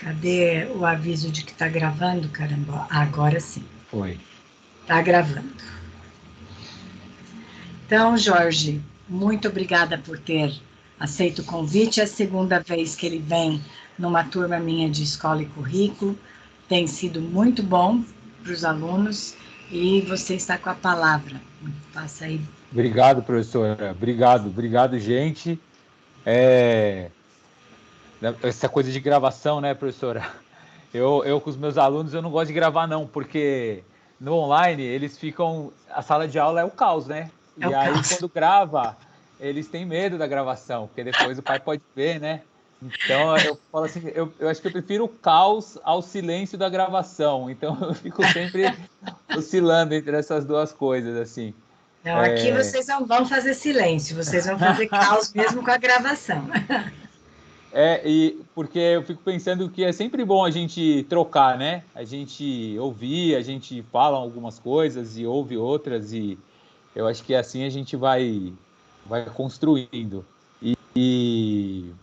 Cadê o aviso de que está gravando, caramba? Agora sim. Foi. Está gravando. Então, Jorge, muito obrigada por ter aceito o convite. É a segunda vez que ele vem numa turma minha de escola e currículo. Tem sido muito bom para os alunos e você está com a palavra. Passa aí. Obrigado, professora. Obrigado, gente. Essa coisa de gravação, né, professora? Eu com os meus alunos, eu não gosto de gravar, não, porque no online eles ficam. A sala de aula é o caos, né? É E o aí, caso. quando grava, eles têm medo da gravação, porque depois o pai pode ver, né? Então eu falo assim, eu acho que eu prefiro o caos ao silêncio da gravação. Então eu fico sempre oscilando entre essas duas coisas, assim. Não, aqui vocês não vão fazer silêncio, vocês vão fazer caos mesmo com a gravação. E porque eu fico pensando que é sempre bom a gente trocar, né? A gente ouvir, a gente fala algumas coisas e ouve outras, e eu acho que assim a gente vai construindo. E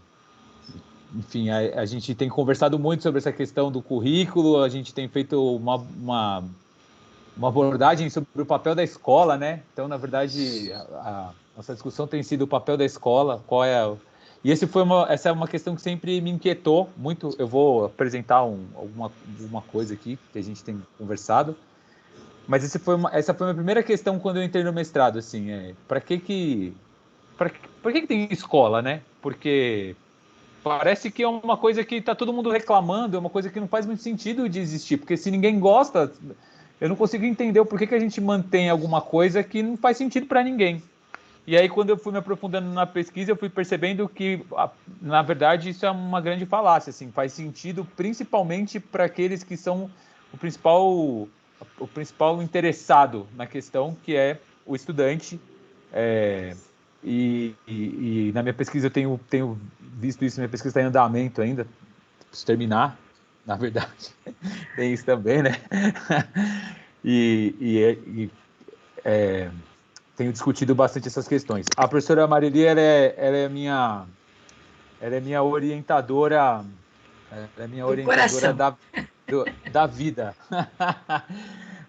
enfim, a gente tem conversado muito sobre essa questão do currículo, a gente tem feito uma abordagem sobre o papel da escola, né? Então, na verdade, a nossa discussão tem sido o papel da escola, qual é e essa é uma questão que sempre me inquietou muito. Eu vou apresentar alguma coisa aqui que a gente tem conversado, mas essa foi a minha primeira questão quando eu entrei no mestrado, assim, para que tem escola, né? Porque parece que é uma coisa que está todo mundo reclamando, é uma coisa que não faz muito sentido de existir, porque se ninguém gosta, eu não consigo entender o porquê que a gente mantém alguma coisa que não faz sentido para ninguém. E aí, quando eu fui me aprofundando na pesquisa, eu fui percebendo que, na verdade, isso é uma grande falácia, assim, faz sentido principalmente para aqueles que são o principal interessado na questão, que é o estudante. É, e na minha pesquisa eu tenho visto isso, minha pesquisa está em andamento ainda, preciso terminar, na verdade, tem isso também, né? E, e, tenho discutido bastante essas questões. A professora Marili, ela é minha orientadora, ela é minha Do orientadora coração. da vida.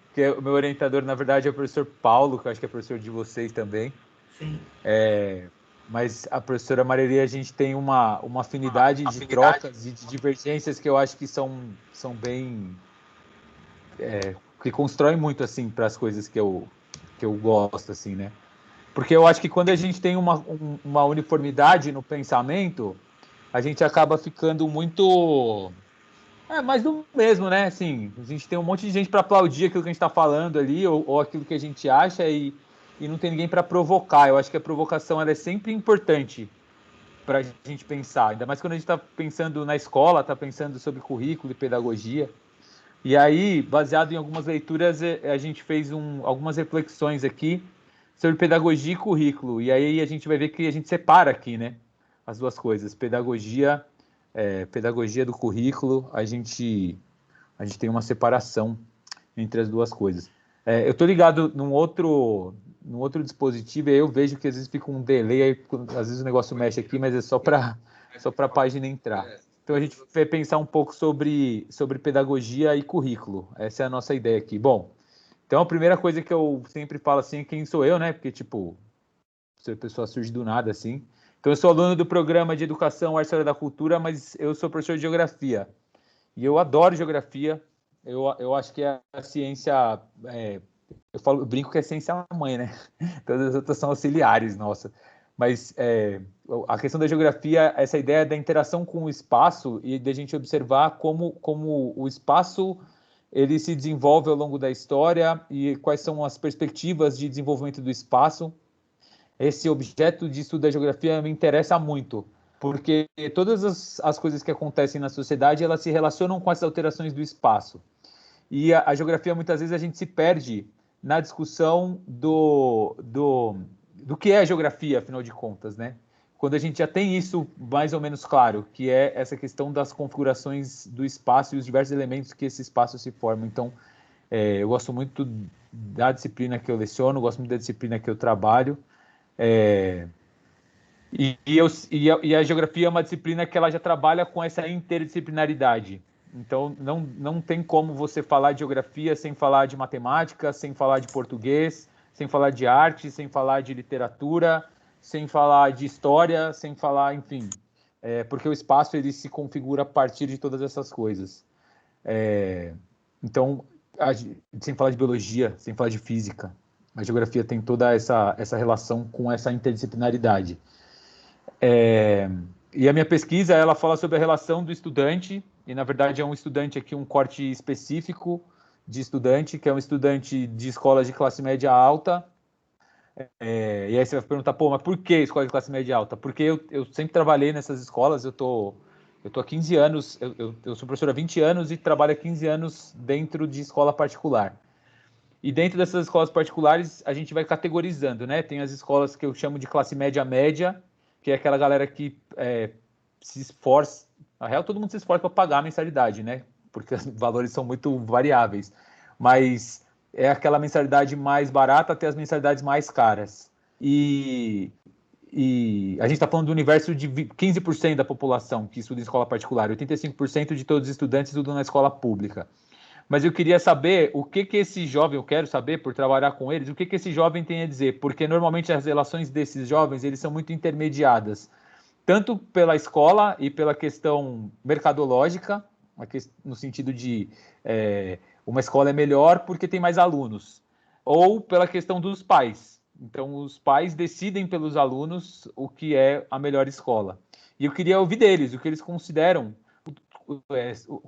Porque o meu orientador, na verdade, é o professor Paulo, que eu acho que é professor de vocês também. Sim. Mas a professora Marili, a gente tem uma afinidade de trocas e de divergências que eu acho que são bem, que constroem muito, assim, para as coisas que eu gosto, assim, né? Porque eu acho que quando a gente tem uma uniformidade no pensamento, a gente acaba ficando muito. Mais do mesmo, né? Assim, a gente tem um monte de gente para aplaudir aquilo que a gente está falando ali, ou aquilo que a gente acha, e não tem ninguém para provocar. Eu acho que a provocação ela é sempre importante para a gente pensar, ainda mais quando a gente está pensando na escola, está pensando sobre currículo e pedagogia. E aí, baseado em algumas leituras, a gente fez algumas reflexões aqui sobre pedagogia e currículo. E aí a gente vai ver que a gente separa aqui, né? As duas coisas. Pedagogia do currículo, a gente tem uma separação entre as duas coisas. Eu estou ligado num outro dispositivo e aí eu vejo que às vezes fica um delay, aí, às vezes o negócio mexe aqui, mas é só para a página entrar. Então a gente vai pensar um pouco sobre pedagogia e currículo. Essa é a nossa ideia aqui. Bom, então a primeira coisa que eu sempre falo assim é quem sou eu, né? Porque, tipo, a pessoa surge do nada assim. Então eu sou aluno do programa de Educação Arte e História da Cultura, mas eu sou professor de Geografia. E eu adoro Geografia. Eu acho que é a ciência... eu brinco que é ciência mãe, né? Todas as outras são auxiliares, nossa. Mas a questão da geografia, essa ideia da interação com o espaço e de a gente observar como o espaço ele se desenvolve ao longo da história e quais são as perspectivas de desenvolvimento do espaço. Esse objeto de estudo da geografia me interessa muito, porque todas as coisas que acontecem na sociedade, elas se relacionam com as alterações do espaço. E a geografia, muitas vezes, a gente se perde na discussão do que é a geografia, afinal de contas, né? Quando a gente já tem isso mais ou menos claro, que é essa questão das configurações do espaço e os diversos elementos que esse espaço se forma. Então, eu gosto muito da disciplina que eu leciono, gosto muito da disciplina que eu trabalho. E a geografia é uma disciplina que ela já trabalha com essa interdisciplinaridade. Então, não tem como você falar de geografia sem falar de matemática, sem falar de português, sem falar de arte, sem falar de literatura, sem falar de história, sem falar, enfim, porque o espaço ele se configura a partir de todas essas coisas. Então, sem falar de biologia, sem falar de física, a geografia tem toda essa relação com essa interdisciplinaridade. E a minha pesquisa, ela fala sobre a relação do estudante, e na verdade é um estudante aqui, um corte específico de estudante, que é um estudante de escola de classe média alta. E aí você vai perguntar, pô, mas por que escola de classe média alta? Porque eu sempre trabalhei nessas escolas, eu tô há 15 anos, eu sou professor há 20 anos e trabalho há 15 anos dentro de escola particular. E dentro dessas escolas particulares, a gente vai categorizando, né? Tem as escolas que eu chamo de classe média, que é aquela galera que se esforça. Na real, todo mundo se esforça para pagar a mensalidade, né? Porque os valores são muito variáveis. Mas é aquela mensalidade mais barata até as mensalidades mais caras. E a gente está falando do universo de 15% da população que estuda em escola particular, 85% de todos os estudantes estudam na escola pública. Mas eu queria saber o que esse jovem, eu quero saber, por trabalhar com eles, o que esse jovem tem a dizer, porque normalmente as relações desses jovens, eles são muito intermediadas, tanto pela escola e pela questão mercadológica, no sentido de uma escola é melhor porque tem mais alunos, ou pela questão dos pais. Então, os pais decidem pelos alunos o que é a melhor escola. E eu queria ouvir deles, o que eles consideram,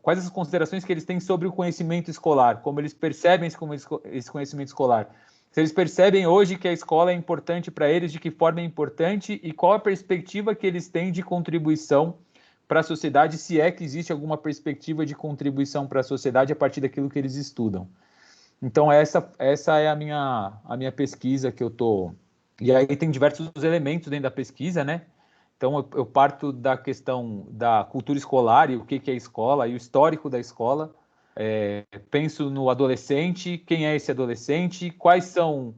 quais as considerações que eles têm sobre o conhecimento escolar, como eles percebem esse conhecimento escolar. Se eles percebem hoje que a escola é importante para eles, de que forma é importante e qual a perspectiva que eles têm de contribuição para a sociedade, se é que existe alguma perspectiva de contribuição para a sociedade a partir daquilo que eles estudam. Então, essa é a minha pesquisa que eu estou... E aí tem diversos elementos dentro da pesquisa, né? Então, eu parto da questão da cultura escolar e o que é escola e o histórico da escola. Penso no adolescente, quem é esse adolescente, quais são...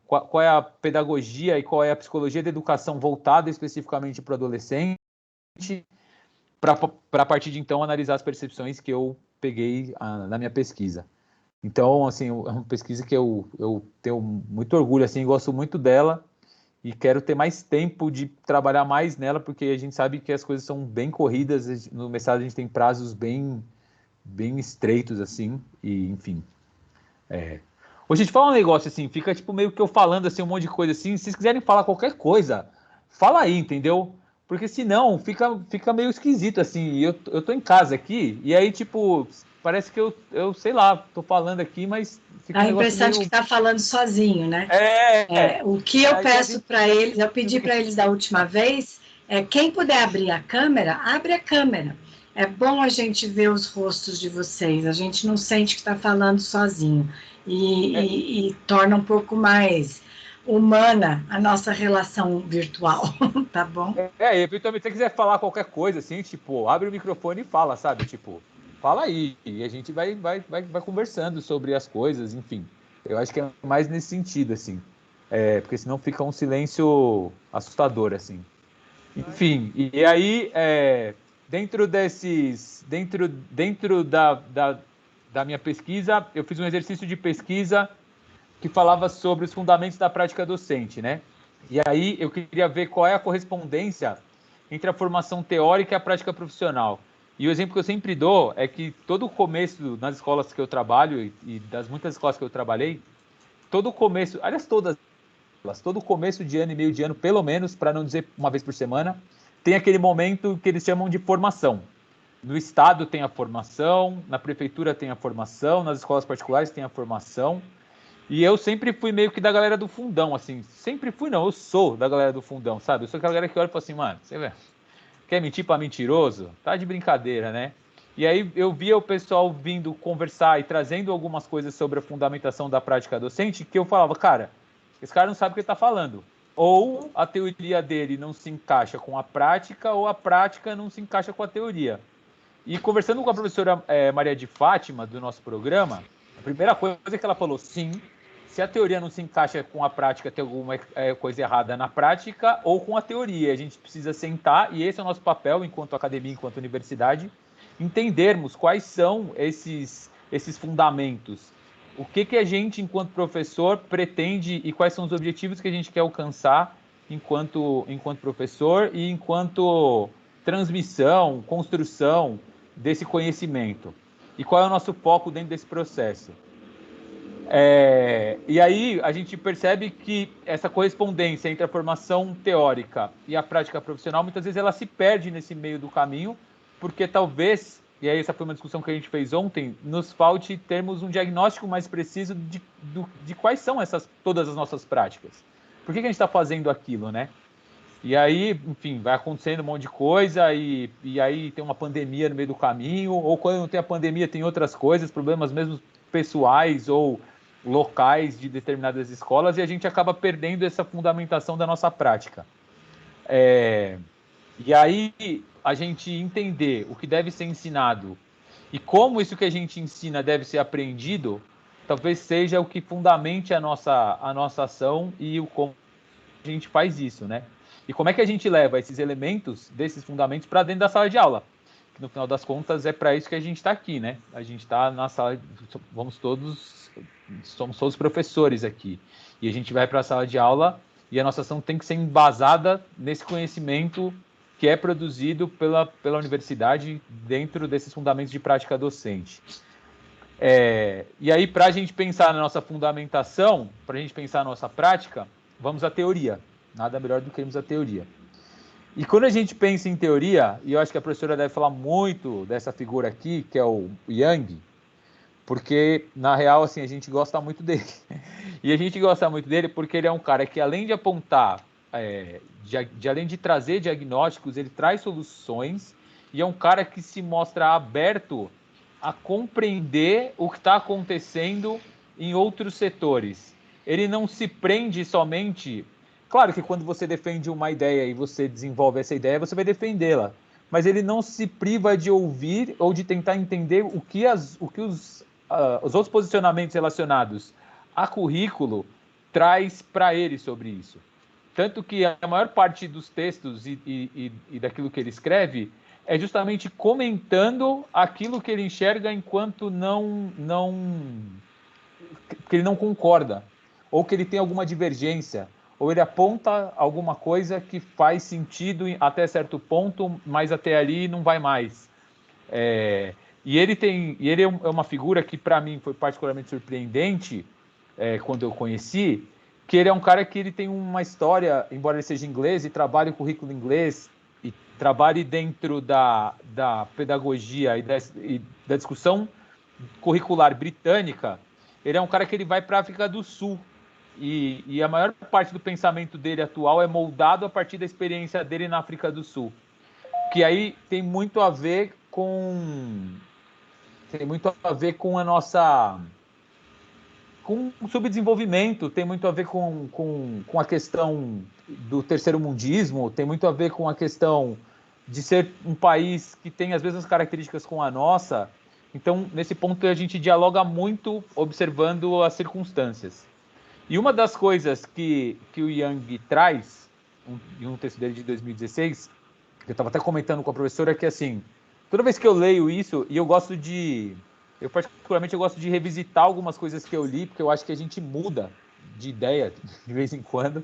qual é a pedagogia e qual é a psicologia da educação voltada especificamente para o adolescente, para a partir de então analisar as percepções que eu peguei na minha pesquisa. Então, assim, é uma pesquisa que eu tenho muito orgulho, assim, gosto muito dela e quero ter mais tempo de trabalhar mais nela, porque a gente sabe que as coisas são bem corridas, no mestrado a gente tem prazos bem estreitos, assim, e enfim. Ô, gente, fala um negócio assim, fica tipo meio que eu falando assim, um monte de coisa assim, se vocês quiserem falar qualquer coisa, fala aí, entendeu? Porque senão fica meio esquisito, assim, e eu tô em casa aqui, e aí, tipo, parece que eu sei lá, tô falando aqui, mas fica Dá um a negócio impressão de que meio... está falando sozinho, né? O que eu Aí a peço gente... para eles, eu pedi para eles da última vez, quem puder abrir a câmera, abre a câmera. É bom a gente ver os rostos de vocês, a gente não sente que está falando sozinho. E torna um pouco mais humana a nossa relação virtual, tá bom? Eventualmente, se você quiser falar qualquer coisa, assim, tipo, abre o microfone e fala, sabe? Tipo, fala aí. E a gente vai conversando sobre as coisas, enfim. Eu acho que é mais nesse sentido, assim. Porque senão fica um silêncio assustador, assim. Enfim, e aí, dentro da minha pesquisa, eu fiz um exercício de pesquisa que falava sobre os fundamentos da prática docente, né? E aí eu queria ver qual é a correspondência entre a formação teórica e a prática profissional. E o exemplo que eu sempre dou é que todo o começo nas escolas que eu trabalho e das muitas escolas que eu trabalhei, todo o começo, aliás, todo começo de ano e meio de ano, pelo menos, para não dizer uma vez por semana, tem aquele momento que eles chamam de formação. No estado tem a formação, na prefeitura tem a formação, nas escolas particulares tem a formação. E eu sempre fui meio que da galera do fundão, assim. Sempre fui, não, eu sou da galera do fundão, sabe? Eu sou aquela galera que olha e fala assim, mano, você vê, quer mentir pra mentiroso? Tá de brincadeira, né? E aí eu via o pessoal vindo conversar e trazendo algumas coisas sobre a fundamentação da prática docente que eu falava, cara, esse cara não sabe o que ele tá falando. Ou a teoria dele não se encaixa com a prática, ou a prática não se encaixa com a teoria. E conversando com a professora Maria de Fátima, do nosso programa, a primeira coisa que ela falou, sim, se a teoria não se encaixa com a prática, tem alguma coisa errada na prática ou com a teoria. A gente precisa sentar, e esse é o nosso papel enquanto academia, enquanto universidade, entendermos quais são esses fundamentos. O que a gente, enquanto professor, pretende e quais são os objetivos que a gente quer alcançar enquanto professor e enquanto transmissão, construção desse conhecimento. E qual é o nosso foco dentro desse processo. E aí a gente percebe que essa correspondência entre a formação teórica e a prática profissional, muitas vezes ela se perde nesse meio do caminho, porque talvez, e aí essa foi uma discussão que a gente fez ontem, nos falte termos um diagnóstico mais preciso de quais são todas as nossas práticas. Por que a gente está fazendo aquilo, né? E aí, enfim, vai acontecendo um monte de coisa e aí tem uma pandemia no meio do caminho, ou quando não tem a pandemia tem outras coisas, problemas mesmo pessoais ou locais de determinadas escolas, e a gente acaba perdendo essa fundamentação da nossa prática. E aí a gente entender o que deve ser ensinado e como isso que a gente ensina deve ser aprendido, talvez seja o que fundamente a nossa ação e o como a gente faz isso, né? E como é que a gente leva esses elementos, desses fundamentos, para dentro da sala de aula? Que no final das contas é para isso que a gente está aqui, né? A gente está na sala, somos todos professores aqui. E a gente vai para a sala de aula e a nossa ação tem que ser embasada nesse conhecimento que é produzido pela universidade dentro desses fundamentos de prática docente. E aí, para a gente pensar na nossa fundamentação, para a gente pensar na nossa prática, vamos à teoria. Nada melhor do que irmos à teoria. E quando a gente pensa em teoria, e eu acho que a professora deve falar muito dessa figura aqui, que é o Yang, porque, na real, assim, a gente gosta muito dele. E a gente gosta muito dele porque ele é um cara que, além de apontar, além de trazer diagnósticos, ele traz soluções, e é um cara que se mostra aberto a compreender o que está acontecendo em outros setores. Ele não se prende somente... Claro que quando você defende uma ideia e você desenvolve essa ideia, você vai defendê-la. Mas ele não se priva de ouvir ou de tentar entender o que os outros posicionamentos relacionados a currículo traz para ele sobre isso. Tanto que a maior parte dos textos e daquilo que ele escreve é justamente comentando aquilo que ele enxerga enquanto que ele não concorda, ou que ele tem alguma divergência, ou ele aponta alguma coisa que faz sentido até certo ponto, mas até ali não vai mais. E ele é uma figura que para mim foi particularmente surpreendente quando eu conheci, que ele é um cara que ele tem uma história, embora ele seja inglês e trabalhe o currículo inglês e trabalhe dentro da pedagogia e da discussão curricular britânica, ele é um cara que ele vai para a África do Sul. E a maior parte do pensamento dele atual é moldado a partir da experiência dele na África do Sul. Que aí tem muito a ver com a nossa... com o subdesenvolvimento, tem muito a ver com a questão do terceiro mundismo, tem muito a ver com a questão de ser um país que tem as mesmas características com a nossa. Então, nesse ponto, a gente dialoga muito observando as circunstâncias. E uma das coisas que o Yang traz, em um texto dele de 2016, que eu estava até comentando com a professora, que assim, toda vez que eu leio isso, e eu gosto de revisitar algumas coisas que eu li, porque eu acho que a gente muda de ideia de vez em quando,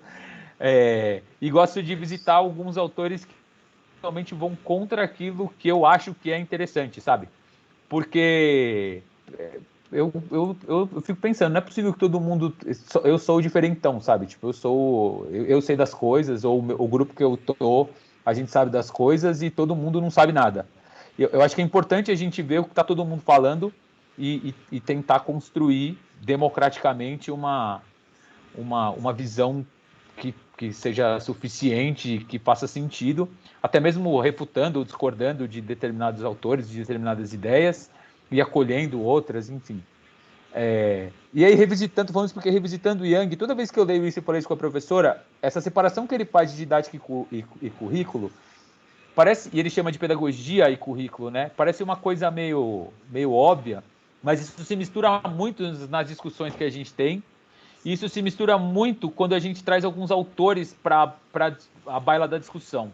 e gosto de visitar alguns autores que realmente vão contra aquilo que eu acho que é interessante, sabe? Porque eu fico pensando, não é possível que todo mundo... Eu sou o diferentão, sabe? Tipo, eu sei das coisas, ou o grupo que eu tô, a gente sabe das coisas e todo mundo não sabe nada. Eu acho que é importante a gente ver o que está todo mundo falando e tentar construir democraticamente uma visão que seja suficiente, que faça sentido, até mesmo refutando ou discordando de determinados autores, de determinadas ideias, e acolhendo outras, enfim. E aí, falando isso porque revisitando o Yang, toda vez que eu leio isso e falei isso com a professora, essa separação que ele faz de didática e currículo, parece, e ele chama de pedagogia e currículo, né? Parece uma coisa meio óbvia, mas isso se mistura muito nas discussões que a gente tem, Isso se mistura muito quando a gente traz alguns autores para a baila da discussão.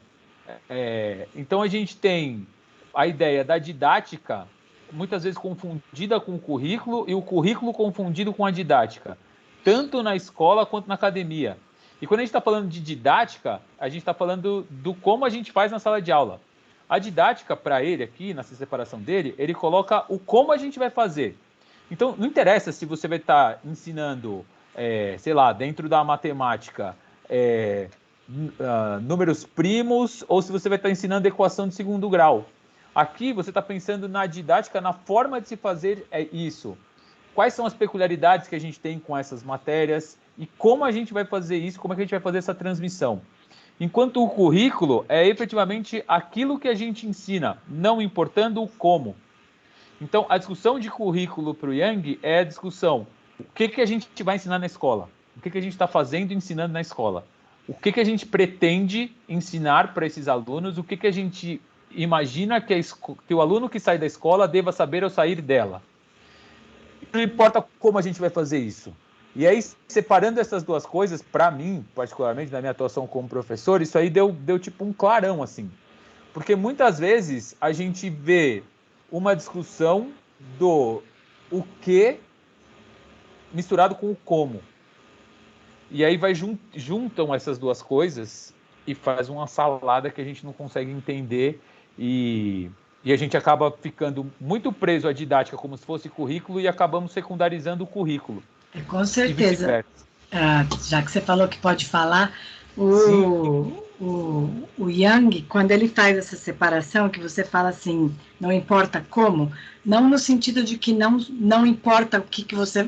Então, a gente tem a ideia da didática, muitas vezes confundida com o currículo, e o currículo confundido com a didática, tanto na escola quanto na academia. E quando a gente está falando de didática, a gente está falando do como a gente faz na sala de aula. A didática, para ele aqui, nessa separação dele, ele coloca o como a gente vai fazer. Então, não interessa se você vai estar ensinando, sei lá, dentro da matemática, números primos, ou se você vai estar ensinando equação de segundo grau. Aqui, você está pensando na didática, na forma de se fazer isso. Quais são as peculiaridades que a gente tem com essas matérias e como a gente vai fazer isso, como é que a gente vai fazer essa transmissão. Enquanto o currículo é efetivamente aquilo que a gente ensina, não importando o como. Então, a discussão de currículo para o Yang é a discussão: o que a gente vai ensinar na escola? O que a gente está fazendo e ensinando na escola? O que a gente pretende ensinar para esses alunos? O que a gente imagina que o aluno que sai da escola deva saber ao sair dela? Não importa como a gente vai fazer isso. E aí, separando essas duas coisas, para mim, particularmente, na minha atuação como professor, isso aí deu tipo um clarão, assim. Porque muitas vezes a gente vê uma discussão do o que misturado com o como. E aí juntam essas duas coisas e faz uma salada que a gente não consegue entender e a gente acaba ficando muito preso à didática como se fosse currículo e acabamos secundarizando o currículo. Com certeza. Já que você falou que pode falar, o Yang, quando ele faz essa separação, que você fala assim, não importa como, não no sentido de que não importa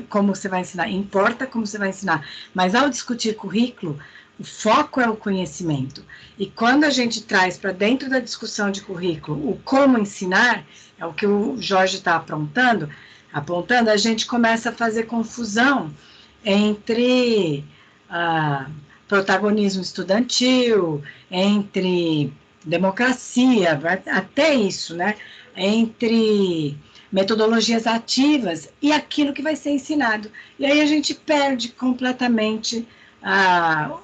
como você vai ensinar, importa como você vai ensinar, mas ao discutir currículo, o foco é o conhecimento. E quando a gente traz para dentro da discussão de currículo o como ensinar, é o que o Jorge está apontando, a gente começa a fazer confusão entre protagonismo estudantil, entre democracia, até isso, né? Entre metodologias ativas e aquilo que vai ser ensinado. E aí a gente perde completamente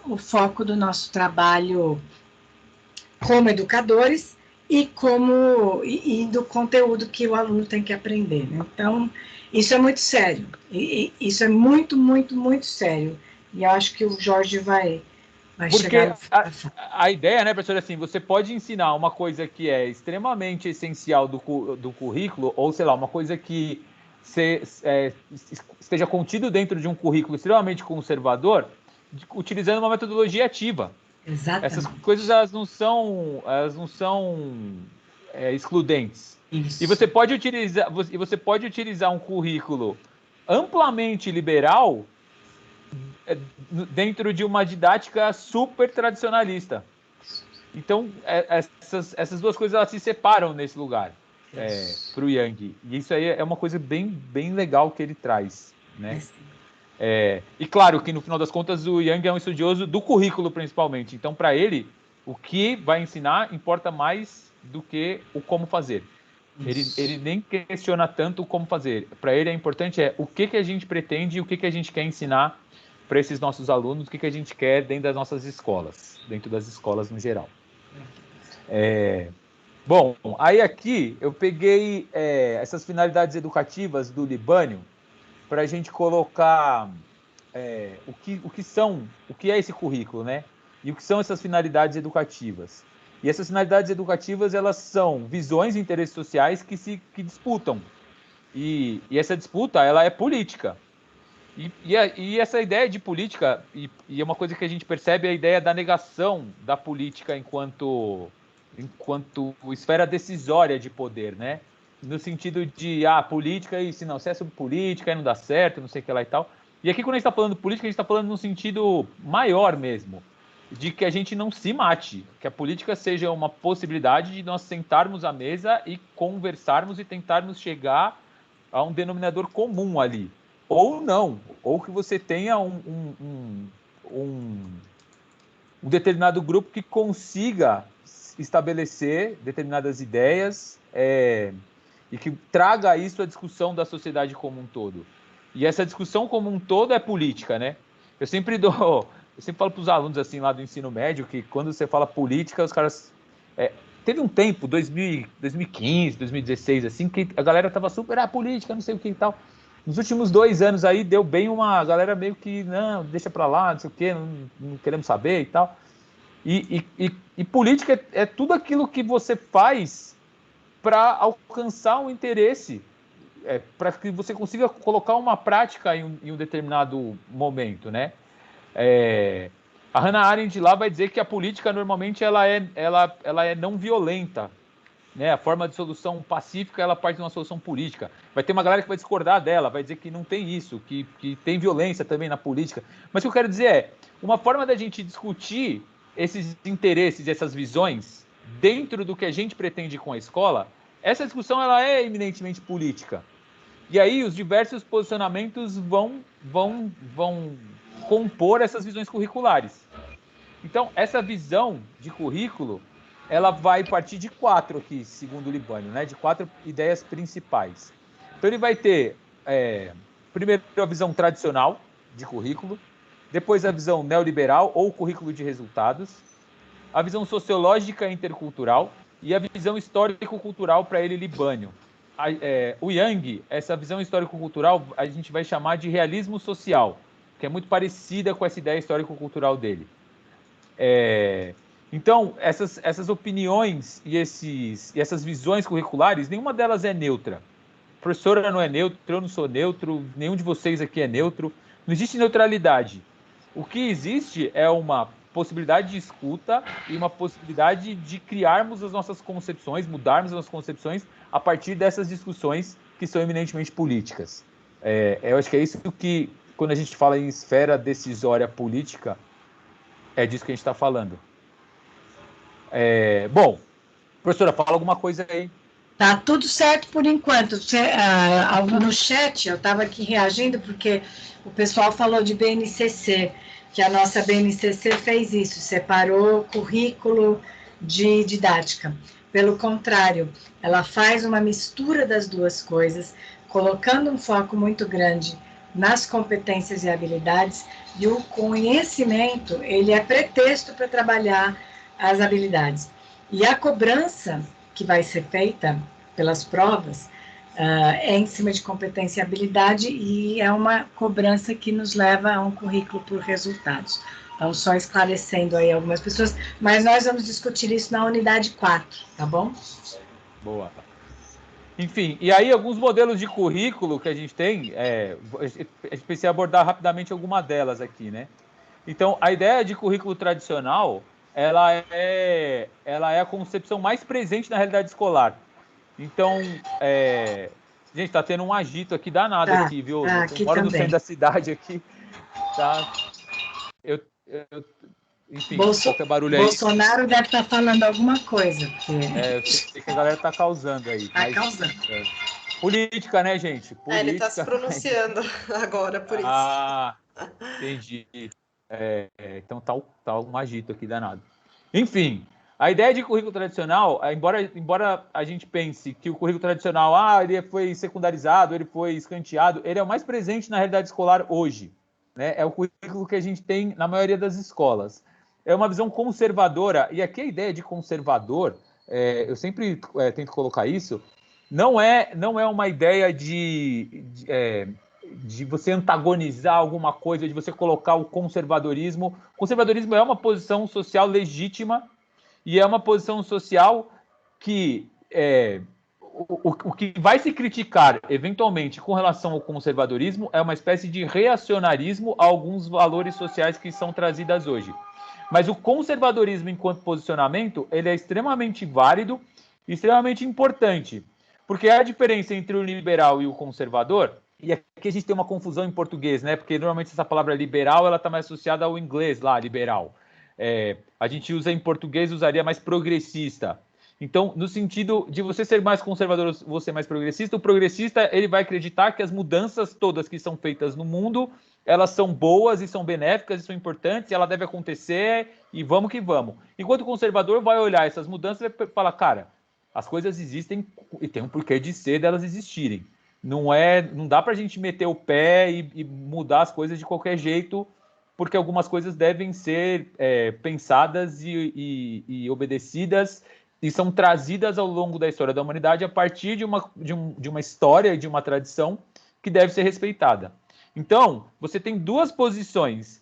o foco do nosso trabalho como educadores e do conteúdo que o aluno tem que aprender, né? Então, isso é muito sério. Isso é muito, muito, muito sério. E acho que o Jorge vai chegar... Porque a ideia, né, professor, assim, você pode ensinar uma coisa que é extremamente essencial do currículo, ou, sei lá, uma coisa que esteja contido dentro de um currículo extremamente conservador, utilizando uma metodologia ativa. Exatamente. Essas coisas, elas não são excludentes. Isso. E você pode utilizar um currículo amplamente liberal dentro de uma didática super tradicionalista. Então, essas duas coisas elas se separam nesse lugar para o Yang. E isso aí é uma coisa bem, bem legal que ele traz, né? E claro que, no final das contas, o Yang é um estudioso do currículo, principalmente. Então, para ele, o que vai ensinar importa mais do que o como fazer. Ele nem questiona tanto o como fazer. Para ele, é importante o que a gente pretende e o que a gente quer ensinar para esses nossos alunos, o que a gente quer dentro das nossas escolas, dentro das escolas no geral. Bom, aí aqui eu peguei essas finalidades educativas do Libânio para a gente colocar o que é esse currículo, né? E o que são essas finalidades educativas. E essas finalidades educativas, elas são visões e interesses sociais que disputam. E essa disputa, ela é política. E essa ideia de política, e é uma coisa que a gente percebe, é a ideia da negação da política enquanto esfera decisória de poder, né? No sentido de, política, e se é sobre política, aí não dá certo, não sei o que lá e tal. E aqui, quando a gente está falando de política, a gente está falando num sentido maior mesmo, de que a gente não se mate, que a política seja uma possibilidade de nós sentarmos à mesa e conversarmos e tentarmos chegar a um denominador comum ali. Ou não, ou que você tenha um determinado grupo que consiga estabelecer determinadas ideias e que traga isso à discussão da sociedade como um todo. E essa discussão como um todo é política, né? Eu sempre dou, eu sempre falo para os alunos assim lá do ensino médio que quando você fala política, os caras teve um tempo, 2015, 2016, assim, que a galera tava super política, não sei o que e tal. Nos últimos 2 anos aí deu bem uma galera meio que não, deixa para lá, não sei o que, não queremos saber e tal. E política é tudo aquilo que você faz para alcançar um interesse, para que você consiga colocar uma prática em um determinado momento, né? A Hannah Arendt lá vai dizer que a política normalmente ela é não violenta, né? A forma de solução pacífica ela parte de uma solução política. Vai ter uma galera que vai discordar dela, vai dizer que não tem isso, que tem violência também na política. Mas o que eu quero dizer uma forma da gente discutir esses interesses e essas visões dentro do que a gente pretende com a escola, essa discussão ela é eminentemente política. E aí os diversos posicionamentos vão compor essas visões curriculares. Então, essa visão de currículo, ela vai partir de 4 aqui, segundo o Libânio, né? De 4 ideias principais. Então, ele vai ter, primeiro, a visão tradicional de currículo, depois a visão neoliberal ou currículo de resultados, a visão sociológica e intercultural e a visão histórico-cultural para ele, Libânio. O Yang, essa visão histórico-cultural, a gente vai chamar de realismo social, que é muito parecida com essa ideia histórico-cultural dele. Então, essas opiniões e essas visões curriculares, nenhuma delas é neutra. A professora não é neutra, eu não sou neutro, nenhum de vocês aqui é neutro. Não existe neutralidade. O que existe é uma possibilidade de escuta e uma possibilidade de criarmos as nossas concepções, mudarmos as nossas concepções a partir dessas discussões que são eminentemente políticas. Eu acho que é isso que, quando a gente fala em esfera decisória política, é disso que a gente está falando. Bom, professora, fala alguma coisa aí. Tá tudo certo por enquanto. No chat, eu estava aqui reagindo porque o pessoal falou de BNCC, que a nossa BNCC fez isso, separou o currículo de didática. Pelo contrário, ela faz uma mistura das duas coisas, colocando um foco muito grande nas competências e habilidades, e o conhecimento, ele é pretexto para trabalhar as habilidades. E a cobrança que vai ser feita pelas provas é em cima de competência e habilidade, e é uma cobrança que nos leva a um currículo por resultados. Então, só esclarecendo aí algumas pessoas, mas nós vamos discutir isso na unidade 4, tá bom? Boa. Enfim, e aí alguns modelos de currículo que a gente tem, a gente precisa abordar rapidamente alguma delas aqui, né? Então, a ideia de currículo tradicional, ela é a concepção mais presente na realidade escolar. Então, gente, tá tendo um agito aqui danado aqui, viu? Eu aqui moro também. no centro da cidade aqui, tá? Enfim, qualquer barulho aí. Bolsonaro deve estar falando alguma coisa. Porque... eu sei que a galera tá causando aí. Tá causando. Política, né, gente? Política. Ele tá se pronunciando agora, por isso. Ah, entendi. Então tá um agito aqui danado. Enfim, a ideia de currículo tradicional, embora a gente pense que o currículo tradicional, ele foi secundarizado, ele foi escanteado, ele é o mais presente na realidade escolar hoje, né? É o currículo que a gente tem na maioria das escolas. É uma visão conservadora, e aqui a ideia de conservador, eu sempre tento colocar isso, não é uma ideia de você antagonizar alguma coisa, de você colocar o conservadorismo. O conservadorismo é uma posição social legítima e é uma posição social que o que vai se criticar eventualmente com relação ao conservadorismo é uma espécie de reacionarismo a alguns valores sociais que são trazidas hoje. Mas o conservadorismo enquanto posicionamento, ele é extremamente válido e extremamente importante. Porque a diferença entre o liberal e o conservador, e aqui a gente tem uma confusão em português, né? Porque normalmente essa palavra liberal, ela está mais associada ao inglês lá, liberal. A gente usa em português, usaria mais progressista. Então, no sentido de você ser mais conservador, você mais progressista, o progressista ele vai acreditar que as mudanças todas que são feitas no mundo, elas são boas e são benéficas e são importantes, e ela deve acontecer e vamos que vamos. Enquanto o conservador vai olhar essas mudanças e vai falar, cara, as coisas existem e tem um porquê de ser delas existirem. Não dá para a gente meter o pé e mudar as coisas de qualquer jeito porque algumas coisas devem ser pensadas e obedecidas e são trazidas ao longo da história da humanidade a partir de uma história e de uma tradição que deve ser respeitada. Então, você tem duas posições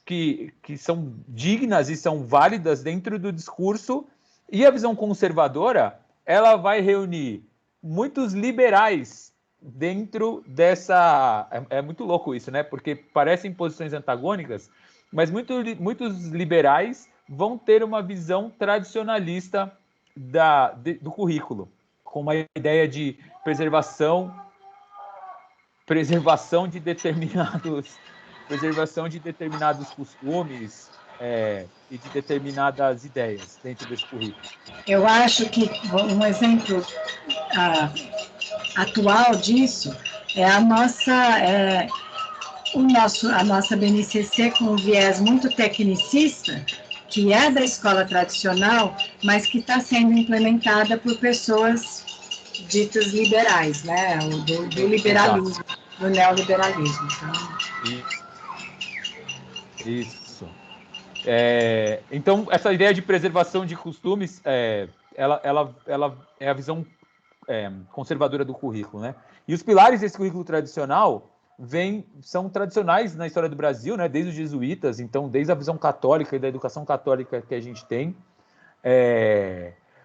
que são dignas e são válidas dentro do discurso, e a visão conservadora, ela vai reunir muitos liberais dentro dessa... É muito louco isso, né? Porque parecem posições antagônicas, mas muitos liberais vão ter uma visão tradicionalista do currículo, com uma ideia de preservação de determinados costumes e de determinadas ideias dentro desse currículo. Eu acho que um exemplo atual disso é a nossa BNCC com um viés muito tecnicista, que é da escola tradicional, mas que está sendo implementada por pessoas ditas liberais, né? Do liberalismo, do neoliberalismo. Então... Isso. Então, essa ideia de preservação de costumes, ela é a visão conservadora do currículo, né? E os pilares desse currículo tradicional são tradicionais na história do Brasil, né? Desde os jesuítas, então, desde a visão católica e da educação católica que a gente tem.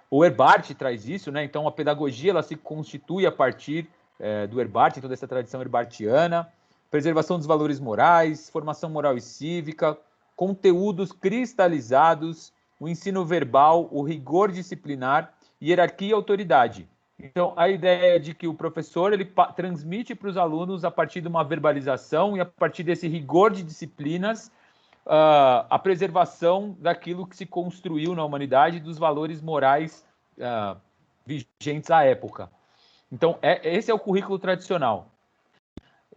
O Herbart traz isso, né? Então, a pedagogia ela se constitui a partir do Herbart, então dessa tradição herbartiana, preservação dos valores morais, formação moral e cívica, conteúdos cristalizados, o ensino verbal, o rigor disciplinar, hierarquia e autoridade. Então, a ideia de que o professor ele transmite para os alunos a partir de uma verbalização e a partir desse rigor de disciplinas a preservação daquilo que se construiu na humanidade, dos valores morais vigentes à época. Então, esse é o currículo tradicional.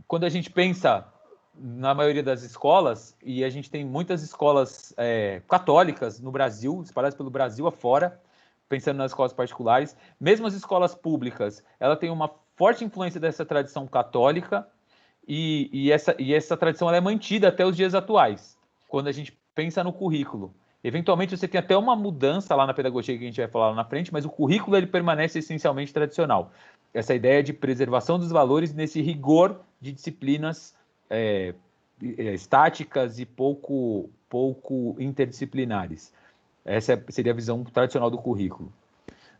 Quando a gente pensa na maioria das escolas, e a gente tem muitas escolas católicas no Brasil, espalhadas pelo Brasil afora, pensando nas escolas particulares, mesmo as escolas públicas, ela tem uma forte influência dessa tradição católica, e essa tradição ela é mantida até os dias atuais, quando a gente pensa no currículo. Eventualmente você tem até uma mudança lá na pedagogia que a gente vai falar lá na frente, mas o currículo ele permanece essencialmente tradicional. Essa ideia de preservação dos valores nesse rigor de disciplinas estáticas e pouco interdisciplinares. Essa seria a visão tradicional do currículo.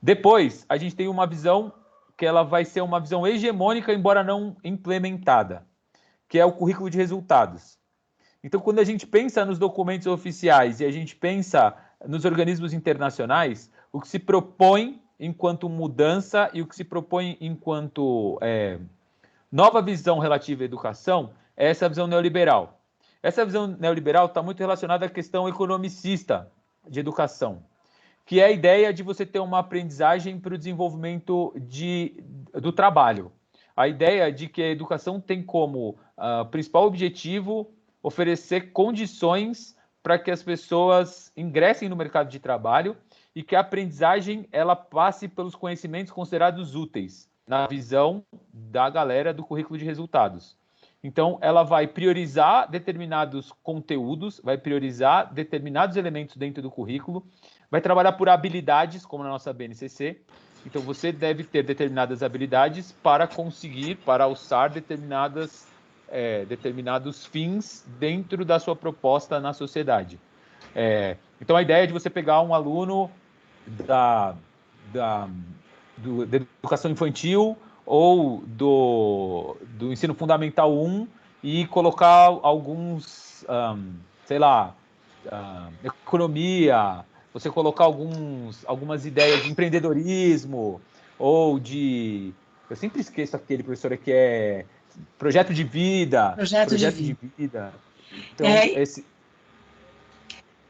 Depois, a gente tem uma visão que ela vai ser uma visão hegemônica, embora não implementada, que é o currículo de resultados. Então, quando a gente pensa nos documentos oficiais e a gente pensa nos organismos internacionais, o que se propõe enquanto mudança e o que se propõe enquanto nova visão relativa à educação é essa visão neoliberal. Essa visão neoliberal está muito relacionada à questão economicista de educação, que é a ideia de você ter uma aprendizagem para o desenvolvimento do trabalho. A ideia de que a educação tem como principal objetivo oferecer condições para que as pessoas ingressem no mercado de trabalho e que a aprendizagem ela passe pelos conhecimentos considerados úteis, na visão da galera do currículo de resultados. Então, ela vai priorizar determinados conteúdos, vai priorizar determinados elementos dentro do currículo, vai trabalhar por habilidades, como na nossa BNCC. Então, você deve ter determinadas habilidades para alçar determinados fins dentro da sua proposta na sociedade. Então, a ideia é de você pegar um aluno da educação infantil ou do ensino fundamental 1 e colocar alguns, economia, você colocar algumas ideias de empreendedorismo ou de... Eu sempre esqueço aquele, professora, que é projeto de vida. Projeto de vida. Então,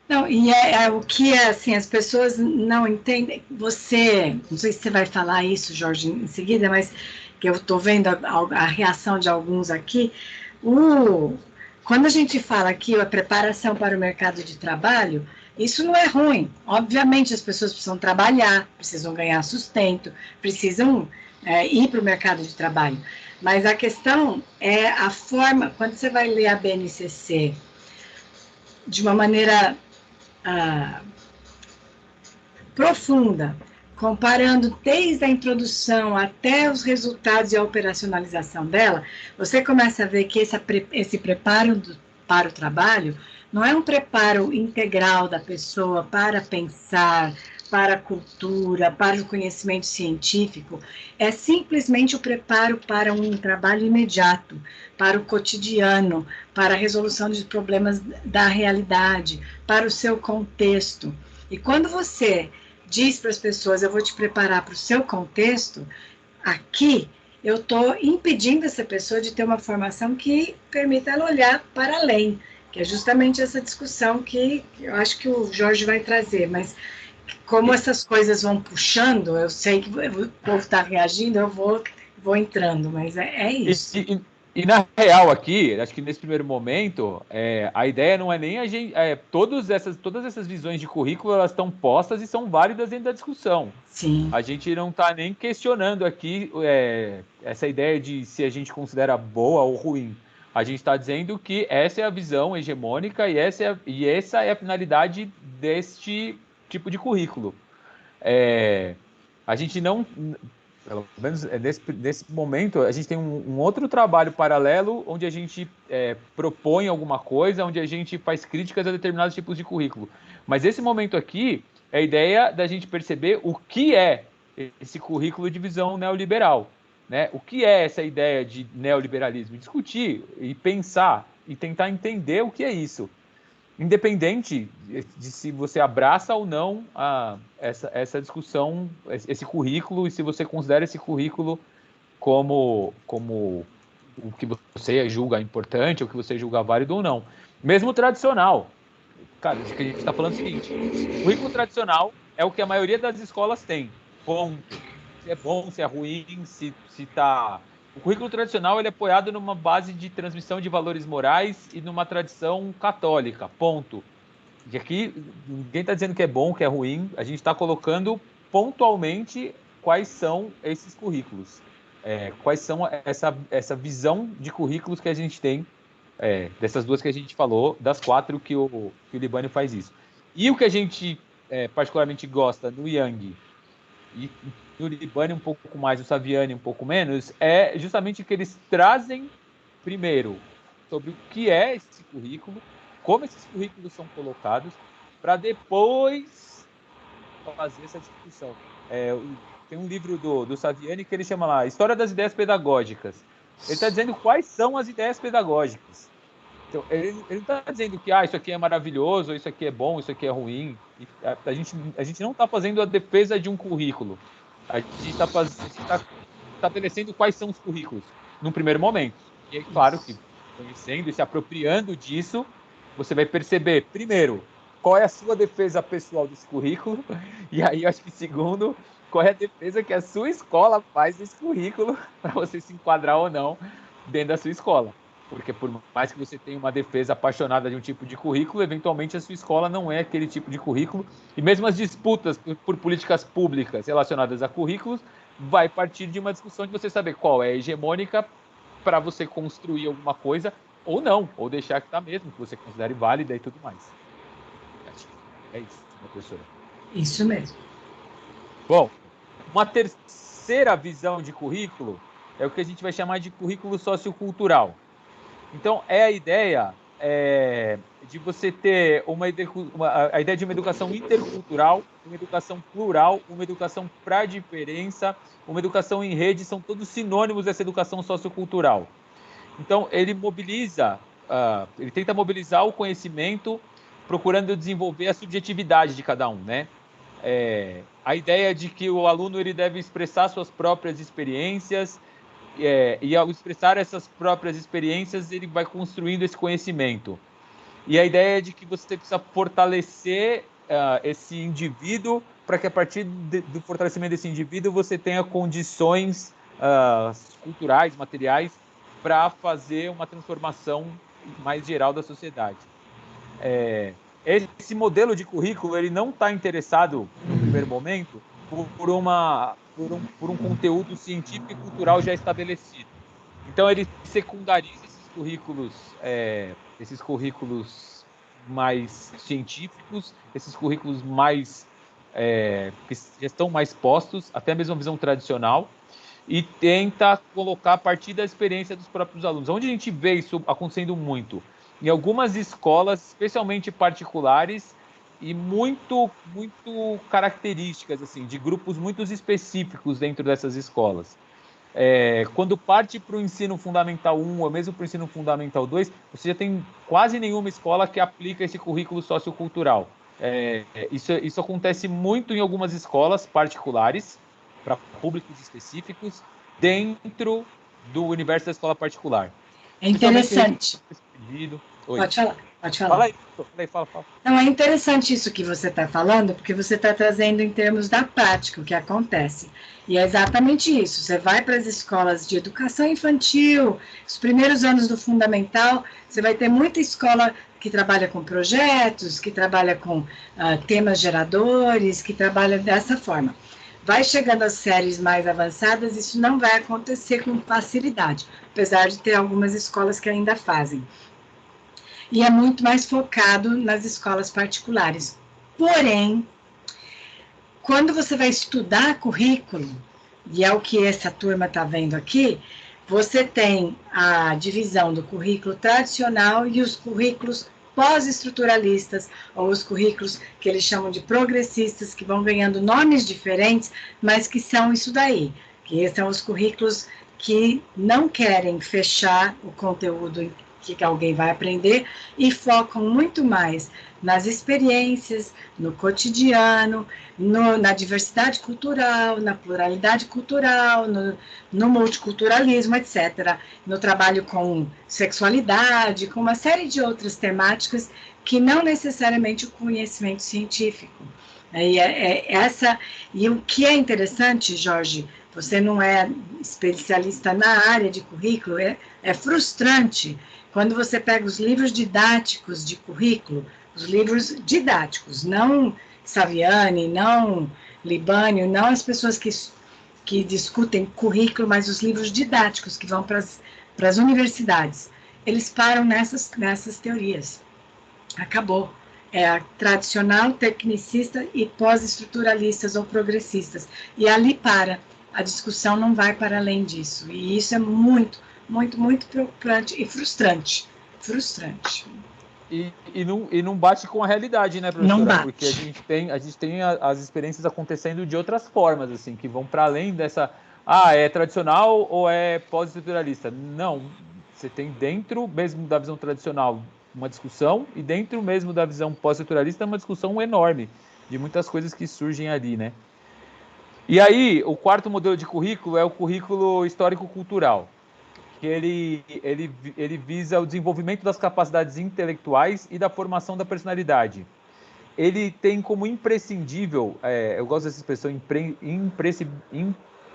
Não, e o que assim, as pessoas não entendem. Não sei se você vai falar isso, Jorge, em seguida, mas que eu estou vendo a reação de alguns aqui. Quando a gente fala aqui a preparação para o mercado de trabalho, isso não é ruim. Obviamente, as pessoas precisam trabalhar, precisam ganhar sustento, precisam ir para o mercado de trabalho. Mas a questão é a forma, quando você vai ler a BNCC, de uma maneira profunda, comparando desde a introdução até os resultados e a operacionalização dela, você começa a ver que esse preparo para o trabalho não é um preparo integral da pessoa para pensar, para a cultura, para o conhecimento científico, é simplesmente o preparo para um trabalho imediato, para o cotidiano, para a resolução de problemas da realidade, para o seu contexto. E quando você diz para as pessoas, eu vou te preparar para o seu contexto, aqui eu estou impedindo essa pessoa de ter uma formação que permita ela olhar para além, que é justamente essa discussão que eu acho que o Jorge vai trazer, mas como essas coisas vão puxando, eu sei que o povo está reagindo, eu vou entrando, mas é isso. E na real aqui, acho que nesse primeiro momento, a ideia não é nem a gente... todas essas visões de currículo, elas estão postas e são válidas dentro da discussão. Sim. A gente não está nem questionando aqui essa ideia de se a gente considera boa ou ruim. A gente está dizendo que essa é a visão hegemônica e essa é a finalidade deste tipo de currículo. A gente não... Pelo menos nesse momento, a gente tem um outro trabalho paralelo onde a gente propõe alguma coisa, onde a gente faz críticas a determinados tipos de currículo. Mas esse momento aqui é a ideia da gente perceber o que é esse currículo de visão neoliberal, né? O que é essa ideia de neoliberalismo? Discutir e pensar e tentar entender o que é isso. Independente de se você abraça ou não essa discussão, esse currículo, e se você considera esse currículo como o que você julga importante, ou que você julga válido ou não. Mesmo tradicional. Cara, o que a gente está falando é o seguinte: o currículo tradicional é o que a maioria das escolas tem. Ponto. Se é bom, se é ruim, se está... O currículo tradicional ele é apoiado numa base de transmissão de valores morais e numa tradição católica, ponto. E aqui ninguém está dizendo que é bom, que é ruim, a gente está colocando pontualmente quais são esses currículos, quais são essa visão de currículos que a gente tem, dessas duas que a gente falou, das 4 que o Libânio faz isso. E o que a gente particularmente gosta no Yang e no Libânio um pouco mais, o Saviani um pouco menos, é justamente que eles trazem, primeiro, sobre o que é esse currículo, como esses currículos são colocados, para depois fazer essa discussão. Tem um livro do Saviani que ele chama lá História das Ideias Pedagógicas. Ele está dizendo quais são as ideias pedagógicas. Então, ele não está dizendo que isso aqui é maravilhoso, isso aqui é bom, isso aqui é ruim. A gente não está fazendo a defesa de um currículo. A gente está estabelecendo quais são os currículos, num primeiro momento. E é claro que, conhecendo e se apropriando disso, você vai perceber, primeiro, qual é a sua defesa pessoal desse currículo, e aí eu acho que, segundo, qual é a defesa que a sua escola faz desse currículo, para você se enquadrar ou não dentro da sua escola. Porque por mais que você tenha uma defesa apaixonada de um tipo de currículo, eventualmente a sua escola não é aquele tipo de currículo. E mesmo as disputas por políticas públicas relacionadas a currículos vai partir de uma discussão de você saber qual é a hegemônica para você construir alguma coisa ou não, ou deixar que está mesmo, que você considere válida e tudo mais. Acho que é isso, professora. Isso mesmo. Bom, uma terceira visão de currículo é o que a gente vai chamar de currículo sociocultural. Então, a ideia de você ter a ideia de uma educação intercultural, uma educação plural, uma educação para a diferença, uma educação em rede, são todos sinônimos dessa educação sociocultural. Então, ele tenta mobilizar o conhecimento, procurando desenvolver a subjetividade de cada um, né? A ideia de que o aluno ele deve expressar suas próprias experiências, e ao expressar essas próprias experiências, ele vai construindo esse conhecimento. E a ideia é de que você precisa fortalecer esse indivíduo para que, a partir do fortalecimento desse indivíduo, você tenha condições culturais, materiais, para fazer uma transformação mais geral da sociedade. Esse modelo de currículo ele não está interessado, no primeiro momento, por um conteúdo científico e cultural já estabelecido. Então, ele secundariza esses currículos mais científicos, esses currículos mais que já estão mais postos, até mesmo a visão tradicional, e tenta colocar a partir da experiência dos próprios alunos. Onde a gente vê isso acontecendo muito? Em algumas escolas, especialmente particulares, e muito características, assim, de grupos muito específicos dentro dessas escolas. Quando parte para o ensino fundamental 1 ou mesmo para o ensino fundamental 2, você já tem quase nenhuma escola que aplica esse currículo sociocultural. Isso acontece muito em algumas escolas particulares, para públicos específicos, dentro do universo da escola particular. É interessante. Oi. Pode falar, pode falar. Fala aí, fala. Não, é interessante isso que você está falando, porque você está trazendo em termos da prática o que acontece. E é exatamente isso. Você vai para as escolas de educação infantil, os primeiros anos do fundamental, você vai ter muita escola que trabalha com projetos, que trabalha com temas geradores, que trabalha dessa forma. Vai chegando às séries mais avançadas, isso não vai acontecer com facilidade, apesar de ter algumas escolas que ainda fazem. E é muito mais focado nas escolas particulares. Porém, quando você vai estudar currículo, e é o que essa turma está vendo aqui, você tem a divisão do currículo tradicional e os currículos pós-estruturalistas, ou os currículos que eles chamam de progressistas, que vão ganhando nomes diferentes, mas que são isso daí, que são os currículos que não querem fechar o conteúdo que alguém vai aprender e focam muito mais nas experiências, no cotidiano, na diversidade cultural, na pluralidade cultural, no multiculturalismo, etc. No trabalho com sexualidade, com uma série de outras temáticas que não necessariamente o conhecimento científico. E o que é interessante, Jorge, você não é especialista na área de currículo, é frustrante quando você pega os livros didáticos de currículo, os livros didáticos, não Saviani, não Libânio, não as pessoas que discutem currículo, mas os livros didáticos que vão para as universidades, eles param nessas teorias. Acabou. É a tradicional, tecnicista e pós-estruturalistas ou progressistas. E ali para. A discussão não vai para além disso. E isso é muito preocupante e frustrante. Frustrante. E não bate com a realidade, né, professora? Não bate. Porque a gente tem as experiências acontecendo de outras formas, assim, que vão para além dessa... é tradicional ou é pós-estruturalista? Não. Você tem dentro mesmo da visão tradicional uma discussão e dentro mesmo da visão pós-estruturalista uma discussão enorme de muitas coisas que surgem ali, né? E aí, o quarto modelo de currículo é o currículo histórico-cultural, que ele visa o desenvolvimento das capacidades intelectuais e da formação da personalidade. Ele tem como imprescindível, eu gosto dessa expressão,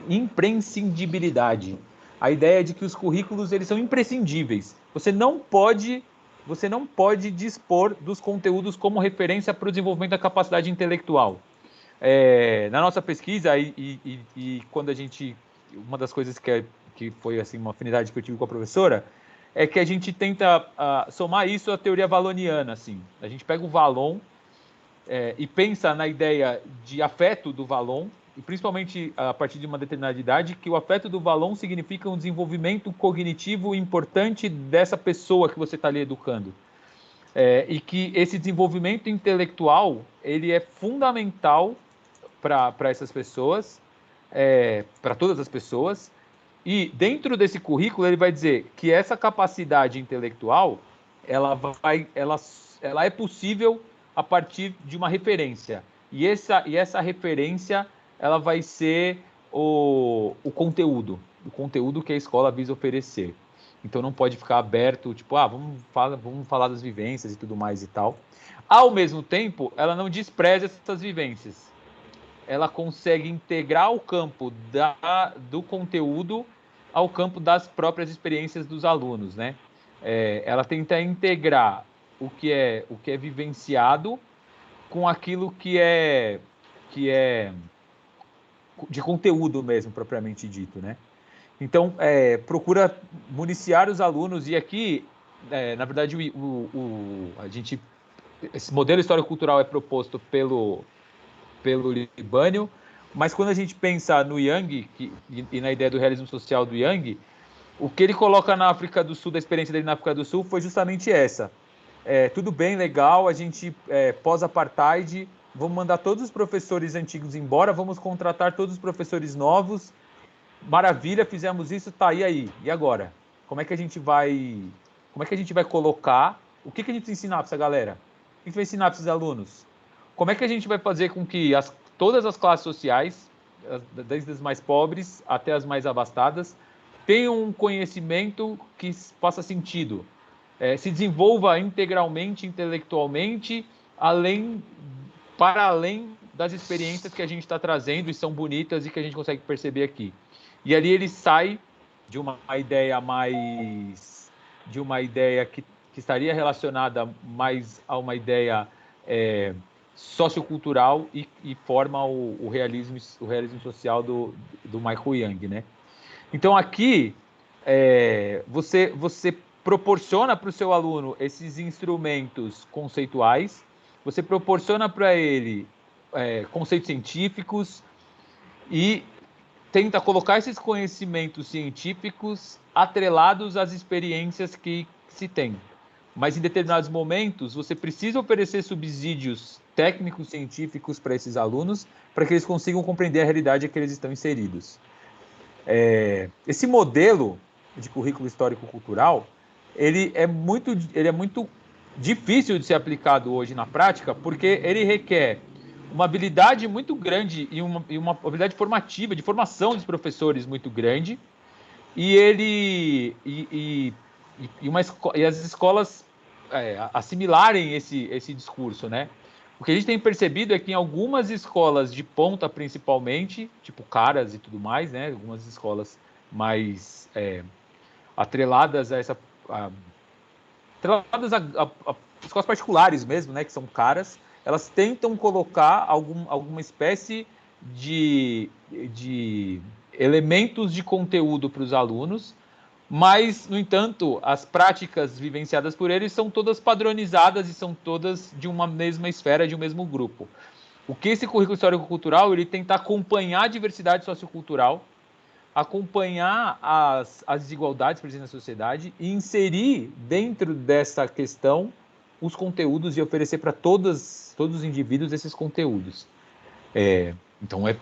imprescindibilidade. A ideia de que os currículos eles são imprescindíveis. Você não pode dispor dos conteúdos como referência para o desenvolvimento da capacidade intelectual. Na nossa pesquisa, e quando a gente... Uma das coisas que foi assim, uma afinidade que eu tive com a professora, é que a gente tenta somar isso à teoria valoniana. Assim. A gente pega o Valon e pensa na ideia de afeto do Valon, e principalmente a partir de uma determinada idade, que o afeto do Valon significa um desenvolvimento cognitivo importante dessa pessoa que você está ali educando. E que esse desenvolvimento intelectual ele é fundamental para essas pessoas, para todas as pessoas, e dentro desse currículo ele vai dizer que essa capacidade intelectual ela é possível a partir de uma referência, e essa referência ela vai ser o conteúdo que a escola visa oferecer. Então não pode ficar aberto, tipo, vamos falar das vivências e tudo mais e tal. Ao mesmo tempo, ela não despreza essas vivências. Ela consegue integrar o campo do conteúdo ao campo das próprias experiências dos alunos, né? Ela tenta integrar o que é vivenciado com aquilo que é de conteúdo mesmo, propriamente dito, né? Então, procura municiar os alunos, e aqui, na verdade, a gente esse modelo histórico-cultural é proposto pelo Libânio, mas quando a gente pensa no Young e na ideia do realismo social do Young, o que ele coloca na África do Sul, da experiência dele na África do Sul, foi justamente essa. Tudo bem, legal, a gente pós-apartheid, vamos mandar todos os professores antigos embora, vamos contratar todos os professores novos, maravilha, fizemos isso, tá, e aí? E agora? Como é que a gente vai colocar, o que a gente vai ensinar para essa galera? O que vai ensinar para esses alunos? Como é que a gente vai fazer com que todas as classes sociais, desde as mais pobres até as mais abastadas, tenham um conhecimento que faça sentido, se desenvolva integralmente, intelectualmente, para além das experiências que a gente está trazendo e são bonitas e que a gente consegue perceber aqui. E ali ele sai de uma ideia que estaria relacionada mais a uma ideia sociocultural e forma o realismo social do Michael Young, né? Então aqui você proporciona para o seu aluno esses instrumentos conceituais, você proporciona para ele conceitos científicos e tenta colocar esses conhecimentos científicos atrelados às experiências que se tem. Mas em determinados momentos você precisa oferecer subsídios técnicos, científicos para esses alunos, para que eles consigam compreender a realidade em que eles estão inseridos. Esse modelo de currículo histórico-cultural, ele é muito difícil de ser aplicado hoje na prática, porque ele requer uma habilidade muito grande e uma habilidade formativa, de formação dos professores muito grande, e as escolas assimilarem esse discurso, né? O que a gente tem percebido é que em algumas escolas de ponta, principalmente, tipo Caras e tudo mais, né? Algumas escolas mais atreladas a escolas particulares mesmo, né? Que são caras, elas tentam colocar alguma espécie de elementos de conteúdo para os alunos, mas, no entanto, as práticas vivenciadas por eles são todas padronizadas e são todas de uma mesma esfera, de um mesmo grupo. O que esse currículo histórico-cultural, ele tenta acompanhar a diversidade sociocultural, acompanhar as desigualdades presentes na sociedade e inserir dentro dessa questão os conteúdos e oferecer para todos os indivíduos esses conteúdos. Então, é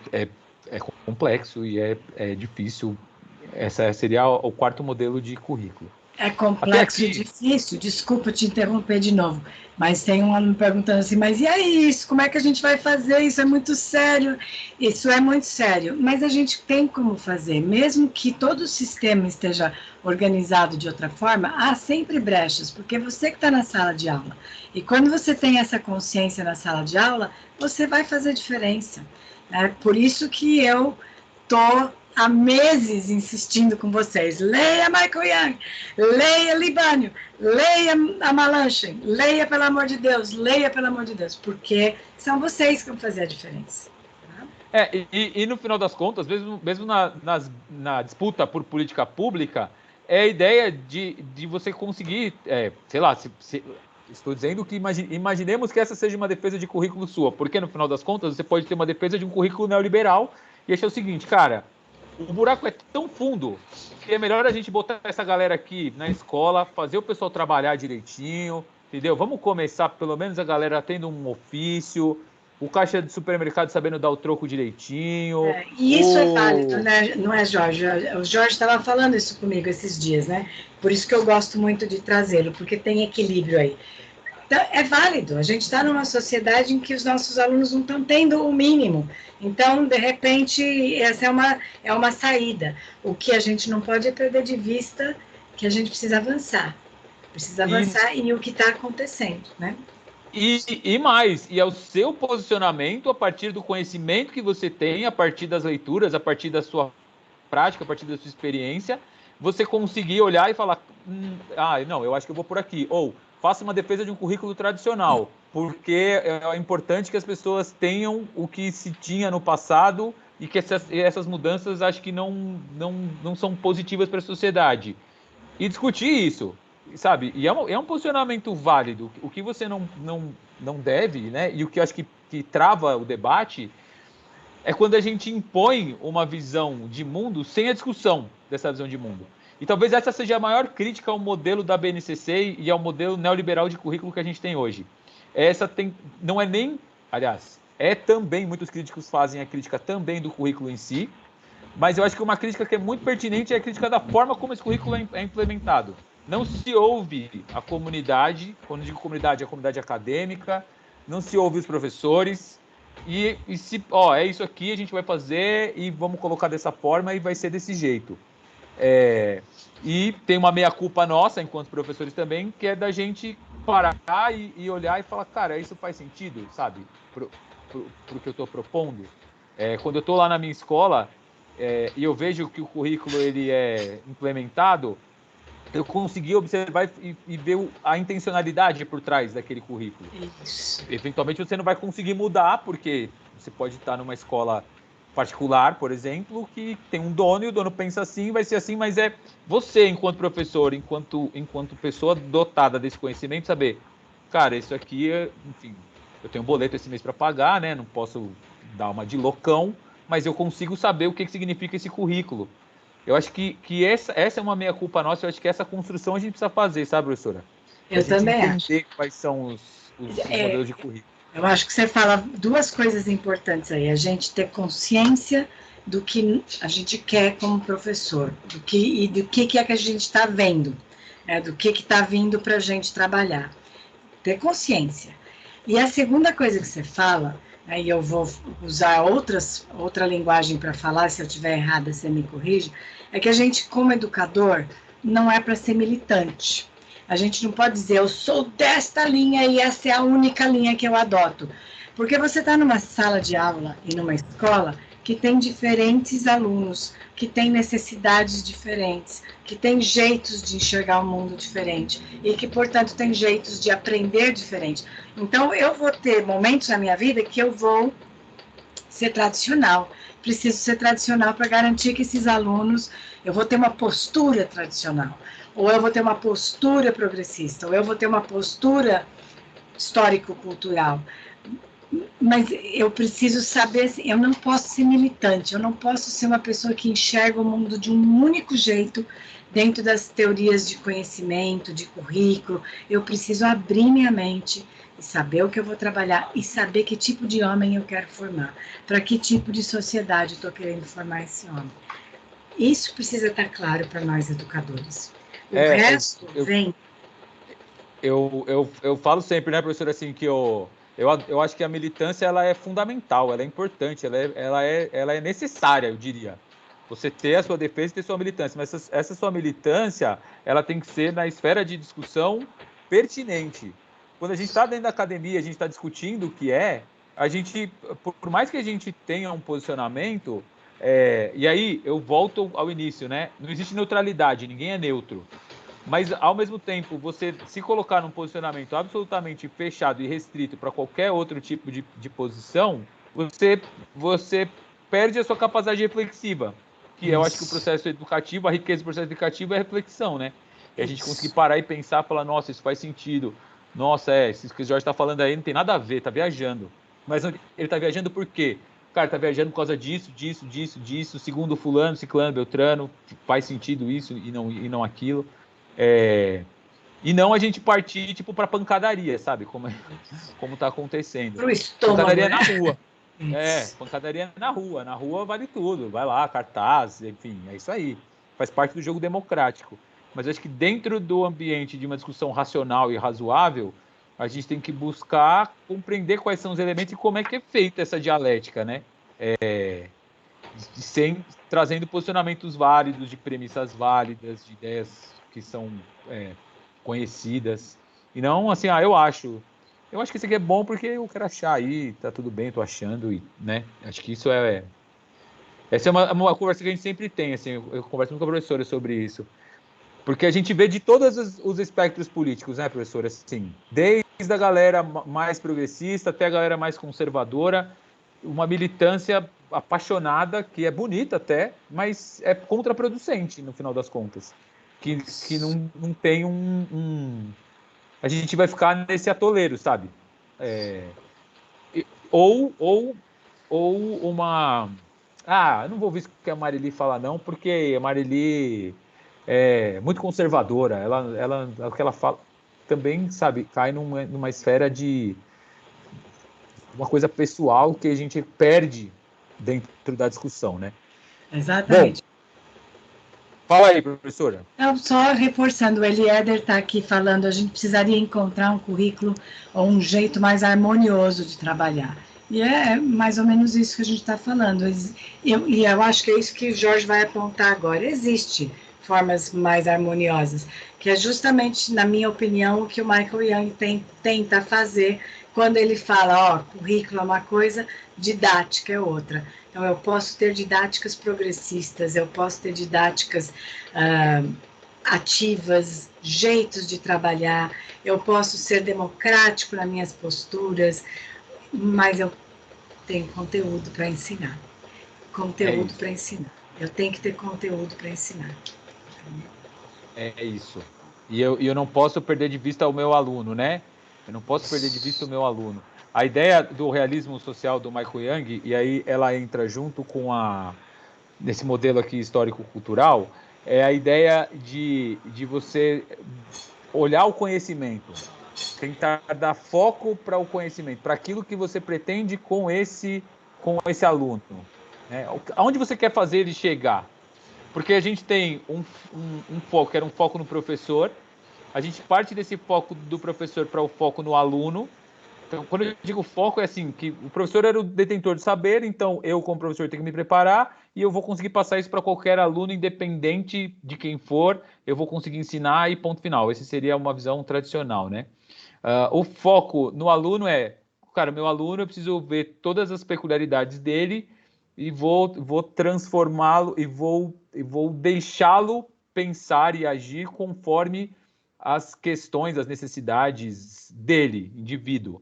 complexo e é difícil. Esse seria o quarto modelo de currículo. É complexo e difícil, desculpa te interromper de novo, mas tem um aluno perguntando assim, mas e aí isso, como é que a gente vai fazer? Isso é muito sério. Isso é muito sério, mas a gente tem como fazer, mesmo que todo o sistema esteja organizado de outra forma, há sempre brechas, porque você que está na sala de aula, e quando você tem essa consciência na sala de aula, você vai fazer diferença. Por isso que eu estou há meses insistindo com vocês, leia Michael Young, leia Libânio, leia Amalanche, leia pelo amor de Deus, porque são vocês que vão fazer a diferença. E no final das contas, mesmo na disputa por política pública, é a ideia de você conseguir, sei lá, estou dizendo que imaginemos que essa seja uma defesa de currículo sua, porque no final das contas você pode ter uma defesa de um currículo neoliberal e achar o seguinte, cara, o buraco é tão fundo que é melhor a gente botar essa galera aqui na escola, fazer o pessoal trabalhar direitinho, entendeu? Vamos começar, pelo menos, a galera tendo um ofício, o caixa de supermercado sabendo dar o troco direitinho. E isso é válido, né? Não é, Jorge? O Jorge estava falando isso comigo esses dias, né? Por isso que eu gosto muito de trazê-lo, porque tem equilíbrio aí. Então, é válido. A gente está numa sociedade em que os nossos alunos não estão tendo o mínimo. Então, de repente, essa é uma saída. O que a gente não pode é perder de vista que a gente precisa avançar. E o que está acontecendo, né? E mais, é o seu posicionamento a partir do conhecimento que você tem, a partir das leituras, a partir da sua prática, a partir da sua experiência, você conseguir olhar e falar, não, eu acho que eu vou por aqui. Ou, faça uma defesa de um currículo tradicional, porque é importante que as pessoas tenham o que se tinha no passado e que essas mudanças acho que não são positivas para a sociedade. E discutir isso, sabe? E é um posicionamento válido. O que você não não deve, né? E o que eu acho que trava o debate é quando a gente impõe uma visão de mundo sem a discussão dessa visão de mundo. E talvez essa seja a maior crítica ao modelo da BNCC e ao modelo neoliberal de currículo que a gente tem hoje. Não é nem, aliás, é também, muitos críticos fazem a crítica também do currículo em si, mas eu acho que uma crítica que é muito pertinente é a crítica da forma como esse currículo é implementado. Não se ouve a comunidade, quando digo comunidade, é a comunidade acadêmica, não se ouve os professores, é isso aqui, a gente vai fazer e vamos colocar dessa forma e vai ser desse jeito. E tem uma meia-culpa nossa, enquanto professores também, que é da gente parar e olhar e falar, cara, isso faz sentido, sabe, pro que eu estou propondo. Quando eu estou lá na minha escola e eu vejo que o currículo ele é implementado, eu consegui observar e ver a intencionalidade por trás daquele currículo. Isso. Eventualmente você não vai conseguir mudar, porque você pode estar numa escola particular, por exemplo, que tem um dono e o dono pensa assim, vai ser assim, mas é você, enquanto professor, enquanto pessoa dotada desse conhecimento, saber, cara, isso aqui, enfim, eu tenho um boleto esse mês para pagar, né? Não posso dar uma de loucão, mas eu consigo saber o que significa esse currículo. Eu acho que essa é uma meia-culpa nossa, eu acho que essa construção a gente precisa fazer, sabe, professora? Eu também acho. Entender quais são os modelos de currículo. Eu acho que você fala duas coisas importantes aí. A gente ter consciência do que a gente quer como professor, do que é que a gente está vendo, do que está vindo para a gente trabalhar. Ter consciência. E a segunda coisa que você fala, aí eu vou usar outra linguagem para falar, se eu estiver errada, você me corrige, é que a gente, como educador, não é para ser militante. A gente não pode dizer, eu sou desta linha e essa é a única linha que eu adoto. Porque você está numa sala de aula e numa escola que tem diferentes alunos, que tem necessidades diferentes, que tem jeitos de enxergar o mundo diferente e que, portanto, tem jeitos de aprender diferente. Então, eu vou ter momentos na minha vida que eu vou ser tradicional. Preciso ser tradicional para garantir que esses alunos, eu vou ter uma postura tradicional, ou eu vou ter uma postura progressista, ou eu vou ter uma postura histórico-cultural. Mas eu preciso saber, eu não posso ser militante, eu não posso ser uma pessoa que enxerga o mundo de um único jeito dentro das teorias de conhecimento, de currículo. Eu preciso abrir minha mente e saber o que eu vou trabalhar e saber que tipo de homem eu quero formar, para que tipo de sociedade eu estou querendo formar esse homem. Isso precisa estar claro para nós educadores. O resto vem... Eu falo sempre, né, professor, assim, que eu acho que a militância ela é fundamental, ela é importante, ela é necessária, eu diria. Você ter a sua defesa e ter sua militância, mas essa sua militância ela tem que ser na esfera de discussão pertinente. Quando a gente está dentro da academia, a gente está discutindo o que a gente, por mais que a gente tenha um posicionamento, e aí eu volto ao início, né? Não existe neutralidade, ninguém é neutro. Mas, ao mesmo tempo, você se colocar num posicionamento absolutamente fechado e restrito para qualquer outro tipo de posição, você perde a sua capacidade reflexiva, que eu acho que o processo educativo, a riqueza do processo educativo é a reflexão, né? É a gente conseguir parar e pensar, falar, nossa, isso faz sentido. Nossa, isso que o Jorge está falando aí não tem nada a ver, tá viajando. Mas ele está viajando por quê? Cara, tá viajando por causa disso, segundo fulano, ciclano, beltrano, faz sentido isso e não aquilo. E não a gente partir tipo para pancadaria, sabe? Como tá acontecendo. Pro estômago, pancadaria né? na rua. Pancadaria na rua. Na rua vale tudo. Vai lá, cartaz, enfim, é isso aí. Faz parte do jogo democrático. Mas eu acho que dentro do ambiente de uma discussão racional e razoável, a gente tem que buscar compreender quais são os elementos e como é que é feita essa dialética, né? Trazendo posicionamentos válidos, de premissas válidas, de ideias que são conhecidas. E não assim, eu acho que isso aqui é bom porque eu quero achar aí, tá tudo bem, tô achando, e, né? Acho que isso essa é uma conversa que a gente sempre tem, assim, eu converso muito com a professora sobre isso. Porque a gente vê de todos os espectros políticos, né, professora? Assim, desde a galera mais progressista até a galera mais conservadora, uma militância apaixonada, que é bonita até, mas é contraproducente, no final das contas. Que não tem a gente vai ficar nesse atoleiro, sabe? ou uma... não vou ver o que a Marili fala não, porque a Marili é muito conservadora. O que ela fala também, sabe, cai numa esfera de uma coisa pessoal que a gente perde dentro da discussão, né? Exatamente. Bom, fala aí, professora. Não, só reforçando, o Eliéder está aqui falando, a gente precisaria encontrar um currículo ou um jeito mais harmonioso de trabalhar. E é mais ou menos isso que a gente está falando. E eu acho que é isso que o Jorge vai apontar agora. Existe formas mais harmoniosas, que é justamente, na minha opinião, o que o Michael Young tenta fazer quando ele fala, currículo é uma coisa, didática é outra. Então, eu posso ter didáticas progressistas, eu posso ter didáticas ativas, jeitos de trabalhar, eu posso ser democrático nas minhas posturas, mas eu tenho conteúdo para ensinar. Conteúdo para ensinar. Eu tenho que ter conteúdo para ensinar. É isso. E eu não posso perder de vista o meu aluno, né? Eu não posso perder de vista o meu aluno. A ideia do realismo social do Michael Young, e aí ela entra junto com nesse modelo aqui histórico-cultural, é a ideia de você olhar o conhecimento, tentar dar foco para o conhecimento, para aquilo que você pretende com esse aluno. Né? Aonde você quer fazer ele chegar? Porque a gente tem um foco, que era um foco no professor, a gente parte desse foco do professor para o foco no aluno. Então, quando eu digo foco, é assim, que o professor era o detentor de saber, então eu, como professor, tenho que me preparar e eu vou conseguir passar isso para qualquer aluno, independente de quem for, eu vou conseguir ensinar e ponto final. Essa seria uma visão tradicional, né? O foco no aluno cara, meu aluno, eu preciso ver todas as peculiaridades dele e vou transformá-lo e vou deixá-lo pensar e agir conforme as questões, as necessidades dele, indivíduo.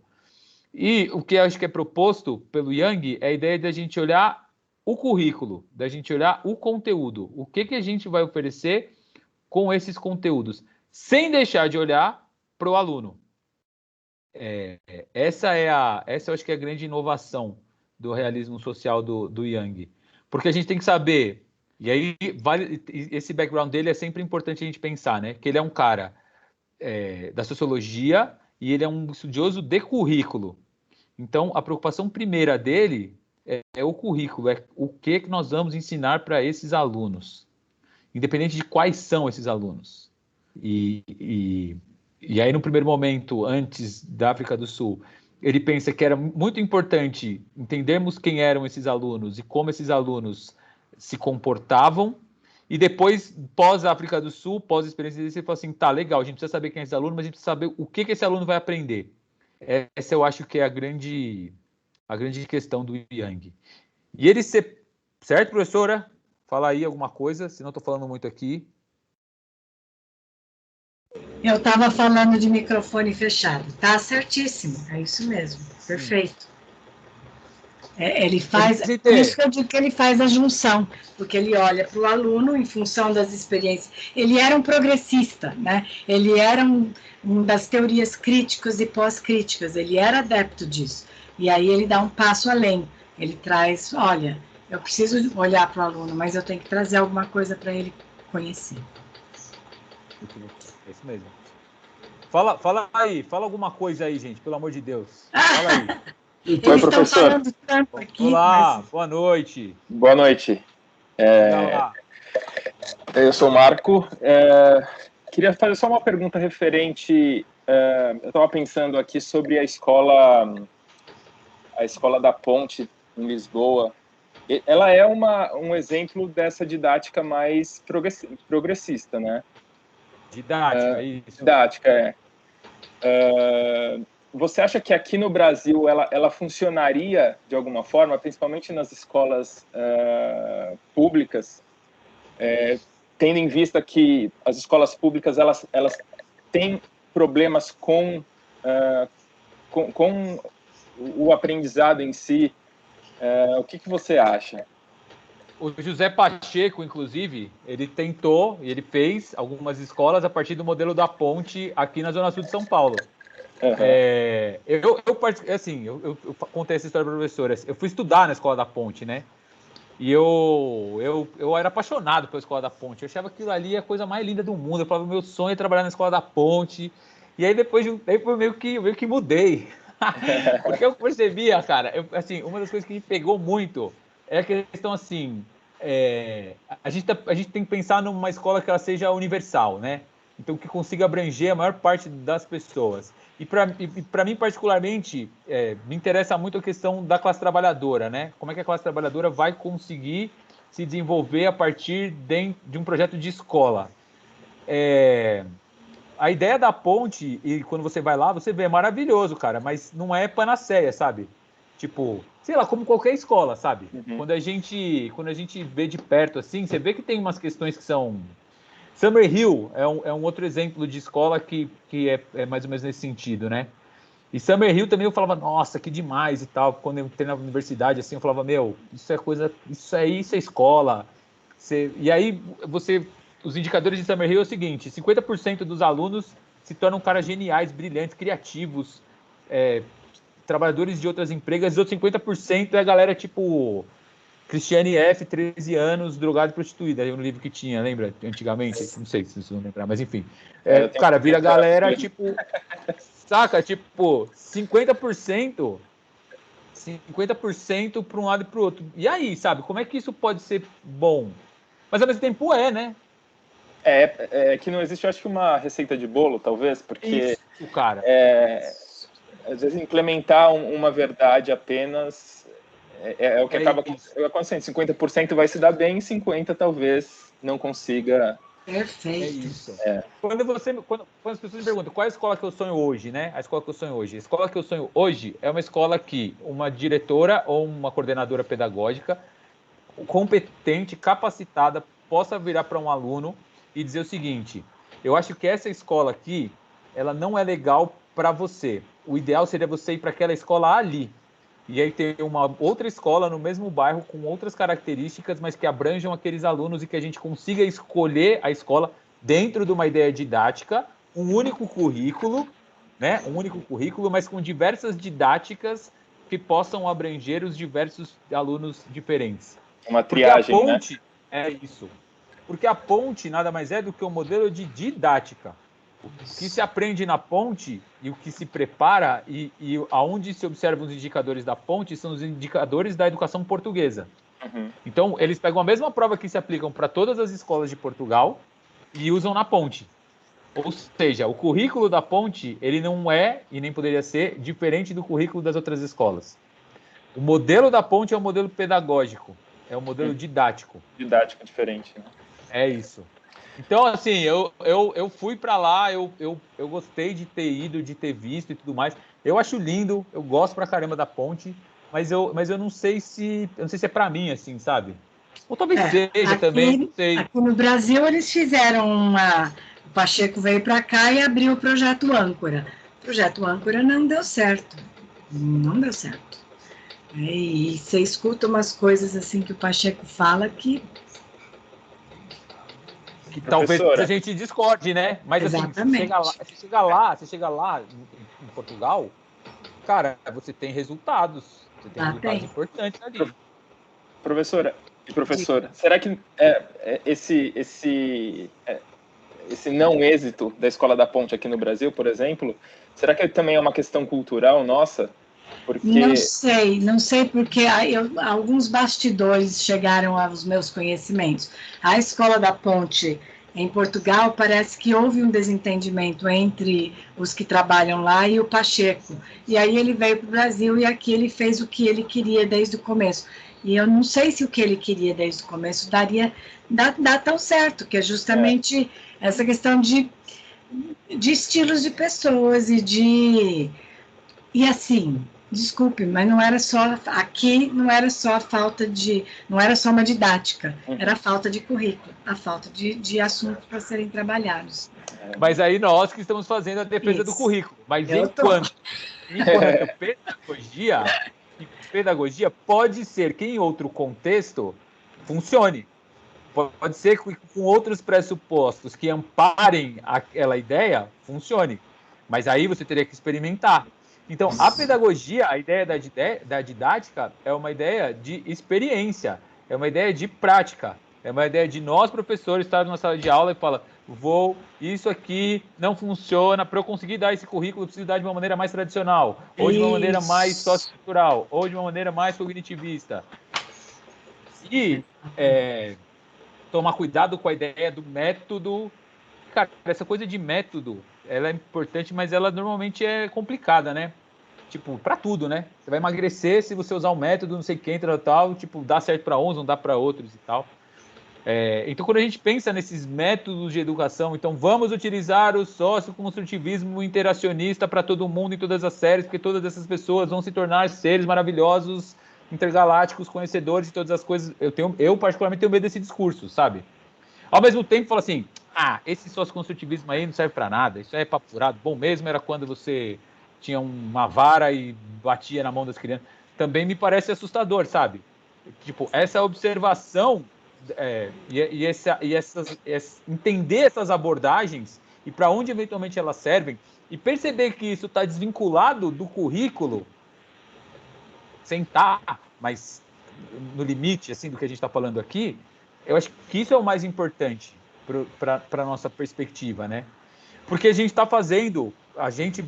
E o que eu acho que é proposto pelo Young é a ideia da gente olhar o currículo, da gente olhar o conteúdo. O que a gente vai oferecer com esses conteúdos, sem deixar de olhar para o aluno. Essa eu acho que é a grande inovação do realismo social do Young. Porque a gente tem que saber, e aí esse background dele é sempre importante a gente pensar, né? Que ele é um cara da sociologia e ele é um estudioso de currículo. Então, a preocupação primeira dele é o currículo, é o que nós vamos ensinar para esses alunos, independente de quais são esses alunos. E aí, no primeiro momento, antes da África do Sul, ele pensa que era muito importante entendermos quem eram esses alunos e como esses alunos se comportavam. E depois, pós-África do Sul, pós-experiência dele, ele fala assim, tá, legal, a gente precisa saber quem é esse aluno, mas a gente precisa saber o que esse aluno vai aprender. Essa eu acho que é a grande questão do Young. E ele ser... Certo, professora? Fala aí alguma coisa, senão estou falando muito aqui. Eu estava falando de microfone fechado. Tá certíssimo, é isso mesmo, perfeito. Ele faz, por isso que eu digo que ele faz a junção, porque ele olha para o aluno em função das experiências. Ele era um progressista, né? Ele era um das teorias críticas e pós-críticas, ele era adepto disso. E aí ele dá um passo além, ele traz, olha, eu preciso olhar para o aluno, mas eu tenho que trazer alguma coisa para ele conhecer. É isso mesmo. Fala aí, fala alguma coisa aí, gente, pelo amor de Deus. Fala aí. Eles estão falando tanto aqui. Olá, boa noite. Boa noite. Eu sou o Marco. Queria fazer só uma pergunta referente... eu estava pensando aqui sobre a escola da Ponte, em Lisboa. Ela é um exemplo dessa didática mais progressista, né? Didática, isso. Didática, você acha que aqui no Brasil ela funcionaria de alguma forma, principalmente nas escolas públicas, tendo em vista que as escolas públicas elas têm problemas com o aprendizado em si? O que você acha? O José Pacheco, inclusive, ele tentou e ele fez algumas escolas a partir do modelo da Ponte aqui na Zona Sul de São Paulo. Eu contei essa história para a professora. Eu fui estudar na Escola da Ponte, né? E eu era apaixonado pela Escola da Ponte. Eu achava aquilo ali a coisa mais linda do mundo. Eu falava, meu sonho é trabalhar na Escola da Ponte. E aí depois de um tempo eu meio que mudei. Porque eu percebia, cara, uma das coisas que me pegou muito é a questão assim, a gente tem que pensar numa escola que ela seja universal, né? Então que consiga abranger a maior parte das pessoas. E para mim, particularmente, me interessa muito a questão da classe trabalhadora, né? Como é que a classe trabalhadora vai conseguir se desenvolver a partir de um projeto de escola. A ideia da ponte, e quando você vai lá, você vê, é maravilhoso, cara, mas não é panaceia, sabe? Tipo, sei lá, como qualquer escola, sabe? Uhum. Quando a gente vê de perto, assim, você vê que tem umas questões que são... Summerhill é um outro exemplo de escola que é mais ou menos nesse sentido, né? E Summerhill também eu falava, nossa, que demais e tal. Quando eu entrei na universidade, assim, eu falava, meu, isso é escola. E aí, os indicadores de Summerhill é o seguinte, 50% dos alunos se tornam caras geniais, brilhantes, criativos, trabalhadores de outras empresas, e os outros 50% é a galera, tipo... Cristiane F., 13 anos, drogada e prostituída. Aí um livro que tinha, lembra? Antigamente? Não sei se vocês vão lembrar, mas enfim. Cara, vira galera, tipo... Saca? Tipo, 50% para um lado e para o outro. E aí, sabe? Como é que isso pode ser bom? Mas ao mesmo tempo né? Que não existe, eu acho que uma receita de bolo, talvez, porque... Isso, cara. Às vezes implementar uma verdade apenas é o que acaba acontecendo. 50% vai se dar bem, 50% talvez não consiga. Perfeito. É isso. Quando as pessoas me perguntam qual é a escola que eu sonho hoje, né? A escola que eu sonho hoje. A escola que eu sonho hoje é uma escola que uma diretora ou uma coordenadora pedagógica competente, capacitada, possa virar para um aluno e dizer o seguinte: eu acho que essa escola aqui, ela não é legal para você. O ideal seria você ir para aquela escola ali. E aí ter uma outra escola no mesmo bairro com outras características, mas que abranjam aqueles alunos e que a gente consiga escolher a escola dentro de uma ideia didática, um único currículo, né? Um único currículo, mas com diversas didáticas que possam abranger os diversos alunos diferentes. Uma triagem, porque a ponte, né? É isso. Porque a ponte nada mais é do que um modelo de didática. O que se aprende na ponte e o que se prepara e aonde se observam os indicadores da ponte são os indicadores da educação portuguesa. Uhum. Então, eles pegam a mesma prova que se aplicam para todas as escolas de Portugal e usam na ponte. Ou seja, o currículo da ponte, ele não é, e nem poderia ser, diferente do currículo das outras escolas. O modelo da ponte é um modelo pedagógico, é um modelo didático. Didático diferente, né? É isso. Então, assim, eu fui para lá, eu gostei de ter ido, de ter visto e tudo mais. Eu acho lindo, eu gosto pra caramba da ponte, mas eu não sei se é para mim, assim, sabe? Ou talvez seja também, não sei. Aqui no Brasil eles fizeram o Pacheco veio para cá e abriu o Projeto Âncora. O Projeto Âncora não deu certo. Não deu certo. E você escuta umas coisas assim que o Pacheco fala que talvez a gente discorde, né? Mas exatamente. Assim, você chega lá em Portugal, cara, você tem resultados. Você tem resultados importantes ali. Professora, será que esse não êxito da Escola da Ponte aqui no Brasil, por exemplo, será que também é uma questão cultural nossa? Porque... Não sei porque alguns bastidores chegaram aos meus conhecimentos. A Escola da Ponte em Portugal parece que houve um desentendimento entre os que trabalham lá e o Pacheco. E aí ele veio para o Brasil e aqui ele fez o que ele queria desde o começo. E eu não sei se o que ele queria desde o começo dá tão certo, que é justamente essa questão de estilos de pessoas e assim, desculpe, mas não era só a falta de, não era só uma didática, era a falta de currículo, a falta de assuntos para serem trabalhados. Mas aí nós que estamos fazendo a defesa do currículo. Mas enquanto pedagogia pode ser que em outro contexto funcione. Pode ser que com outros pressupostos que amparem aquela ideia funcione. Mas aí você teria que experimentar. Então, a pedagogia, a ideia da didática é uma ideia de experiência, é uma ideia de prática, é uma ideia de nós, professores, estarmos na sala de aula e falar, isso aqui não funciona, para eu conseguir dar esse currículo, eu preciso dar de uma maneira mais tradicional, ou de uma maneira mais sociocultural, ou de uma maneira mais cognitivista. E tomar cuidado com a ideia do método. Cara, essa coisa de método, ela é importante, mas ela normalmente é complicada, né? Tipo, para tudo, né? Você vai emagrecer se você usar um método, não sei quem, tal, tipo, dá certo para uns, não dá para outros e tal. Então, quando a gente pensa nesses métodos de educação, então vamos utilizar o socioconstrutivismo interacionista para todo mundo em todas as séries, porque todas essas pessoas vão se tornar seres maravilhosos, intergalácticos, conhecedores de todas as coisas. Eu particularmente tenho medo desse discurso, sabe? Ao mesmo tempo, falo assim, esse socioconstrutivismo aí não serve para nada, isso é papo furado. Bom mesmo era quando você tinha uma vara e batia na mão das crianças. Também me parece assustador, sabe? Tipo, essa observação entender essas abordagens e para onde eventualmente elas servem e perceber que isso está desvinculado do currículo, sem estar, mas no limite assim do que a gente está falando aqui, eu acho que isso é o mais importante para a nossa perspectiva, né? Porque a gente está fazendo, a gente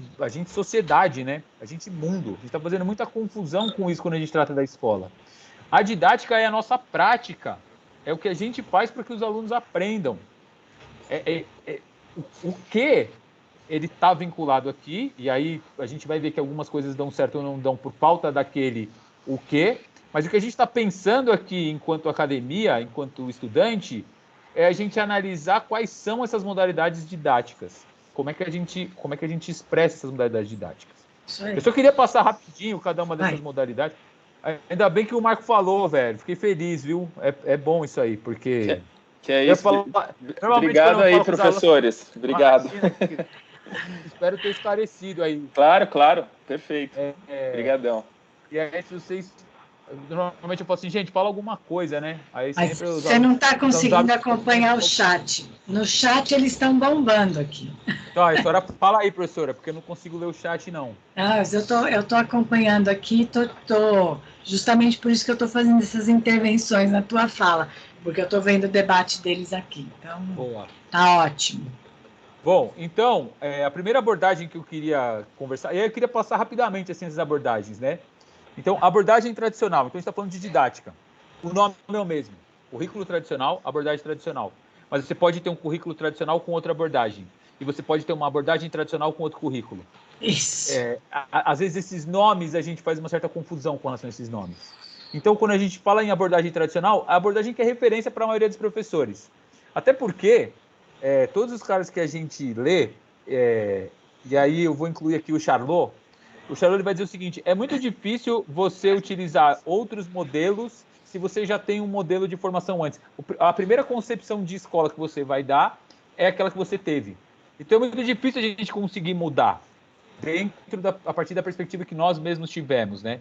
sociedade, né? A gente mundo, a gente está fazendo muita confusão com isso quando a gente trata da escola. A didática é a nossa prática, é o que a gente faz para que os alunos aprendam. O que ele está vinculado aqui, e aí a gente vai ver que algumas coisas dão certo ou não dão por falta daquele o que, mas o que a gente está pensando aqui enquanto academia, enquanto estudante, é a gente analisar quais são essas modalidades didáticas. Como é que a gente expressa essas modalidades didáticas. Eu só queria passar rapidinho cada uma dessas modalidades. Ainda bem que o Marco falou, velho. Fiquei feliz, viu? É bom isso aí, porque... Que é isso. Obrigado aí, professores. Alunos, obrigado. Espero ter esclarecido aí. Claro. Perfeito. Obrigadão. E aí, se vocês... Normalmente eu falo assim, gente, fala alguma coisa, né? Aí mas você não está conseguindo acompanhar o chat. No chat eles estão bombando aqui. Então, a senhora fala aí, professora, porque eu não consigo ler o chat, não. Mas eu tô acompanhando aqui, justamente por isso que eu estou fazendo essas intervenções na tua fala, porque eu estou vendo o debate deles aqui. Então, boa. Tá ótimo. Bom, então, a primeira abordagem que eu queria conversar, e aí eu queria passar rapidamente assim, essas abordagens, né? Então, abordagem tradicional. Então, a gente está falando de didática. O nome é o mesmo. Currículo tradicional, abordagem tradicional. Mas você pode ter um currículo tradicional com outra abordagem. E você pode ter uma abordagem tradicional com outro currículo. Isso. Às vezes, esses nomes, a gente faz uma certa confusão com relação a esses nomes. Então, quando a gente fala em abordagem tradicional, a abordagem que é referência para a maioria dos professores. Até porque, todos os caras que a gente lê, e aí eu vou incluir aqui o Charlot ele vai dizer o seguinte, é muito difícil você utilizar outros modelos se você já tem um modelo de formação antes. A primeira concepção de escola que você vai dar é aquela que você teve. Então é muito difícil a gente conseguir mudar a partir da perspectiva que nós mesmos tivemos, né?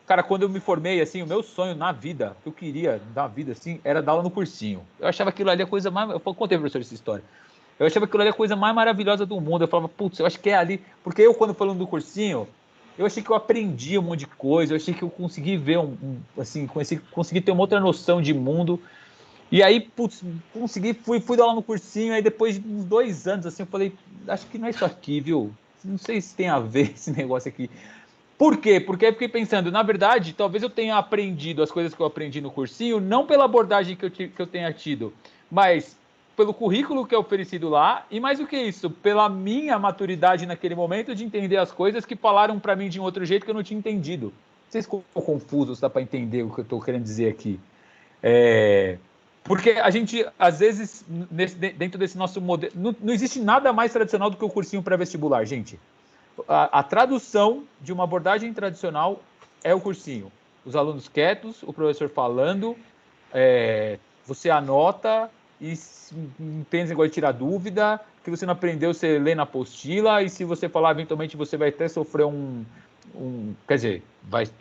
Cara, quando eu me formei, assim, o meu sonho na vida, que eu queria da vida, assim, era dar aula no cursinho. Eu achava aquilo ali a coisa mais... Eu contei, professor, essa história. Eu achava aquilo ali a coisa mais maravilhosa do mundo. Eu falava, putz, eu acho que é ali. Porque eu, quando falando do cursinho, eu achei que eu aprendi um monte de coisa, eu achei que eu consegui ver consegui ter uma outra noção de mundo. E aí, putz, fui dar aula no cursinho, aí depois de uns 2 anos, assim, eu falei, acho que não é isso aqui, viu? Não sei se tem a ver esse negócio aqui. Por quê? Porque eu fiquei pensando, na verdade, talvez eu tenha aprendido as coisas que eu aprendi no cursinho, não pela abordagem que eu tenha tido, mas pelo currículo que é oferecido lá, e mais do que isso, pela minha maturidade naquele momento de entender as coisas que falaram para mim de um outro jeito que eu não tinha entendido. Vocês ficam confusos, dá para entender o que eu estou querendo dizer aqui. Porque a gente, às vezes, dentro desse nosso modelo, não existe nada mais tradicional do que o cursinho pré-vestibular, gente. A tradução de uma abordagem tradicional é o cursinho. Os alunos quietos, o professor falando, você anota e não tem esse negócio de tirar dúvida, que você não aprendeu, você lê na apostila, e se você falar, eventualmente, você vai até sofrer quer dizer,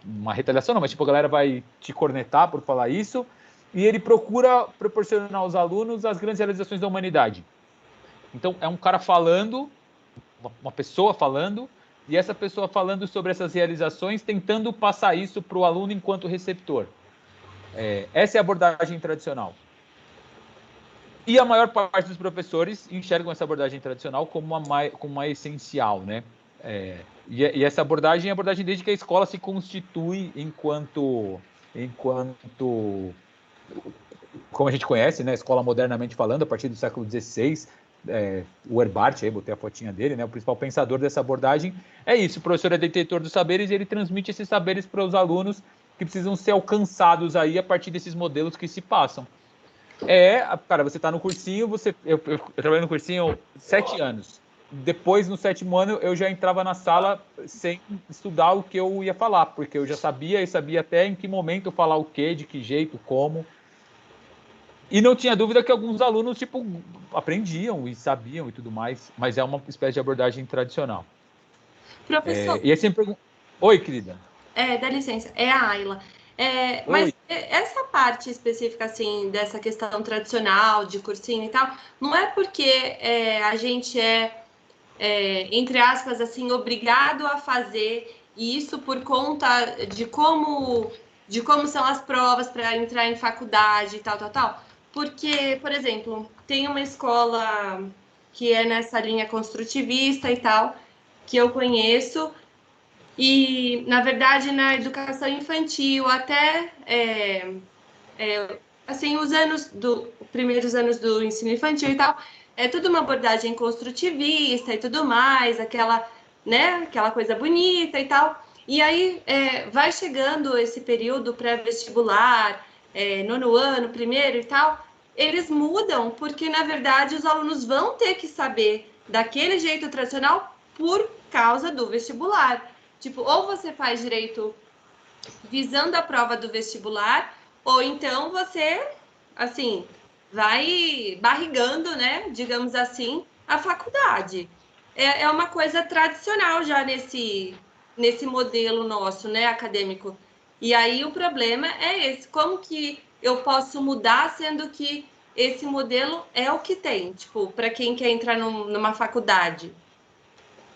uma retaliação não, mas tipo, a galera vai te cornetar por falar isso, e ele procura proporcionar aos alunos as grandes realizações da humanidade. Então, é um cara falando uma pessoa falando, e essa pessoa falando sobre essas realizações, tentando passar isso para o aluno enquanto receptor. Essa é a abordagem tradicional. E a maior parte dos professores enxergam essa abordagem tradicional como uma essencial, né? E essa abordagem é a abordagem desde que a escola se constitui enquanto como a gente conhece, né? Escola modernamente falando, a partir do século XVI, o Herbart, aí botei a fotinha dele, né? O principal pensador dessa abordagem é isso. O professor é detentor dos saberes e ele transmite esses saberes para os alunos que precisam ser alcançados aí a partir desses modelos que se passam. Cara, você está no cursinho, eu trabalhei no cursinho 7 anos. Depois, no 7º ano, eu já entrava na sala sem estudar o que eu ia falar, porque eu já sabia, e sabia até em que momento falar o quê, de que jeito, como. E não tinha dúvida que alguns alunos, tipo, aprendiam e sabiam e tudo mais, mas é uma espécie de abordagem tradicional. Professor. E aí sempre Oi, querida. Dá licença, é a Ayla. Mas essa parte específica, assim, dessa questão tradicional, de cursinho e tal, não é porque a gente entre aspas, assim, obrigado a fazer isso por conta de como são as provas para entrar em faculdade e tal. Porque, por exemplo, tem uma escola que é nessa linha construtivista e tal, que eu conheço, e, na verdade, na educação infantil, até assim, os primeiros anos do ensino infantil e tal, é tudo uma abordagem construtivista e tudo mais, aquela coisa bonita e tal. E aí vai chegando esse período pré-vestibular, 9º ano, primeiro e tal, eles mudam, porque, na verdade, os alunos vão ter que saber daquele jeito tradicional por causa do vestibular. Tipo, ou você faz direito visando a prova do vestibular, ou então você, assim, vai barrigando, né, digamos assim, a faculdade. É uma coisa tradicional já nesse modelo nosso, né, acadêmico. E aí o problema é esse, como que eu posso mudar, sendo que esse modelo é o que tem, tipo, para quem quer entrar numa faculdade.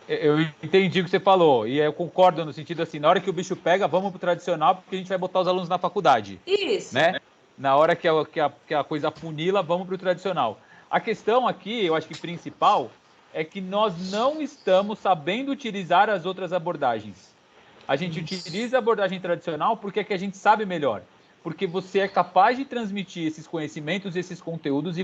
Eu entendi o que você falou, e eu concordo no sentido assim, na hora que o bicho pega, vamos pro tradicional, porque a gente vai botar os alunos na faculdade. Isso. Né? Na hora que a coisa funila, vamos pro tradicional. A questão aqui, eu acho que principal, é que nós não estamos sabendo utilizar as outras abordagens. A gente utiliza a abordagem tradicional porque é que a gente sabe melhor. Porque você é capaz de transmitir esses conhecimentos, esses conteúdos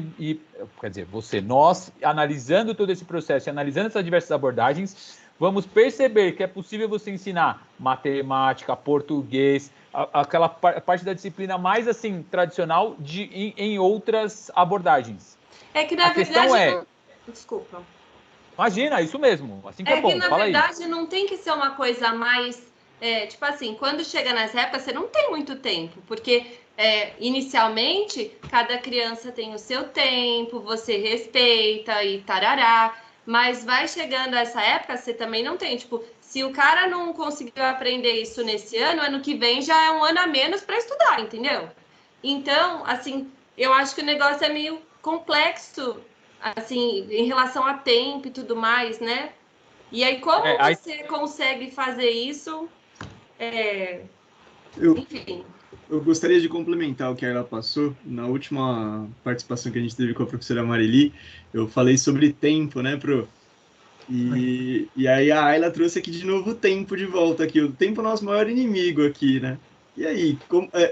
quer dizer, nós, analisando todo esse processo e analisando essas diversas abordagens, vamos perceber que é possível você ensinar matemática, português, aquela parte da disciplina mais, assim, tradicional em outras abordagens. É que, na verdade... Desculpa. Imagina, isso mesmo. Assim que é bom, que, na fala verdade, aí. não tem que ser uma coisa mais... tipo assim, quando chega nessa época, você não tem muito tempo, porque inicialmente, cada criança tem o seu tempo, você respeita e tarará, mas vai chegando essa época, você também não tem. Tipo, se o cara não conseguiu aprender isso nesse ano que vem já é um ano a menos para estudar, entendeu? Então, assim, eu acho que o negócio é meio complexo, assim, em relação a tempo e tudo mais, né? E aí, como você consegue fazer isso? Enfim. Eu gostaria de complementar o que ela passou. Na última participação que a gente teve com a professora Marili, eu falei sobre tempo, né, Pro? E aí a Ayla trouxe aqui de novo o tempo de volta aqui. O tempo é o nosso maior inimigo aqui, né? E aí,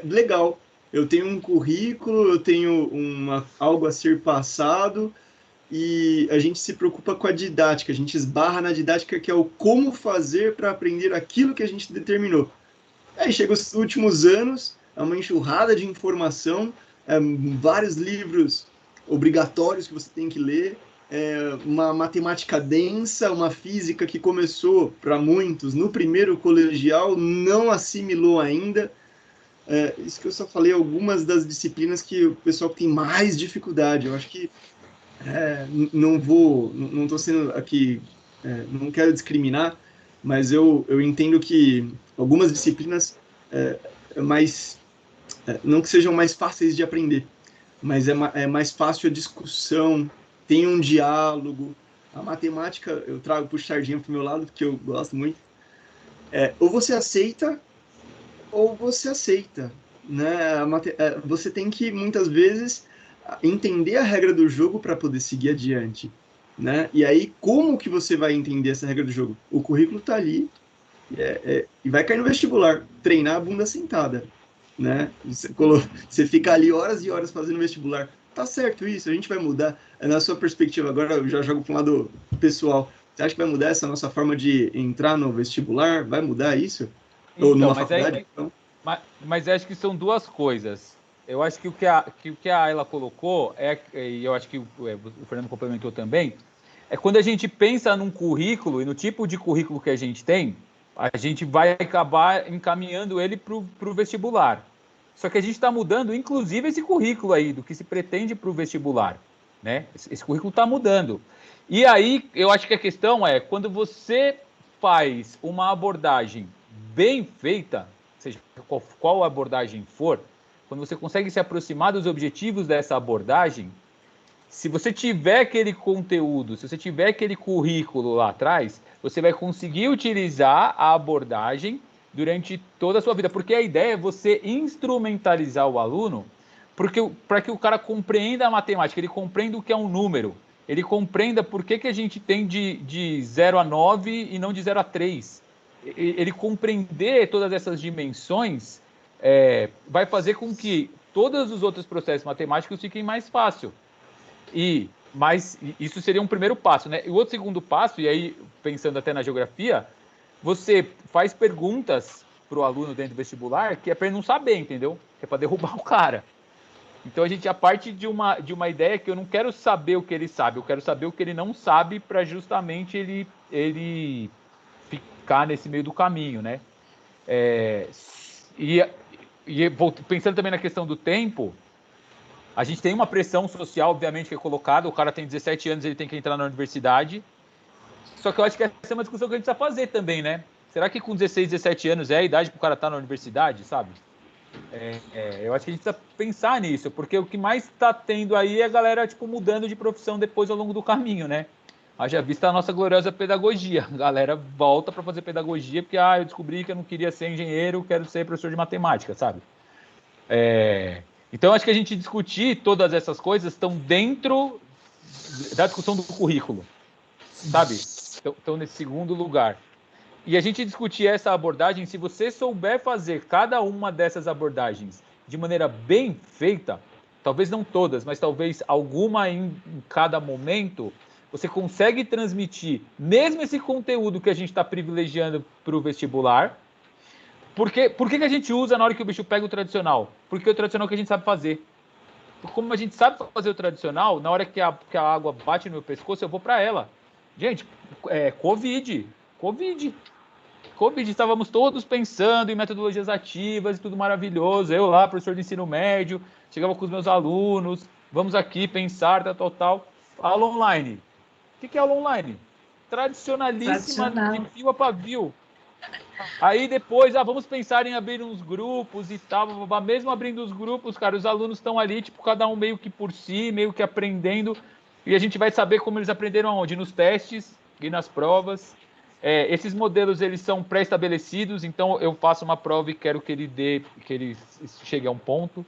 legal. Eu tenho um currículo, eu tenho algo a ser passado, e a gente se preocupa com a didática, a gente esbarra na didática, que é o como fazer para aprender aquilo que a gente determinou. Aí chega os últimos anos, é uma enxurrada de informação, vários livros obrigatórios que você tem que ler, uma matemática densa, uma física que começou, para muitos, no primeiro colegial, não assimilou ainda. Isso que eu só falei, algumas das disciplinas que o pessoal tem mais dificuldade. Eu acho que não estou sendo aqui, não quero discriminar, mas eu entendo que algumas disciplinas não que sejam mais fáceis de aprender, mas é mais fácil a discussão, tem um diálogo, A matemática eu trago puxo sardinha pro meu lado, porque eu gosto muito. Ou você aceita, ou você aceita, né? Você tem que, muitas vezes, entender a regra do jogo para poder seguir adiante, né? E aí, como que você vai entender essa regra do jogo? O currículo está ali e vai cair no vestibular, treinar a bunda sentada, né? Você fica ali horas e horas fazendo vestibular. Tá certo isso, a gente vai mudar. Na sua perspectiva, agora eu já jogo para um lado pessoal. Você acha que vai mudar essa nossa forma de entrar no vestibular? Vai mudar isso? Ou Então, numa faculdade? Então? Mas acho que são duas coisas. Eu acho que o que a Ayla colocou, e eu acho que o Fernando complementou também, é quando a gente pensa num currículo e no tipo de currículo que a gente tem, a gente vai acabar encaminhando ele para o vestibular. Só que a gente está mudando, inclusive, esse currículo aí, do que se pretende para o vestibular. Né? Esse currículo está mudando. E aí, eu acho que a questão é, quando você faz uma abordagem bem feita, seja qual abordagem for, quando você consegue se aproximar dos objetivos dessa abordagem, se você tiver aquele conteúdo, se você tiver aquele currículo lá atrás, você vai conseguir utilizar a abordagem durante toda a sua vida, porque a ideia é você instrumentalizar o aluno para que o cara compreenda a matemática, ele compreenda o que é um número, ele compreenda por que a gente tem de 0 a 9 e não de 0 a 3. Ele compreender todas essas dimensões vai fazer com que todos os outros processos matemáticos fiquem mais fáceis. Mas isso seria um primeiro passo, né? E o outro segundo passo, e aí pensando até na geografia, você faz perguntas para o aluno dentro do vestibular que é para ele não saber, entendeu? Que é para derrubar o cara. Então a gente já parte de uma ideia que eu não quero saber o que ele sabe, eu quero saber o que ele não sabe para justamente ele ficar nesse meio do caminho, né? Pensando também na questão do tempo, a gente tem uma pressão social, obviamente, que é colocada. O cara tem 17 anos, ele tem que entrar na universidade. Só que eu acho que essa é uma discussão que a gente precisa fazer também, né? Será que com 16, 17 anos é a idade para o cara estar na universidade, sabe? Eu acho que a gente precisa pensar nisso, porque o que mais está tendo aí é a galera, tipo, mudando de profissão depois ao longo do caminho, né? Haja vista a nossa gloriosa pedagogia. A galera volta para fazer pedagogia porque, eu descobri que eu não queria ser engenheiro, quero ser professor de matemática, sabe? Então, acho que a gente discutir todas essas coisas estão dentro da discussão do currículo, sabe? Estão nesse segundo lugar. E a gente discutir essa abordagem, se você souber fazer cada uma dessas abordagens de maneira bem feita, talvez não todas, mas talvez alguma em cada momento, você consegue transmitir mesmo esse conteúdo que a gente está privilegiando para o vestibular. Por que a gente usa na hora que o bicho pega o tradicional? Porque é o tradicional que a gente sabe fazer. Como a gente sabe fazer o tradicional, na hora que a água bate no meu pescoço, eu vou para ela. Gente, Covid, estávamos todos pensando em metodologias ativas e tudo maravilhoso. Eu lá, professor de ensino médio, chegava com os meus alunos, vamos aqui pensar, tal. Aula online. O que é aula online? Tradicionalíssima, de fio a pavio. Aí depois, vamos pensar em abrir uns grupos e tal, mesmo abrindo os grupos, cara, os alunos estão ali, tipo, cada um meio que por si, meio que aprendendo, e a gente vai saber como eles aprenderam aonde? Nos testes e nas provas. Esses modelos, eles são pré-estabelecidos, então eu faço uma prova e quero que ele chegue a um ponto.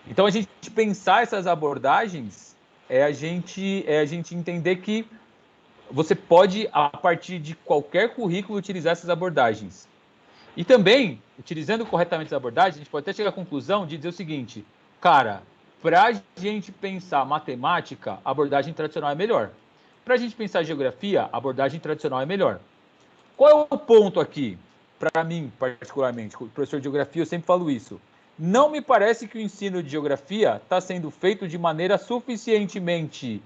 Então, a gente pensar essas abordagens a gente entender que você pode, a partir de qualquer currículo, utilizar essas abordagens. E também, utilizando corretamente as abordagens, a gente pode até chegar à conclusão de dizer o seguinte, cara, para a gente pensar matemática, a abordagem tradicional é melhor. Para a gente pensar geografia, a abordagem tradicional é melhor. Qual é o ponto aqui? Para mim, particularmente, como professor de geografia, eu sempre falo isso. Não me parece que o ensino de geografia está sendo feito de maneira suficientemente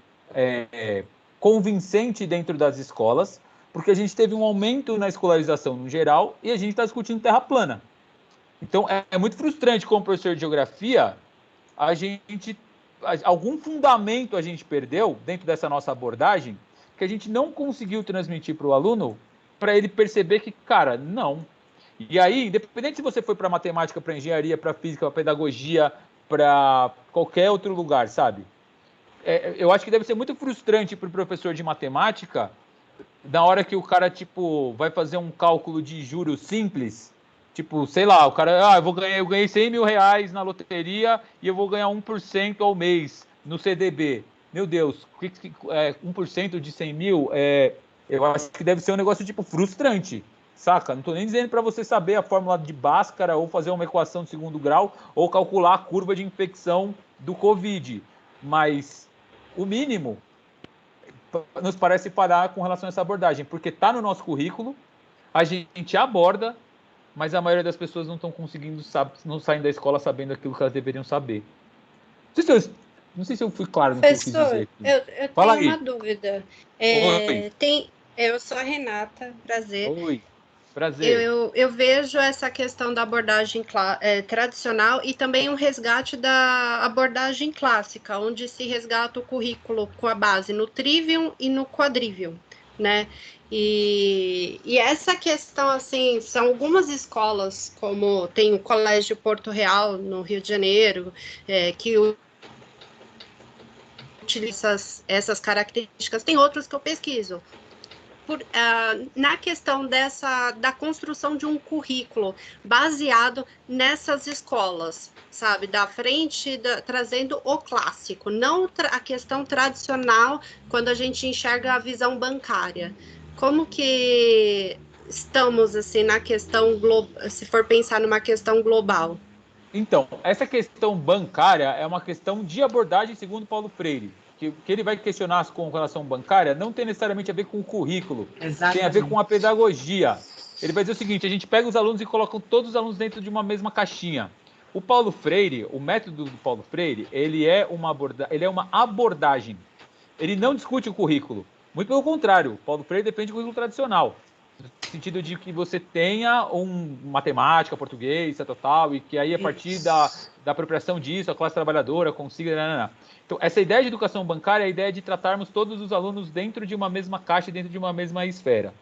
convincente dentro das escolas, porque a gente teve um aumento na escolarização no geral e a gente está discutindo terra plana. Então, é muito frustrante como professor de geografia, algum fundamento a gente perdeu dentro dessa nossa abordagem que a gente não conseguiu transmitir para o aluno para ele perceber que, cara, não. E aí, independente se você foi para matemática, para engenharia, para física, para pedagogia, para qualquer outro lugar, sabe? eu acho que deve ser muito frustrante para o professor de matemática, na hora que o cara, tipo, vai fazer um cálculo de juros simples, tipo, sei lá, o cara, eu ganhei 100 mil reais na loteria e eu vou ganhar 1% ao mês no CDB. Meu Deus, 1% de 100 mil, eu acho que deve ser um negócio, tipo, frustrante, saca? Não estou nem dizendo para você saber a fórmula de Bhaskara ou fazer uma equação de segundo grau ou calcular a curva de infecção do Covid, mas o mínimo nos parece parar com relação a essa abordagem, porque está no nosso currículo, a gente aborda, mas a maioria das pessoas não estão conseguindo, não saem da escola sabendo aquilo que elas deveriam saber. Não sei se eu fui claro no que eu quis dizer aqui. Eu Fala tenho aí. uma dúvida. Oi. Eu sou a Renata, prazer. Oi, prazer. Eu vejo essa questão da abordagem tradicional e também um resgate da abordagem clássica, onde se resgata o currículo com a base no trivium e no quadrivium, né? E essa questão, assim, são algumas escolas, como tem o Colégio Porto Real, no Rio de Janeiro, que utiliza essas características, tem outros que eu pesquiso. Na questão da construção de um currículo baseado nessas escolas, sabe, da frente, trazendo o clássico, não a questão tradicional, quando a gente enxerga a visão bancária. Como que estamos, assim, na questão global, se for pensar numa questão global? Então, essa questão bancária é uma questão de abordagem segundo Paulo Freire. Que ele vai questionar com relação bancária não tem necessariamente a ver com o currículo, Exatamente. Tem a ver com a pedagogia. Ele vai dizer o seguinte, a gente pega os alunos e coloca todos os alunos dentro de uma mesma caixinha. O Paulo Freire, o método do Paulo Freire, ele é uma abordagem. Ele não discute o currículo. Muito pelo contrário, o Paulo Freire defende o currículo tradicional. No sentido de que você tenha matemática, português, total, e que aí a partir da apropriação disso, a classe trabalhadora consiga... Então, essa ideia de educação bancária é a ideia de tratarmos todos os alunos dentro de uma mesma caixa, dentro de uma mesma esfera.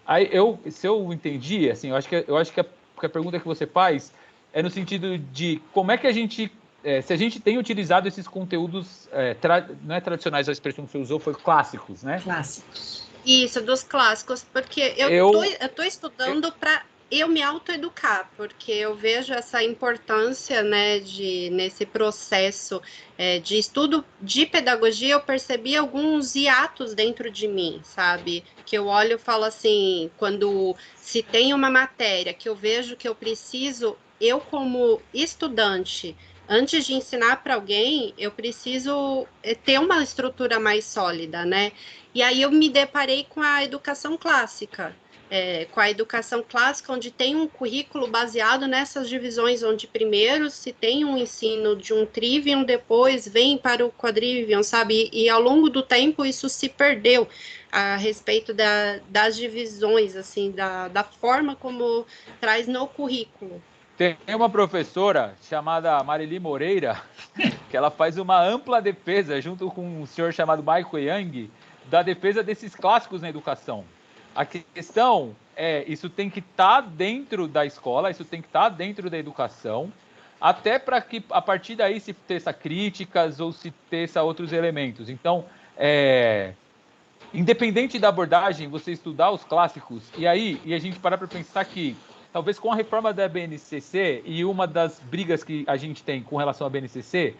Aí, se eu entendi, assim, eu acho que a pergunta que você faz é no sentido de como é que a gente, se a gente tem utilizado esses conteúdos, não é tradicionais, a expressão que você usou foi clássicos, né? Clássicos. Isso, dos clássicos, porque eu tô estudando para eu me autoeducar, porque eu vejo essa importância, né, nesse processo de estudo de pedagogia, eu percebi alguns hiatos dentro de mim, sabe? Que eu olho e falo assim, quando se tem uma matéria que eu vejo que eu preciso, eu como estudante, antes de ensinar para alguém, eu preciso ter uma estrutura mais sólida, né? E aí eu me deparei com a educação clássica, onde tem um currículo baseado nessas divisões, onde primeiro se tem um ensino de um trivium, depois vem para o quadrivium, sabe? E ao longo do tempo isso se perdeu a respeito das divisões, assim, da forma como traz no currículo. Tem uma professora chamada Marili Moreira, que ela faz uma ampla defesa, junto com um senhor chamado Michael Young, da defesa desses clássicos na educação. A questão isso tem que estar dentro da escola, isso tem que estar dentro da educação, até para que a partir daí se teça críticas ou se teça outros elementos. Então, independente da abordagem, você estudar os clássicos, e a gente parar para pensar que talvez com a reforma da BNCC e uma das brigas que a gente tem com relação à BNCC,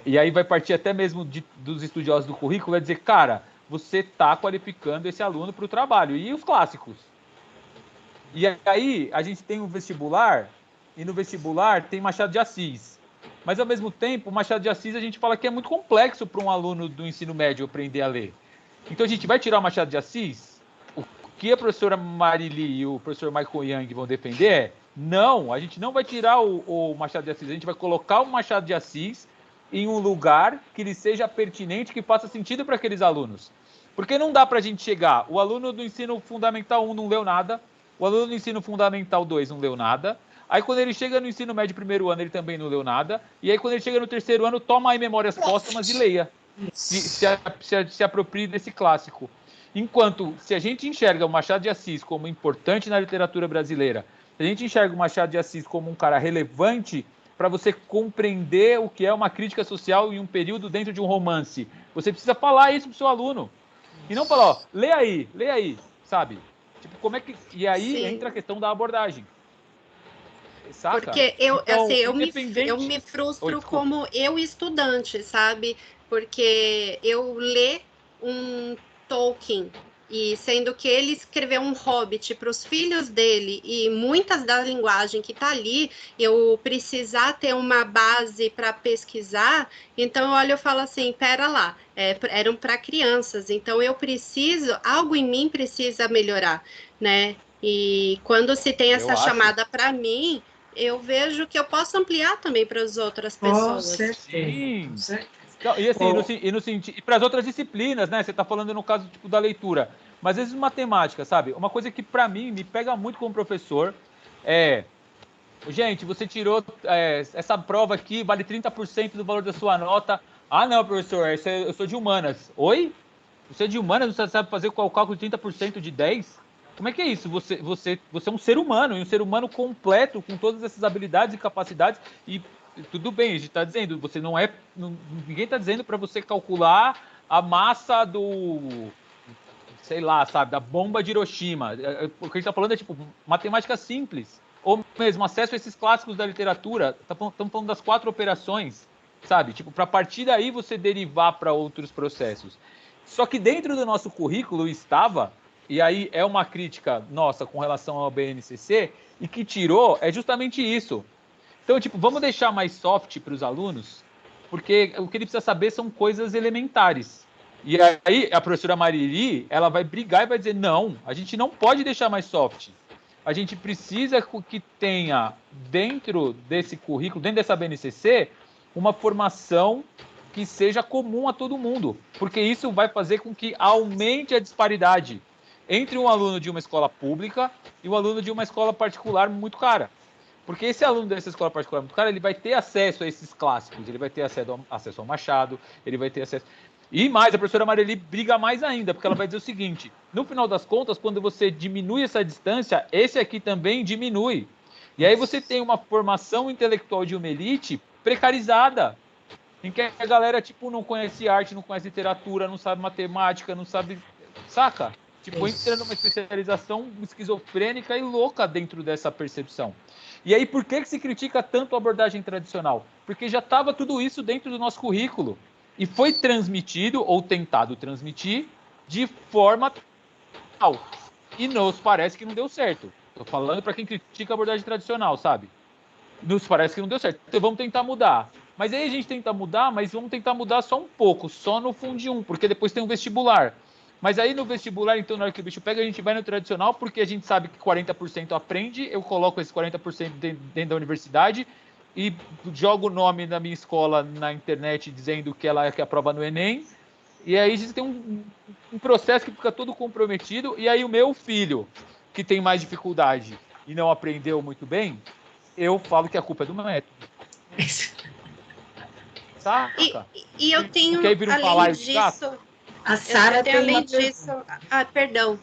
e aí vai partir até mesmo dos estudiosos do currículo, é dizer, cara, você está qualificando esse aluno para o trabalho. E os clássicos? E aí a gente tem um vestibular, e no vestibular tem Machado de Assis. Mas, ao mesmo tempo, o Machado de Assis a gente fala que é muito complexo para um aluno do ensino médio aprender a ler. Então a gente vai tirar o Machado de Assis? O que a professora Marili e o professor Michael Young vão defender não, a gente não vai tirar o Machado de Assis, a gente vai colocar o Machado de Assis em um lugar que lhe seja pertinente, que faça sentido para aqueles alunos. Porque não dá para a gente chegar, o aluno do ensino fundamental 1 não leu nada, o aluno do ensino fundamental 2 não leu nada, aí quando ele chega no ensino médio primeiro ano ele também não leu nada, e aí quando ele chega no terceiro ano, toma aí memórias póstumas e leia, se aproprie desse clássico. Enquanto, se a gente enxerga o Machado de Assis como importante na literatura brasileira, se a gente enxerga o Machado de Assis como um cara relevante para você compreender o que é uma crítica social em um período dentro de um romance. Você precisa falar isso pro seu aluno. E não falar, ó, lê aí, sabe? Tipo, como é que... E aí Sim. entra a questão da abordagem. Saca? Porque eu, então, assim, eu me frustro como eu estudante, sabe? Porque eu ler um Tolkien, e sendo que ele escreveu um Hobbit para os filhos dele, e muitas da linguagem que está ali, eu precisar ter uma base para pesquisar, então eu olho e falo assim, pera lá, eram para crianças, então eu preciso, algo em mim precisa melhorar, né? E quando se tem essa chamada para mim, eu vejo que eu posso ampliar também para as outras pessoas. Com certeza. Não, e assim, e para as outras disciplinas, né? Você está falando no caso tipo da leitura, mas às vezes matemática, sabe? Uma coisa que para mim me pega muito como professor é, gente, você tirou essa prova aqui, vale 30% do valor da sua nota. Ah, não, professor, eu sou de humanas. Oi? Você é de humanas, você sabe fazer o cálculo de 30% de 10? Como é que é isso? Você é um ser humano, e um ser humano completo, com todas essas habilidades e capacidades, e tudo bem, a gente está dizendo, você não é. Ninguém está dizendo para você calcular a massa do. Sei lá, sabe, da bomba de Hiroshima. O que a gente está falando é tipo matemática simples. Ou mesmo acesso a esses clássicos da literatura. Estamos falando das 4 operações, sabe? Tipo, para partir daí você derivar para outros processos. Só que dentro do nosso currículo estava, e aí é uma crítica nossa com relação ao BNCC, e que tirou é justamente isso. Então, tipo, vamos deixar mais soft para os alunos, porque o que ele precisa saber são coisas elementares. E aí a professora Marili, ela vai brigar e vai dizer, não, a gente não pode deixar mais soft. A gente precisa que tenha dentro desse currículo, dentro dessa BNCC, uma formação que seja comum a todo mundo, porque isso vai fazer com que aumente a disparidade entre um aluno de uma escola pública e um aluno de uma escola particular muito cara. Porque esse aluno dessa escola particular muito cara, ele vai ter acesso a esses clássicos, ele vai ter acesso ao Machado, ele vai ter acesso... E mais, a professora Marili briga mais ainda, porque ela vai dizer o seguinte, no final das contas, quando você diminui essa distância, esse aqui também diminui. E aí você tem uma formação intelectual de uma elite precarizada, em que a galera, tipo, não conhece arte, não conhece literatura, não sabe matemática, não sabe... Saca? Tipo, entra numa especialização esquizofrênica e louca dentro dessa percepção. E aí, por que se critica tanto a abordagem tradicional? Porque já estava tudo isso dentro do nosso currículo. E foi transmitido, ou tentado transmitir, de forma tal. E nos parece que não deu certo. Estou falando para quem critica a abordagem tradicional, sabe? Nos parece que não deu certo. Então vamos tentar mudar. Mas aí a gente tenta mudar, mas vamos tentar mudar só um pouco, só no Fundi 1, porque depois tem um vestibular. Mas aí no vestibular, então, na hora que o bicho pega, a gente vai no tradicional, porque a gente sabe que 40% aprende, eu coloco esse 40% dentro da universidade e jogo o nome da minha escola na internet dizendo que ela quer a prova no Enem, e aí a gente tem um processo que fica todo comprometido, e aí o meu filho, que tem mais dificuldade e não aprendeu muito bem, eu falo que a culpa é do método. Saca? E eu tenho, além disso... A Sara tem além uma disso... pergunta. Ah, perdão.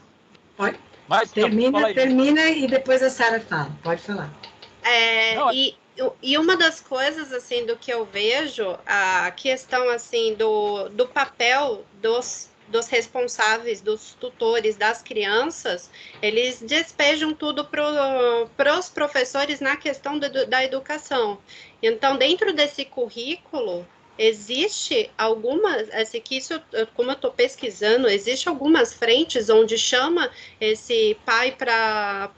Pode? Mas, termina e depois a Sara fala. Pode falar. E uma das coisas, assim, do que eu vejo, a questão, assim, do papel dos responsáveis, dos tutores, das crianças, eles despejam tudo para os professores na questão da educação. Então, dentro desse currículo, existe algumas, assim, que isso, como eu estou pesquisando, existe algumas frentes onde chama esse pai para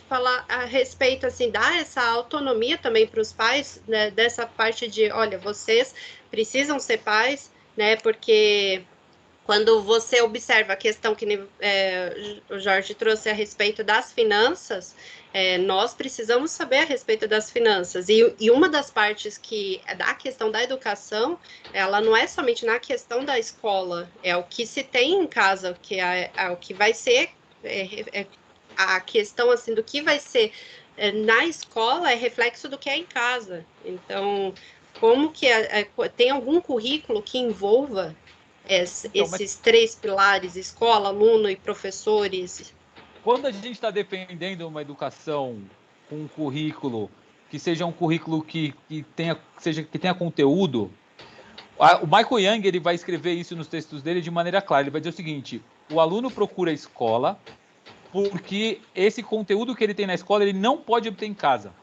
falar a respeito, assim, dar essa autonomia também para os pais, né, dessa parte de, olha, vocês precisam ser pais, né, porque quando você observa a questão que o Jorge trouxe a respeito das finanças, nós precisamos saber a respeito das finanças. E uma das partes que da questão da educação, ela não é somente na questão da escola, é o que se tem em casa, que é o que vai ser a questão assim do que vai ser na escola é reflexo do que é em casa. Então, como que tem algum currículo que envolva esses 3 pilares, escola, aluno e professores? Quando a gente está defendendo uma educação com um currículo que seja um currículo que tenha conteúdo. O Michael Young, ele vai escrever isso nos textos dele de maneira clara. Ele vai dizer o seguinte: o aluno procura a escola porque esse conteúdo que ele tem na escola ele não pode obter em casa.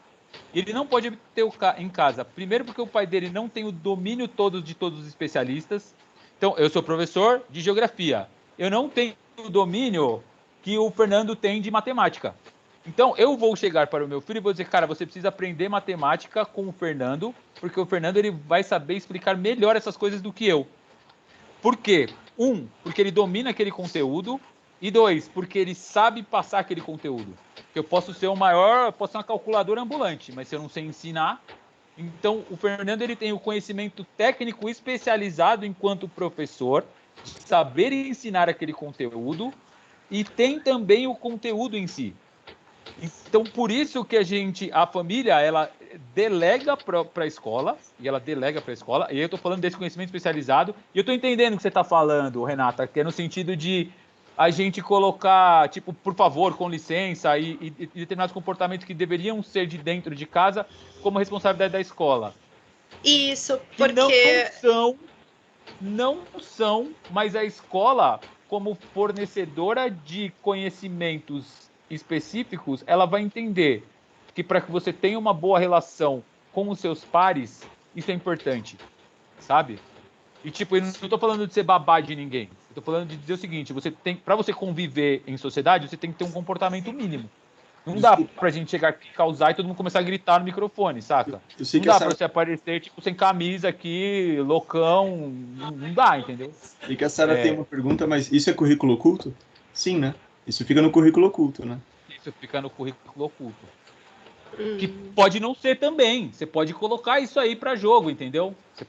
Ele não pode obter em casa. Primeiro porque o pai dele não tem o domínio de todos os especialistas. Então, eu sou professor de geografia. Eu não tenho o domínio que o Fernando tem de matemática. Então, eu vou chegar para o meu filho e vou dizer, cara, você precisa aprender matemática com o Fernando, porque o Fernando ele vai saber explicar melhor essas coisas do que eu. Por quê? Porque ele domina aquele conteúdo, e 2, porque ele sabe passar aquele conteúdo. Eu posso ser posso ser uma calculadora ambulante, mas se eu não sei ensinar... Então, o Fernando ele tem o conhecimento técnico especializado enquanto professor, de saber ensinar aquele conteúdo, e tem também o conteúdo em si. Então, por isso que a família, ela delega para a escola, e aí eu estou falando desse conhecimento especializado, e eu estou entendendo o que você está falando, Renata, que é no sentido de a gente colocar, tipo, por favor, com licença, e determinados comportamentos que deveriam ser de dentro de casa como responsabilidade da escola. Isso, porque... Não são, mas a escola, como fornecedora de conhecimentos específicos, ela vai entender que para que você tenha uma boa relação com os seus pares, isso é importante, sabe? E tipo, eu não estou falando de ser babá de ninguém. Eu estou falando de dizer o seguinte, para você conviver em sociedade, você tem que ter um comportamento mínimo. Não dá pra gente chegar aqui, causar e todo mundo começar a gritar no microfone, saca? Não dá pra você aparecer, tipo, sem camisa aqui, loucão, não dá, entendeu? E que a Sara tem uma pergunta, mas isso é currículo oculto? Sim, né? Isso fica no currículo oculto, né? Isso fica no currículo oculto. Que pode não ser também. Você pode colocar isso aí para jogo, entendeu? Você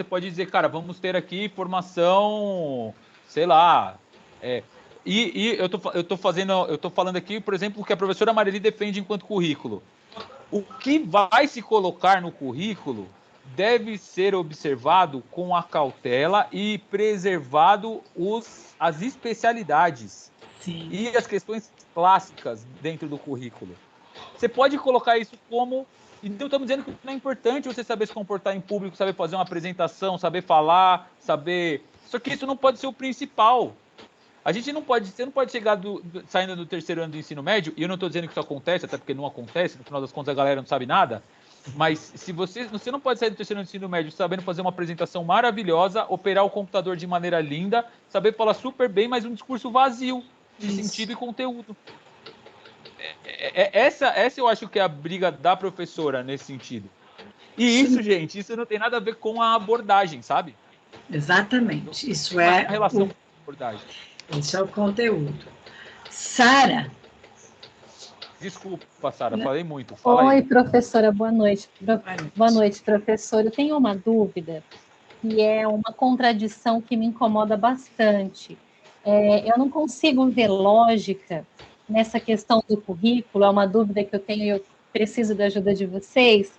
pode dizer, cara, vamos ter aqui formação, sei lá. E eu tô falando aqui, por exemplo, o que a professora Marili defende enquanto currículo. O que vai se colocar no currículo deve ser observado com a cautela e preservado as especialidades. Sim. E as questões clássicas dentro do currículo. Você pode colocar isso como... Então, estamos dizendo que não é importante você saber se comportar em público, saber fazer uma apresentação, saber falar, saber... Só que isso não pode ser o principal. Você não pode chegar saindo do terceiro ano do ensino médio, e eu não estou dizendo que isso acontece, até porque não acontece, no final das contas a galera não sabe nada, mas se você não pode sair do terceiro ano do ensino médio sabendo fazer uma apresentação maravilhosa, operar o computador de maneira linda, saber falar super bem, mas um discurso vazio de sentido e conteúdo. Essa eu acho que é a briga da professora nesse sentido. E isso, gente, isso não tem nada a ver com a abordagem, sabe? Exatamente. Isso é a relação com a abordagem. Isso é o conteúdo. Sara. Desculpa, Sara, falei muito. Fala Oi, aí. Professora, boa noite. Boa noite, professor. Eu tenho uma dúvida, que é uma contradição que me incomoda bastante. Eu não consigo ver lógica nessa questão do currículo, é uma dúvida que eu tenho e eu preciso da ajuda de vocês.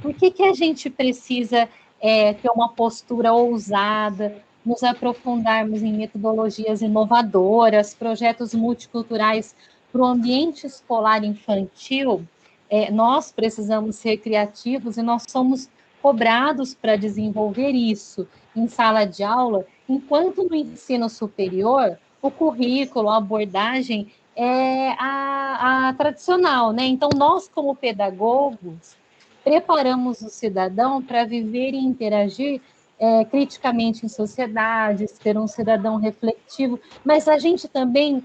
Por que a gente precisa ter uma postura ousada, nos aprofundarmos em metodologias inovadoras, projetos multiculturais para o ambiente escolar infantil? Nós precisamos ser criativos e nós somos cobrados para desenvolver isso em sala de aula, enquanto no ensino superior, o currículo, a abordagem é a tradicional, né? Então, nós, como pedagogos, preparamos o cidadão para viver e interagir criticamente em sociedade, ser um cidadão reflexivo, mas a gente também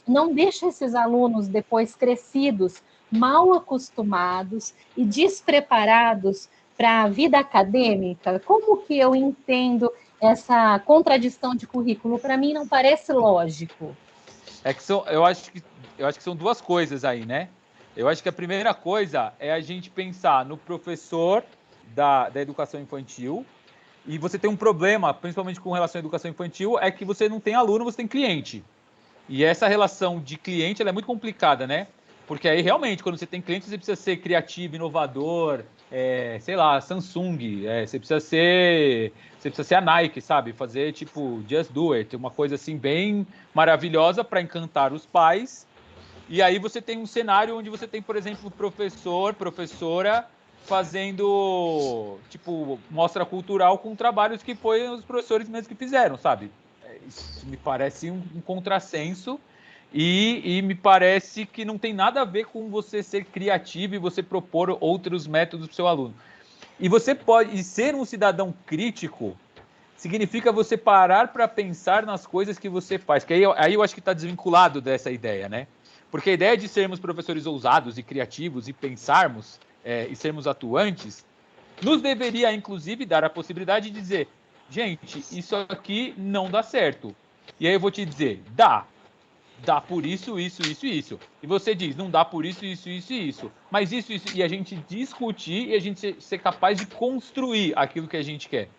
não deixa esses alunos depois crescidos, mal acostumados e despreparados para a vida acadêmica. Como que eu entendo essa contradição de currículo? Para mim não parece lógico. Eu acho que são duas coisas aí, né? Eu acho que a primeira coisa é a gente pensar no professor da educação infantil, e você tem um problema, principalmente com relação à educação infantil, é que você não tem aluno, você tem cliente. E essa relação de cliente ela é muito complicada, né? Porque aí, realmente, quando você tem cliente, você precisa ser criativo, inovador, sei lá, Samsung, você precisa ser a Nike, sabe? Fazer, tipo, just do it, uma coisa assim bem maravilhosa para encantar os pais E aí você tem um cenário onde você tem, por exemplo, professor, professora fazendo, tipo, mostra cultural com trabalhos que foi os professores mesmos que fizeram, sabe? Isso me parece um contrassenso e me parece que não tem nada a ver com você ser criativo e você propor outros métodos para o seu aluno. E você pode ser um cidadão crítico significa você parar para pensar nas coisas que você faz, que aí eu acho que está desvinculado dessa ideia, né? Porque a ideia de sermos professores ousados e criativos e pensarmos e sermos atuantes nos deveria, inclusive, dar a possibilidade de dizer, gente, isso aqui não dá certo. E aí eu vou te dizer, dá por isso, isso. E você diz, não dá por isso, isso. Mas isso. E a gente discutir e a gente ser capaz de construir aquilo que a gente quer.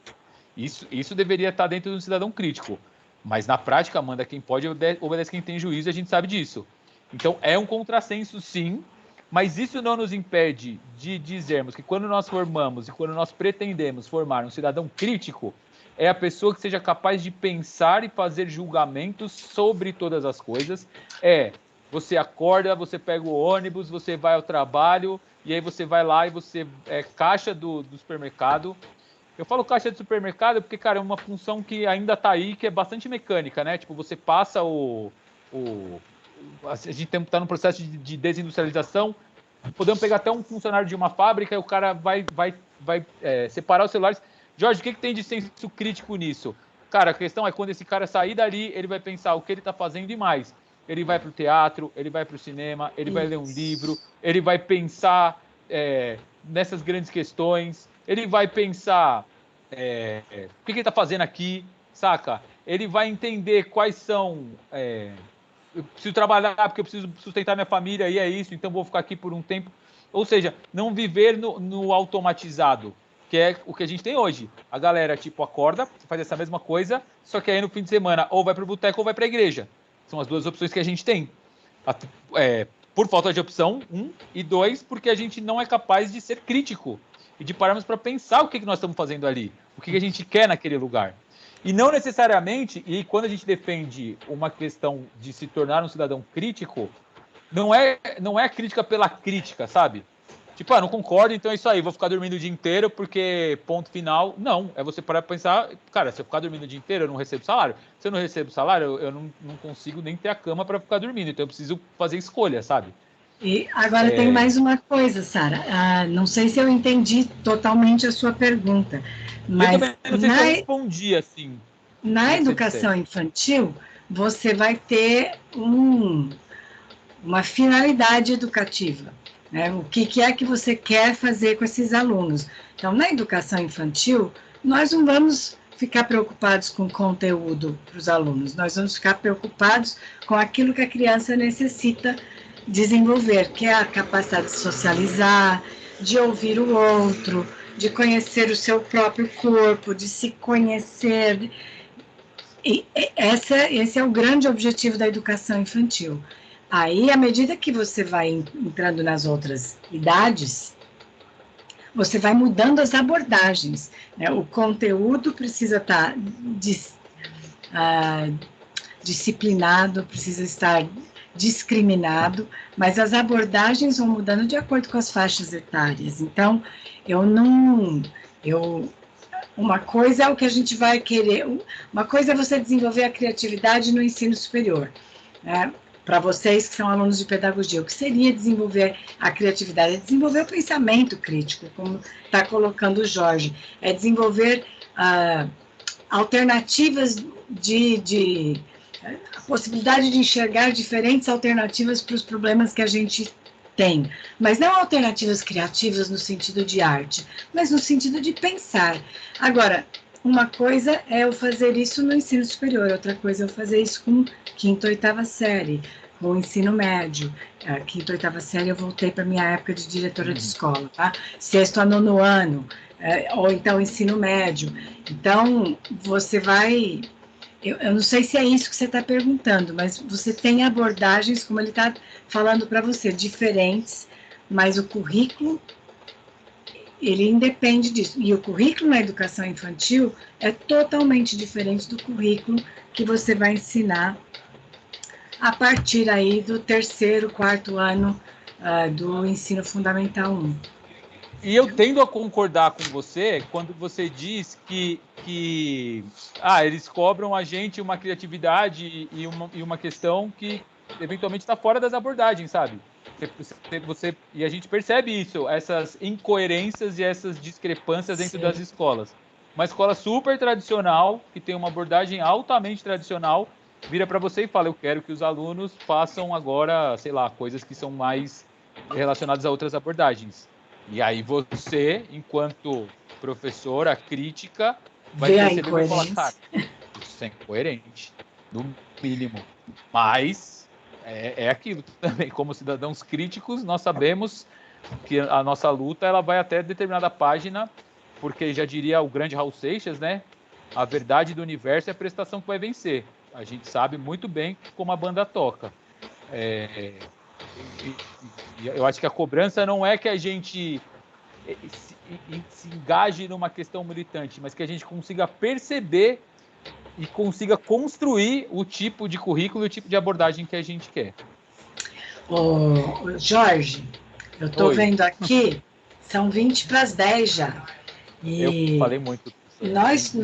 Isso deveria estar dentro de um cidadão crítico. Mas na prática, manda quem pode, obedece quem tem juízo, e a gente sabe disso. Então, é um contrassenso, sim, mas isso não nos impede de dizermos que quando nós formamos e quando nós pretendemos formar um cidadão crítico, é a pessoa que seja capaz de pensar e fazer julgamentos sobre todas as coisas. Você acorda, você pega o ônibus, você vai ao trabalho, e aí você vai lá e você é caixa do supermercado. Eu falo caixa de supermercado porque, cara, é uma função que ainda está aí, que é bastante mecânica, né? Tipo, você passa a gente está no processo de desindustrialização, podemos pegar até um funcionário de uma fábrica e o cara vai separar os celulares. Jorge, o que tem de senso crítico nisso? Cara, a questão é quando esse cara sair dali, ele vai pensar o que ele está fazendo e mais. Ele vai para o teatro, ele vai para o cinema, ele vai ler um livro, ele vai pensar nessas grandes questões, ele vai pensar o que ele está fazendo aqui, saca? Ele vai entender quais são... eu preciso trabalhar porque eu preciso sustentar minha família e é isso, então vou ficar aqui por um tempo. Ou seja, não viver no automatizado, que é o que a gente tem hoje. A galera, tipo, acorda, faz essa mesma coisa, só que aí no fim de semana ou vai para o boteco ou vai para a igreja. São as duas opções que a gente tem. Por falta de opção, e 2, porque a gente não é capaz de ser crítico e de pararmos para pensar o que nós estamos fazendo ali, o que a gente quer naquele lugar. E não necessariamente, e quando a gente defende uma questão de se tornar um cidadão crítico, não é crítica pela crítica, sabe? Tipo, não concordo, então é isso aí, vou ficar dormindo o dia inteiro porque ponto final. Não, é você parar para pensar, cara, se eu ficar dormindo o dia inteiro, eu não recebo salário. Se eu não recebo salário, eu não consigo nem ter a cama para ficar dormindo, então eu preciso fazer escolha, sabe? E agora tem mais uma coisa, Sara. Não sei se eu entendi totalmente a sua pergunta, mas eu também não sei se eu respondi assim. Na educação infantil, você vai ter uma finalidade educativa, né? O que é que você quer fazer com esses alunos? Então, na educação infantil, nós não vamos ficar preocupados com o conteúdo para os alunos, nós vamos ficar preocupados com aquilo que a criança necessita desenvolver, que é a capacidade de socializar, de ouvir o outro, de conhecer o seu próprio corpo, de se conhecer. E esse é o grande objetivo da educação infantil. Aí, à medida que você vai entrando nas outras idades, você vai mudando as abordagens, né? O conteúdo precisa estar disciplinado, precisa estar discriminado, mas as abordagens vão mudando de acordo com as faixas etárias. Então, uma coisa é o que a gente vai querer, uma coisa é você desenvolver a criatividade no ensino superior, né? Para vocês que são alunos de pedagogia, o que seria desenvolver a criatividade? É desenvolver o pensamento crítico, como está colocando o Jorge, é desenvolver alternativas a possibilidade de enxergar diferentes alternativas para os problemas que a gente tem, mas não alternativas criativas no sentido de arte, mas no sentido de pensar. Agora, uma coisa é eu fazer isso no ensino superior, outra coisa é eu fazer isso com quinta ou oitava série, com o ensino médio. Quinta ou oitava série eu voltei para a minha época de diretora de escola, tá? Sexto a nono ano, ou então ensino médio. Então, você vai... Eu não sei se é isso que você está perguntando, mas você tem abordagens, como ele está falando para você, diferentes, mas o currículo, ele independe disso. E o currículo na educação infantil é totalmente diferente do currículo que você vai ensinar a partir aí do 3º, 4º ano do ensino fundamental 1. E eu tendo a concordar com você quando você diz que eles cobram a gente uma criatividade e uma questão que eventualmente está fora das abordagens, sabe? E a gente percebe isso, essas incoerências e essas discrepâncias dentro das escolas. Uma escola super tradicional, que tem uma abordagem altamente tradicional, vira para você e fala, eu quero que os alunos façam agora, sei lá, coisas que são mais relacionadas a outras abordagens. E aí você, enquanto professora crítica, vai perceber e vai falar, cara, isso é incoerente, no mínimo. Mas é aquilo também, como cidadãos críticos, nós sabemos que a nossa luta ela vai até determinada página, porque já diria o grande Raul Seixas, né? A verdade do universo é a prestação que vai vencer. A gente sabe muito bem como a banda toca. Eu acho que a cobrança não é que a gente se engaje numa questão militante, mas que a gente consiga perceber e consiga construir o tipo de currículo e o tipo de abordagem que a gente quer. Ô, Jorge, eu estou vendo aqui, são 20 para as 10 já. E eu falei muito. Nós,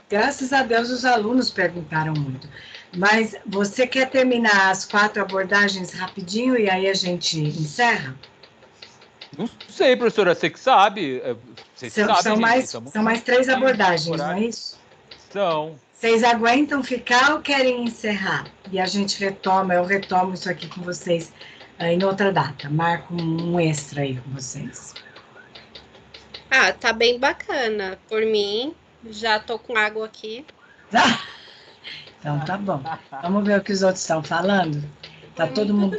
graças a Deus, os alunos perguntaram muito. Mas você quer terminar as 4 abordagens rapidinho e aí a gente encerra? Não sei, professora, você que sabe. São mais 3 abordagens, não é isso? São. Vocês aguentam ficar ou querem encerrar? E a gente retoma, eu retomo isso aqui com vocês em outra data. Marco um extra aí com vocês. Tá bem bacana. Por mim, já tô com água aqui. Então tá bom. Vamos ver o que os outros estão falando? Tá todo mundo...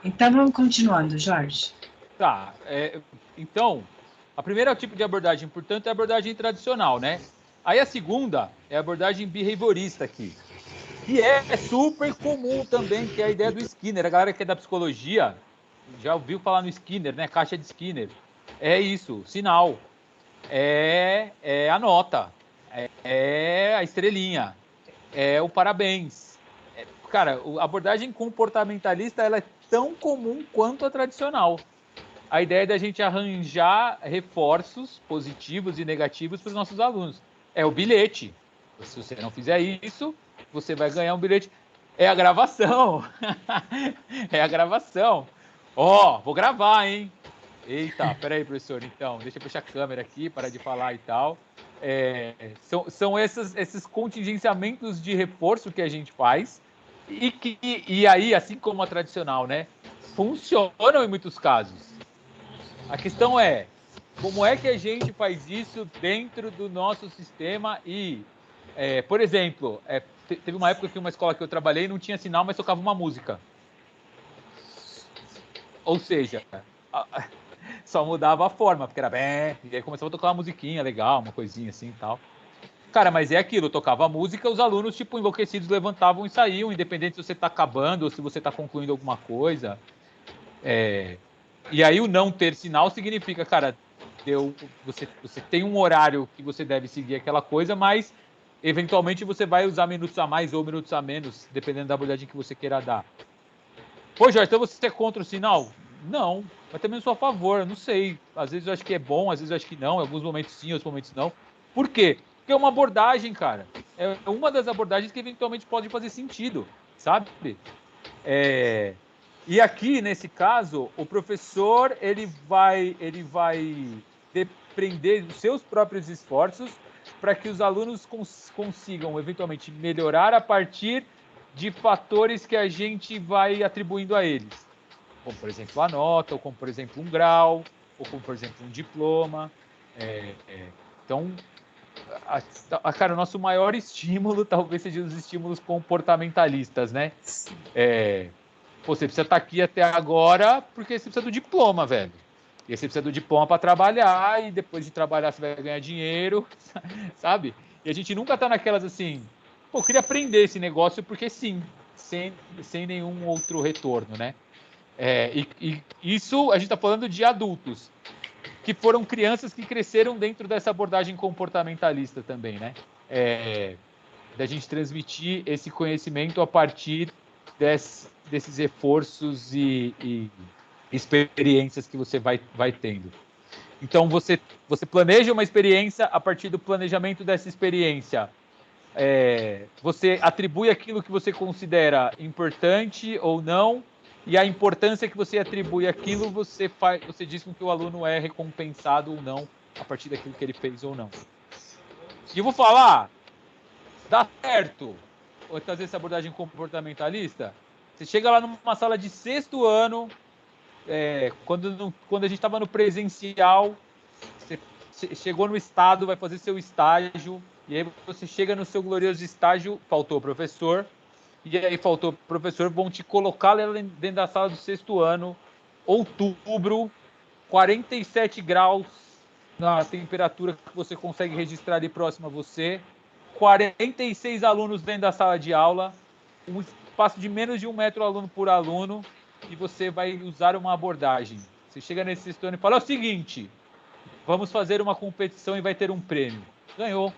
Então vamos continuando, Jorge. Tá. Então, a primeira tipo de abordagem, portanto, é a abordagem tradicional, né? Aí a segunda é a abordagem behaviorista aqui, que é super comum também, que é a ideia do Skinner. A galera que é da psicologia já ouviu falar no Skinner, né? Caixa de Skinner. É isso, sinal. É a nota. É a estrelinha. É o parabéns. Cara, a abordagem comportamentalista ela é tão comum quanto a tradicional. A ideia é da gente arranjar reforços positivos e negativos para os nossos alunos. É o bilhete. Se você não fizer isso, você vai ganhar um bilhete. É a gravação. É a gravação. Vou gravar, hein? Eita, peraí, professor, então, deixa eu fechar a câmera aqui, parar de falar e tal. São esses contingenciamentos de reforço que a gente faz e aí, assim como a tradicional, né, funcionam em muitos casos. A questão é, como é que a gente faz isso dentro do nosso sistema e, por exemplo, teve uma época que uma escola que eu trabalhei não tinha sinal, mas tocava uma música. Ou seja, só mudava a forma, porque era bem, e aí começava a tocar uma musiquinha legal, uma coisinha assim e tal. Cara, mas é aquilo, eu tocava a música, os alunos, tipo, enlouquecidos levantavam e saíam, independente se você tá acabando ou se você tá concluindo alguma coisa. E aí o não ter sinal significa, cara, você tem um horário que você deve seguir aquela coisa, mas eventualmente você vai usar minutos a mais ou minutos a menos, dependendo da abordagem que você queira dar. Pô, Jorge, então você é contra o sinal? Não, mas também sou a favor, eu não sei. Às vezes eu acho que é bom, às vezes eu acho que não, em alguns momentos sim, em outros momentos não. Por quê? Porque é uma abordagem, cara. É uma das abordagens que eventualmente pode fazer sentido, sabe? E aqui, nesse caso, o professor ele vai depender dos seus próprios esforços para que os alunos consigam, eventualmente, melhorar a partir de fatores que a gente vai atribuindo a eles. Como, por exemplo, a nota, ou como, por exemplo, um grau, ou como, por exemplo, um diploma. Então, cara, o nosso maior estímulo talvez seja os estímulos comportamentalistas, né? Você precisa estar aqui até agora porque você precisa do diploma, velho. E você precisa do diploma para trabalhar, e depois de trabalhar você vai ganhar dinheiro, sabe? E a gente nunca tá naquelas assim, eu queria aprender esse negócio porque sim, sem nenhum outro retorno, né? E isso a gente está falando de adultos, que foram crianças que cresceram dentro dessa abordagem comportamentalista também, né? da gente transmitir esse conhecimento a partir desses reforços e experiências que você vai tendo. Então, você planeja uma experiência, a partir do planejamento dessa experiência, você atribui aquilo que você considera importante ou não, e a importância que você atribui àquilo, você diz com que o aluno é recompensado ou não, a partir daquilo que ele fez ou não. E eu vou falar, dá certo fazer essa abordagem comportamentalista? Você chega lá numa sala de 6º ano, quando a gente estava no presencial, você chegou no estado, vai fazer seu estágio, e aí você chega no seu glorioso estágio, faltou o professor, e aí faltou o professor, vão te colocar lá dentro da sala do 6º ano, outubro, 47 graus na temperatura que você consegue registrar ali próximo a você, 46 alunos dentro da sala de aula, um espaço de menos de 1 metro aluno por aluno, e você vai usar uma abordagem. Você chega nesse 6º ano e fala, é o seguinte, vamos fazer uma competição e vai ter um prêmio. Ganhou.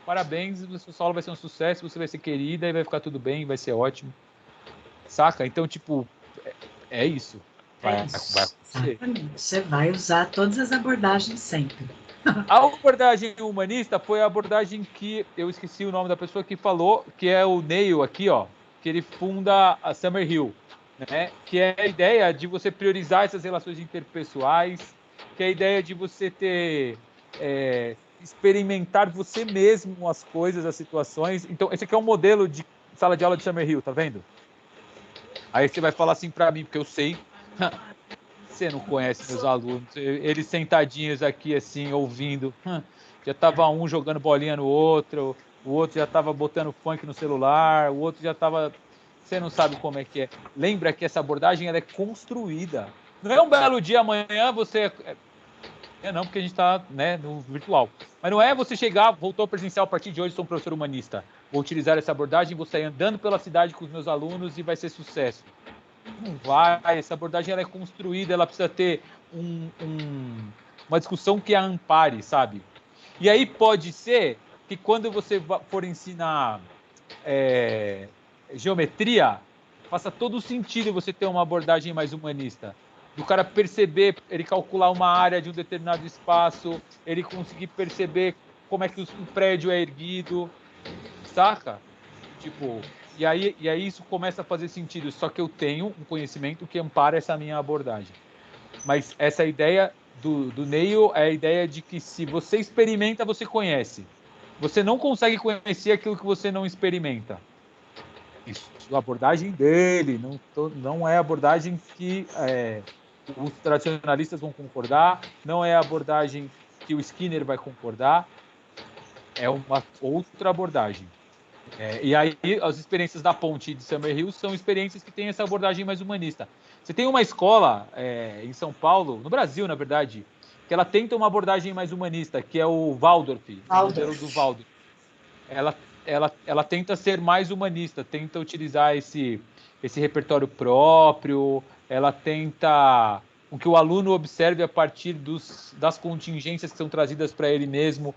Parabéns, sua aula vai ser um sucesso, você vai ser querida e vai ficar tudo bem, vai ser ótimo. Saca? Então, tipo, é isso. Vai acontecer. Você vai usar todas as abordagens sempre. A abordagem humanista foi a abordagem que eu esqueci o nome da pessoa que falou, que é o Neil aqui, ó, que ele funda a Summerhill, né? Que é a ideia de você priorizar essas relações interpessoais, que é a ideia de você ter experimentar você mesmo as coisas, as situações. Então, esse aqui é um modelo de sala de aula de Summerhill, tá vendo? Aí você vai falar assim para mim, porque eu sei. Você não conhece meus alunos. Eles sentadinhos aqui, assim, ouvindo. Já tava um jogando bolinha no outro, o outro já tava botando funk no celular, o outro já tava... Você não sabe como é que é. Lembra que essa abordagem ela é construída. Não é um belo dia amanhã você... não, porque a gente está, né, no virtual. Mas não é você chegar, voltou presencial, a partir de hoje sou um professor humanista. Vou utilizar essa abordagem, vou sair andando pela cidade com os meus alunos e vai ser sucesso. Não vai, essa abordagem ela é construída, ela precisa ter uma discussão que a ampare, sabe? E aí pode ser que quando você for ensinar geometria, faça todo sentido você ter uma abordagem mais humanista. Do cara perceber, ele calcular uma área de um determinado espaço, ele conseguir perceber como é que o prédio é erguido, saca? Tipo, e aí isso começa a fazer sentido, só que eu tenho um conhecimento que ampara essa minha abordagem. Mas essa ideia do Neil é a ideia de que se você experimenta, você conhece. Você não consegue conhecer aquilo que você não experimenta. Isso é a abordagem dele, não é a abordagem que os tradicionalistas vão concordar, não é a abordagem que o Skinner vai concordar, é uma outra abordagem. E aí as experiências da Ponte de Summerhill são experiências que têm essa abordagem mais humanista. Você tem uma escola em São Paulo, no Brasil, na verdade, que ela tenta uma abordagem mais humanista, que é o Waldorf. O modelo do Waldorf. Ela tenta ser mais humanista, tenta utilizar esse repertório próprio, ela tenta que o aluno observe a partir das contingências que são trazidas para ele mesmo,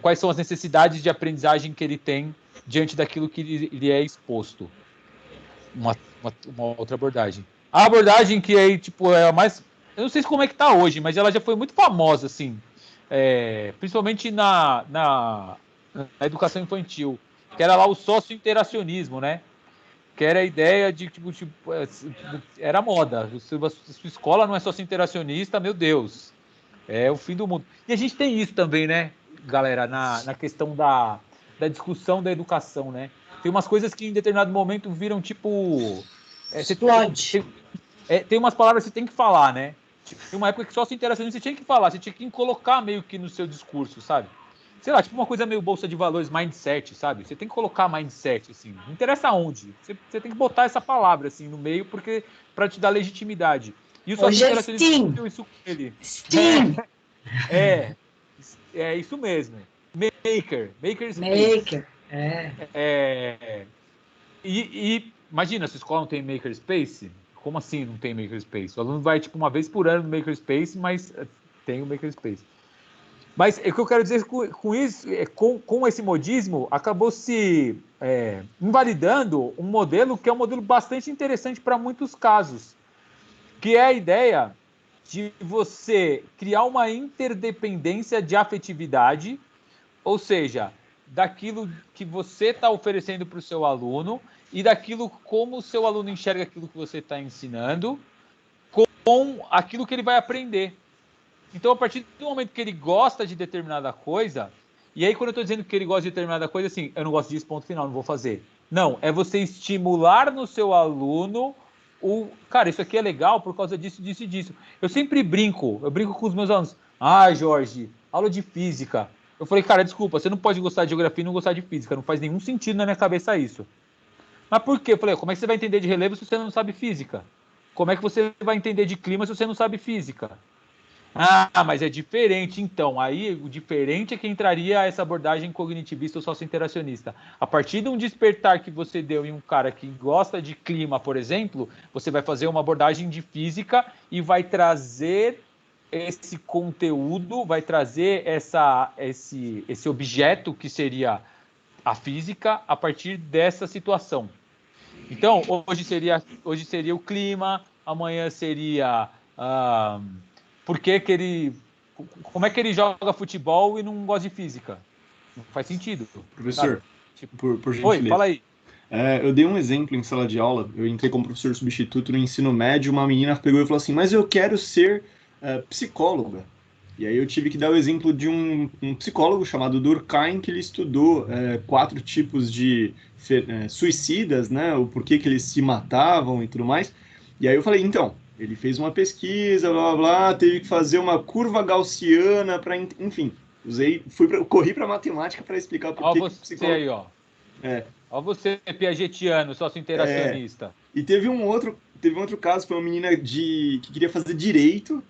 quais são as necessidades de aprendizagem que ele tem diante daquilo que lhe é exposto. Uma outra abordagem. A abordagem que aí, tipo, é a mais... Eu não sei como é que tá hoje, mas ela já foi muito famosa, assim, principalmente na educação infantil, que era lá o socio-interacionismo, né? Que era a ideia de, tipo era moda. Se a sua escola não é socio-interacionista, meu Deus, é o fim do mundo. E a gente tem isso também, né, galera, na questão da discussão da educação, né? Tem umas coisas que em determinado momento viram, tipo... Explode. Tem umas palavras que você tem que falar, né? Tem uma época que socio-interacionista você tinha que falar, você tinha que colocar meio que no seu discurso, sabe? Sei lá, tipo uma coisa meio bolsa de valores, mindset, sabe? Você tem que colocar mindset, assim. Não interessa onde. Você tem que botar essa palavra, assim, no meio, porque para te dar legitimidade. E o socio-interacionismo deu isso com ele. STEAM! É isso mesmo. Makerspace. Maker. E imagina, se a escola não tem Makerspace, como assim não tem Makerspace? O aluno vai, tipo, uma vez por ano no Makerspace, mas tem o Makerspace. Mas o que eu quero dizer com isso, com esse modismo, acabou se invalidando um modelo que é um modelo bastante interessante para muitos casos, que é a ideia de você criar uma interdependência de afetividade, ou seja, daquilo que você está oferecendo para o seu aluno e daquilo como o seu aluno enxerga aquilo que você está ensinando com aquilo que ele vai aprender. Então, a partir do momento que ele gosta de determinada coisa, e aí quando eu estou dizendo que ele gosta de determinada coisa, assim, eu não gosto disso, ponto final, não vou fazer. Não, é você estimular no seu aluno cara, isso aqui é legal por causa disso, disso e disso. Eu sempre brinco com os meus alunos. Jorge, aula de física. Eu falei, cara, desculpa, você não pode gostar de geografia e não gostar de física, não faz nenhum sentido na minha cabeça isso. Mas por quê? Eu falei, como é que você vai entender de relevo se você não sabe física? Como é que você vai entender de clima se você não sabe física? Mas é diferente, então. Aí o diferente é que entraria essa abordagem cognitivista ou socio-interacionista. A partir de um despertar que você deu em um cara que gosta de clima, por exemplo, você vai fazer uma abordagem de física e vai trazer esse conteúdo, vai trazer esse objeto que seria a física a partir dessa situação. Então, hoje seria o clima, amanhã seria... como é que ele joga futebol e não gosta de física? Não faz sentido. Professor, por gentileza. Oi, fala aí. Eu dei um exemplo em sala de aula. Eu entrei como professor substituto no ensino médio. Uma menina pegou e falou assim, mas eu quero ser psicóloga. E aí eu tive que dar o exemplo de um psicólogo chamado Durkheim, que ele estudou 4 tipos de suicidas, né? O porquê que eles se matavam e tudo mais. E aí eu falei, então... Ele fez uma pesquisa, blá, blá, blá, teve que fazer uma curva gaussiana para... Enfim, corri para matemática para explicar por que você psicólogo... aí, ó. Ó você, piagetiano, sócio-interacionista. E teve um outro caso, foi uma menina que queria fazer direito.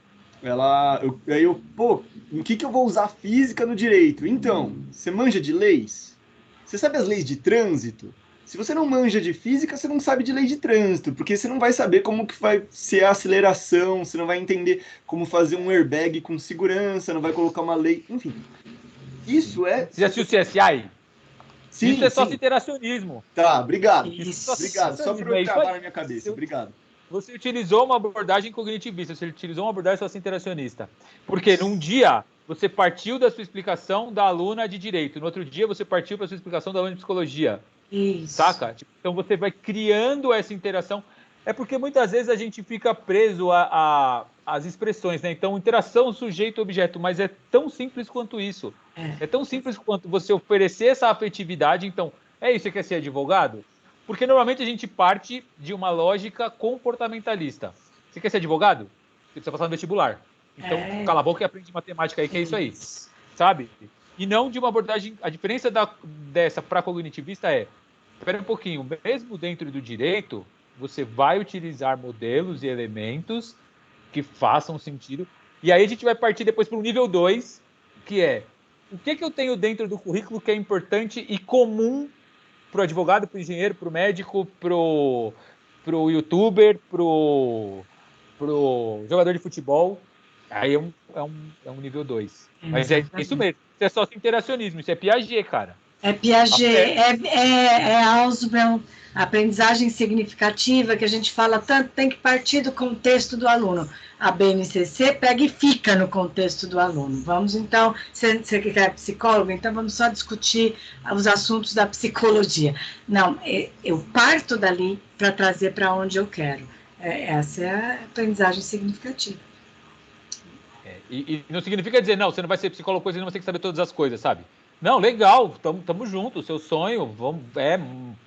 O que eu vou usar física no direito? Então, você manja de leis? Você sabe as leis de trânsito? Se você não manja de física, você não sabe de lei de trânsito, porque você não vai saber como que vai ser a aceleração, você não vai entender como fazer um airbag com segurança, não vai colocar uma lei, enfim. Isso é... Você já assistiu o CSI? Sim, isso é sócio-interacionismo. Tá, obrigado. Isso. Obrigado, só para eu acabar na minha cabeça, obrigado. Você utilizou uma abordagem cognitivista, você utilizou uma abordagem sócio-interacionista. Porque num dia você partiu da sua explicação da aluna de direito, no outro dia você partiu para a sua explicação da aluna de psicologia. Isso. Saca? Então você vai criando essa interação. É porque muitas vezes a gente fica preso às expressões, né? Então, interação sujeito-objeto, mas é tão simples quanto isso. É tão simples quanto você oferecer essa afetividade. Então, isso, você quer ser advogado? Porque normalmente a gente parte de uma lógica comportamentalista. Você quer ser advogado? Você precisa passar no vestibular. Então, cala a boca e aprende matemática aí, que é isso aí. Sabe? E não de uma abordagem... A diferença dessa para cognitivista espera um pouquinho, mesmo dentro do direito, você vai utilizar modelos e elementos que façam sentido. E aí a gente vai partir depois para o nível 2, que é o que eu tenho dentro do currículo que é importante e comum para o advogado, para o engenheiro, para o médico, para o youtuber, para o jogador de futebol. Aí é um nível 2. Mas é isso mesmo. Isso é sócio-interacionismo, isso é Piaget, cara. É Piaget, é Ausubel, aprendizagem significativa, que a gente fala tanto, tem que partir do contexto do aluno. A BNCC pega e fica no contexto do aluno. Vamos, então, você que é psicólogo, então vamos só discutir os assuntos da psicologia. Não, eu parto dali para trazer para onde eu quero. Essa é a aprendizagem significativa. E não significa dizer, não, você não vai ser psicólogo, você não vai ter que saber todas as coisas, sabe? Não, legal, tamo junto, o seu sonho é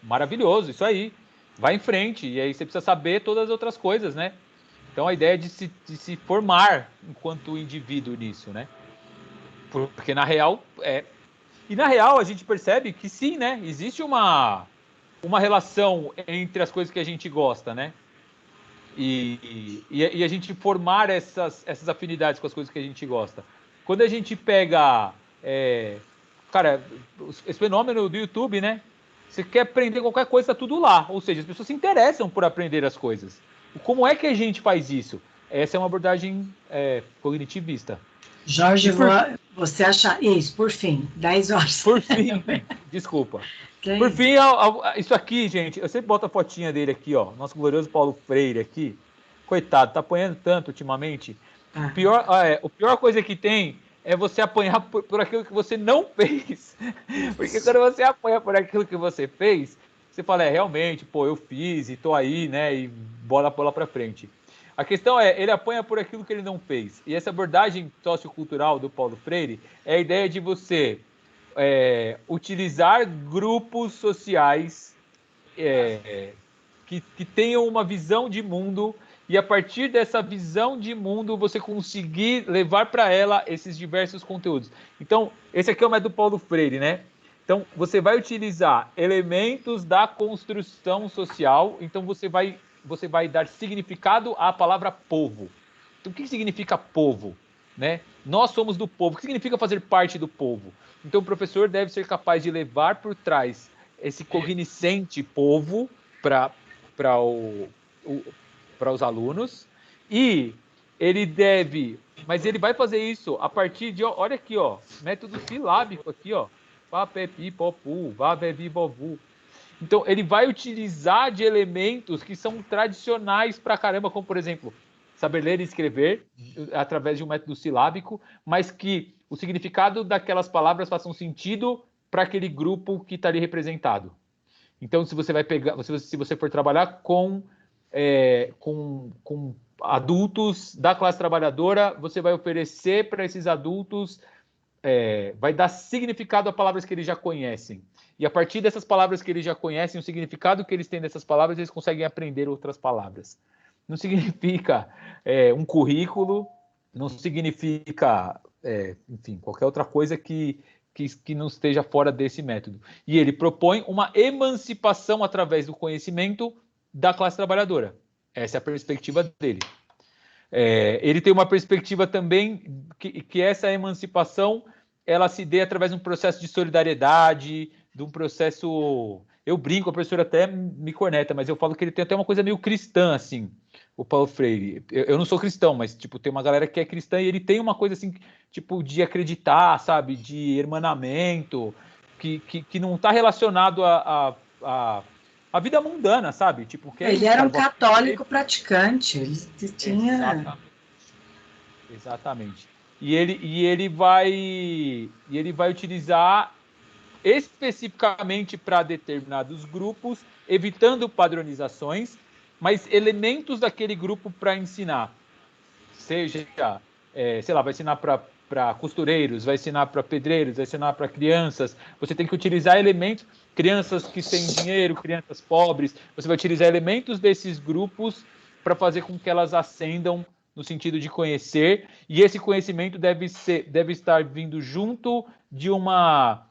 maravilhoso, isso aí, vai em frente, e aí você precisa saber todas as outras coisas, né? Então a ideia é de se formar enquanto indivíduo nisso, né? Porque na real, e na real a gente percebe que sim, né? Existe uma relação entre as coisas que a gente gosta, né? E a gente formar essas afinidades com as coisas que a gente gosta. Quando a gente pega... Cara, esse fenômeno do YouTube, né? Você quer aprender qualquer coisa, tá tudo lá. Ou seja, as pessoas se interessam por aprender as coisas. Como é que a gente faz isso? Essa é uma abordagem cognitivista. Jorge, Você acha isso, por fim, 10 horas. Por fim, desculpa. Por fim, isso aqui, gente, eu sempre boto a fotinha dele aqui, ó, nosso glorioso Paulo Freire aqui. Coitado, tá apanhando tanto ultimamente. A pior coisa que tem é você apanhar por aquilo que você não fez. Porque quando você apanha por aquilo que você fez, você fala, realmente, pô, eu fiz e tô aí, né, e bola pra frente. A questão é, ele apanha por aquilo que ele não fez. E essa abordagem sociocultural do Paulo Freire é a ideia de você utilizar grupos sociais que tenham uma visão de mundo e a partir dessa visão de mundo você conseguir levar para ela esses diversos conteúdos. Então, esse aqui é o método Paulo Freire, né? Então, você vai utilizar elementos da construção social, então você vai dar significado à palavra povo. Então, o que significa povo? Né? Nós somos do povo. O que significa fazer parte do povo? Então, o professor deve ser capaz de levar por trás esse cognoscente povo para os alunos e ele vai fazer isso a partir de, olha aqui, ó, método silábico aqui, ó, pá, pé, pi, pó, pu, vá, vé, vi, vó, vu. Então, ele vai utilizar de elementos que são tradicionais pra caramba, como, por exemplo, saber ler e escrever através de um método silábico, mas que o significado daquelas palavras façam sentido para aquele grupo que está ali representado. Então, se você vai pegar, se você for trabalhar com adultos da classe trabalhadora, você vai oferecer para esses adultos, vai dar significado a palavras que eles já conhecem. E a partir dessas palavras que eles já conhecem, o significado que eles têm dessas palavras, eles conseguem aprender outras palavras. Não significa um currículo, não significa, enfim, qualquer outra coisa que não esteja fora desse método. E ele propõe uma emancipação através do conhecimento da classe trabalhadora. Essa é a perspectiva dele. Ele tem uma perspectiva também que essa emancipação ela se dê através de um processo de solidariedade, de um processo... Eu brinco, a professora até me corneta, mas eu falo que ele tem até uma coisa meio cristã, assim, o Paulo Freire. Eu não sou cristão, mas, tipo, tem uma galera que é cristã e ele tem uma coisa, assim, tipo, de acreditar, sabe, de hermanamento, que não está relacionado à vida mundana, sabe? Tipo, que ele era um católico praticante, ele tinha... Exatamente. E ele vai utilizar especificamente para determinados grupos, evitando padronizações, mas elementos daquele grupo para ensinar. Seja, sei lá, vai ensinar para costureiros, vai ensinar para pedreiros, vai ensinar para crianças. Você tem que utilizar elementos, crianças que têm dinheiro, crianças pobres, você vai utilizar elementos desses grupos para fazer com que elas ascendam no sentido de conhecer, e esse conhecimento deve estar vindo junto de uma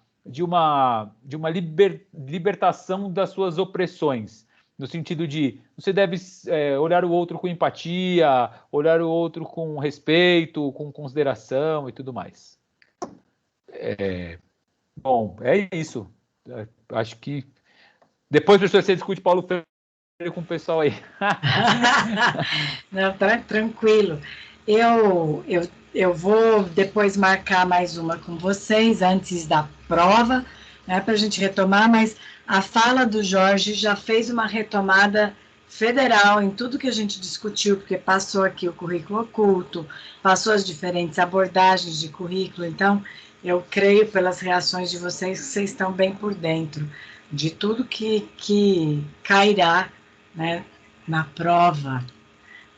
libertação das suas opressões, no sentido de você deve olhar o outro com empatia, olhar o outro com respeito, com consideração e tudo mais. Bom, é isso. Acho que depois, professor, você discute Paulo Freire com o pessoal aí. Não, tranquilo. Eu vou depois marcar mais uma com vocês antes da prova, né, para a gente retomar, mas a fala do Jorge já fez uma retomada federal em tudo que a gente discutiu, porque passou aqui o currículo oculto, passou as diferentes abordagens de currículo, então eu creio pelas reações de vocês que vocês estão bem por dentro de tudo que cairá, né, na prova,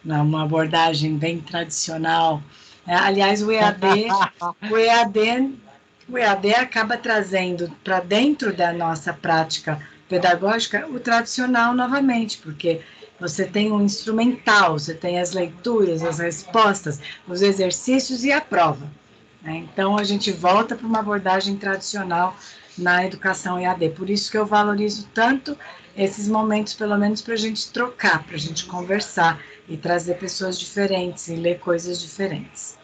uma abordagem bem tradicional. Aliás, o EAD acaba trazendo para dentro da nossa prática pedagógica o tradicional novamente, porque você tem um instrumental, você tem as leituras, as respostas, os exercícios e a prova, né? Então, a gente volta para uma abordagem tradicional na educação EAD. Por isso que eu valorizo tanto esses momentos, pelo menos para a gente trocar, para a gente conversar e trazer pessoas diferentes e ler coisas diferentes.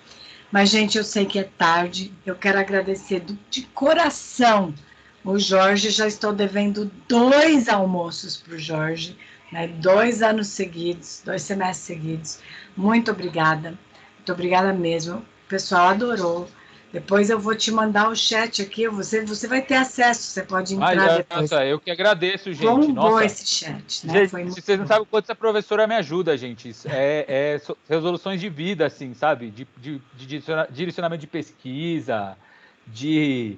Mas, gente, eu sei que é tarde, eu quero agradecer de coração o Jorge, já estou devendo 2 almoços para o Jorge, né, 2 anos seguidos, 2 semestres seguidos. Muito obrigada mesmo, o pessoal adorou, Depois eu vou te mandar o chat aqui, você vai ter acesso, você pode entrar depois. Nossa, eu que agradeço, gente. Bombou Nossa, esse chat, né? Gente, vocês não sabem o quanto essa professora me ajuda, gente. Resoluções de vida, assim, sabe? De direcionamento de pesquisa, de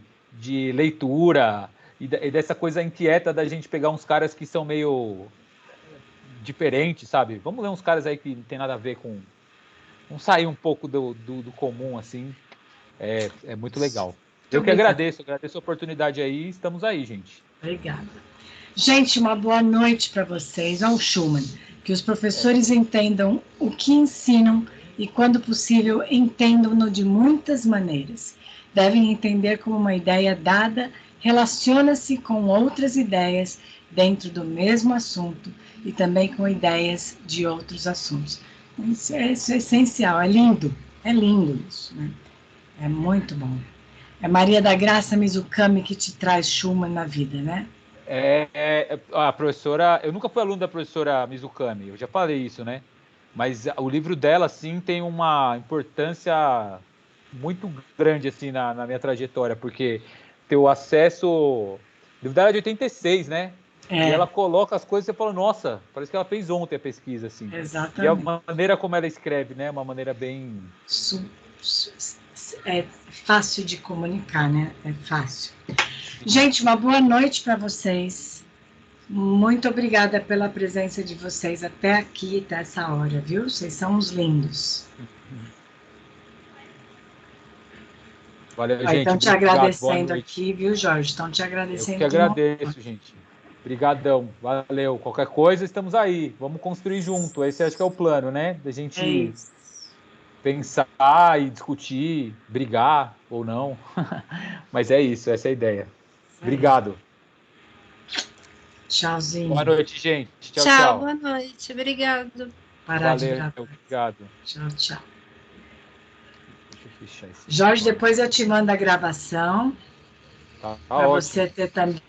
leitura, e dessa coisa inquieta da gente pegar uns caras que são meio diferentes, sabe? Vamos ler uns caras aí que não tem nada a ver com... Vamos sair um pouco do comum, assim. É muito legal. Eu que agradeço a oportunidade aí. Estamos aí, gente. Obrigada. Gente, uma boa noite para vocês. Ao Schumann. Que os professores entendam o que ensinam e, quando possível, entendam-no de muitas maneiras. Devem entender como uma ideia dada relaciona-se com outras ideias dentro do mesmo assunto e também com ideias de outros assuntos. Isso é essencial, é lindo isso, né? É muito bom. É Maria da Graça Mizukami que te traz Schumann na vida, né? A professora... Eu nunca fui aluno da professora Mizukami, eu já falei isso, né? Mas o livro dela, assim, tem uma importância muito grande, assim, na minha trajetória, porque ter o acesso... O livro dela é de 86, né? E ela coloca as coisas e você fala, nossa, parece que ela fez ontem a pesquisa, assim. Exatamente. E é uma maneira como ela escreve, né? Uma maneira bem... É fácil de comunicar, né? É fácil. Gente, uma boa noite para vocês. Muito obrigada pela presença de vocês até aqui, até essa hora, viu? Vocês são uns lindos. Valeu, gente. Estão te agradecendo aqui, viu, Jorge? Estão te agradecendo. Eu que agradeço, gente. Obrigadão. Valeu. Qualquer coisa, estamos aí. Vamos construir junto. Esse acho que é o plano, né? Da gente pensar e discutir, brigar ou não. Mas é isso, essa é a ideia. Obrigado. Tchauzinho. Boa noite, gente. Tchau. Boa noite. Obrigado. Valeu, obrigado. Tchau. Deixa eu fechar esse. Jorge, depois eu te mando a gravação. Tá para você ter também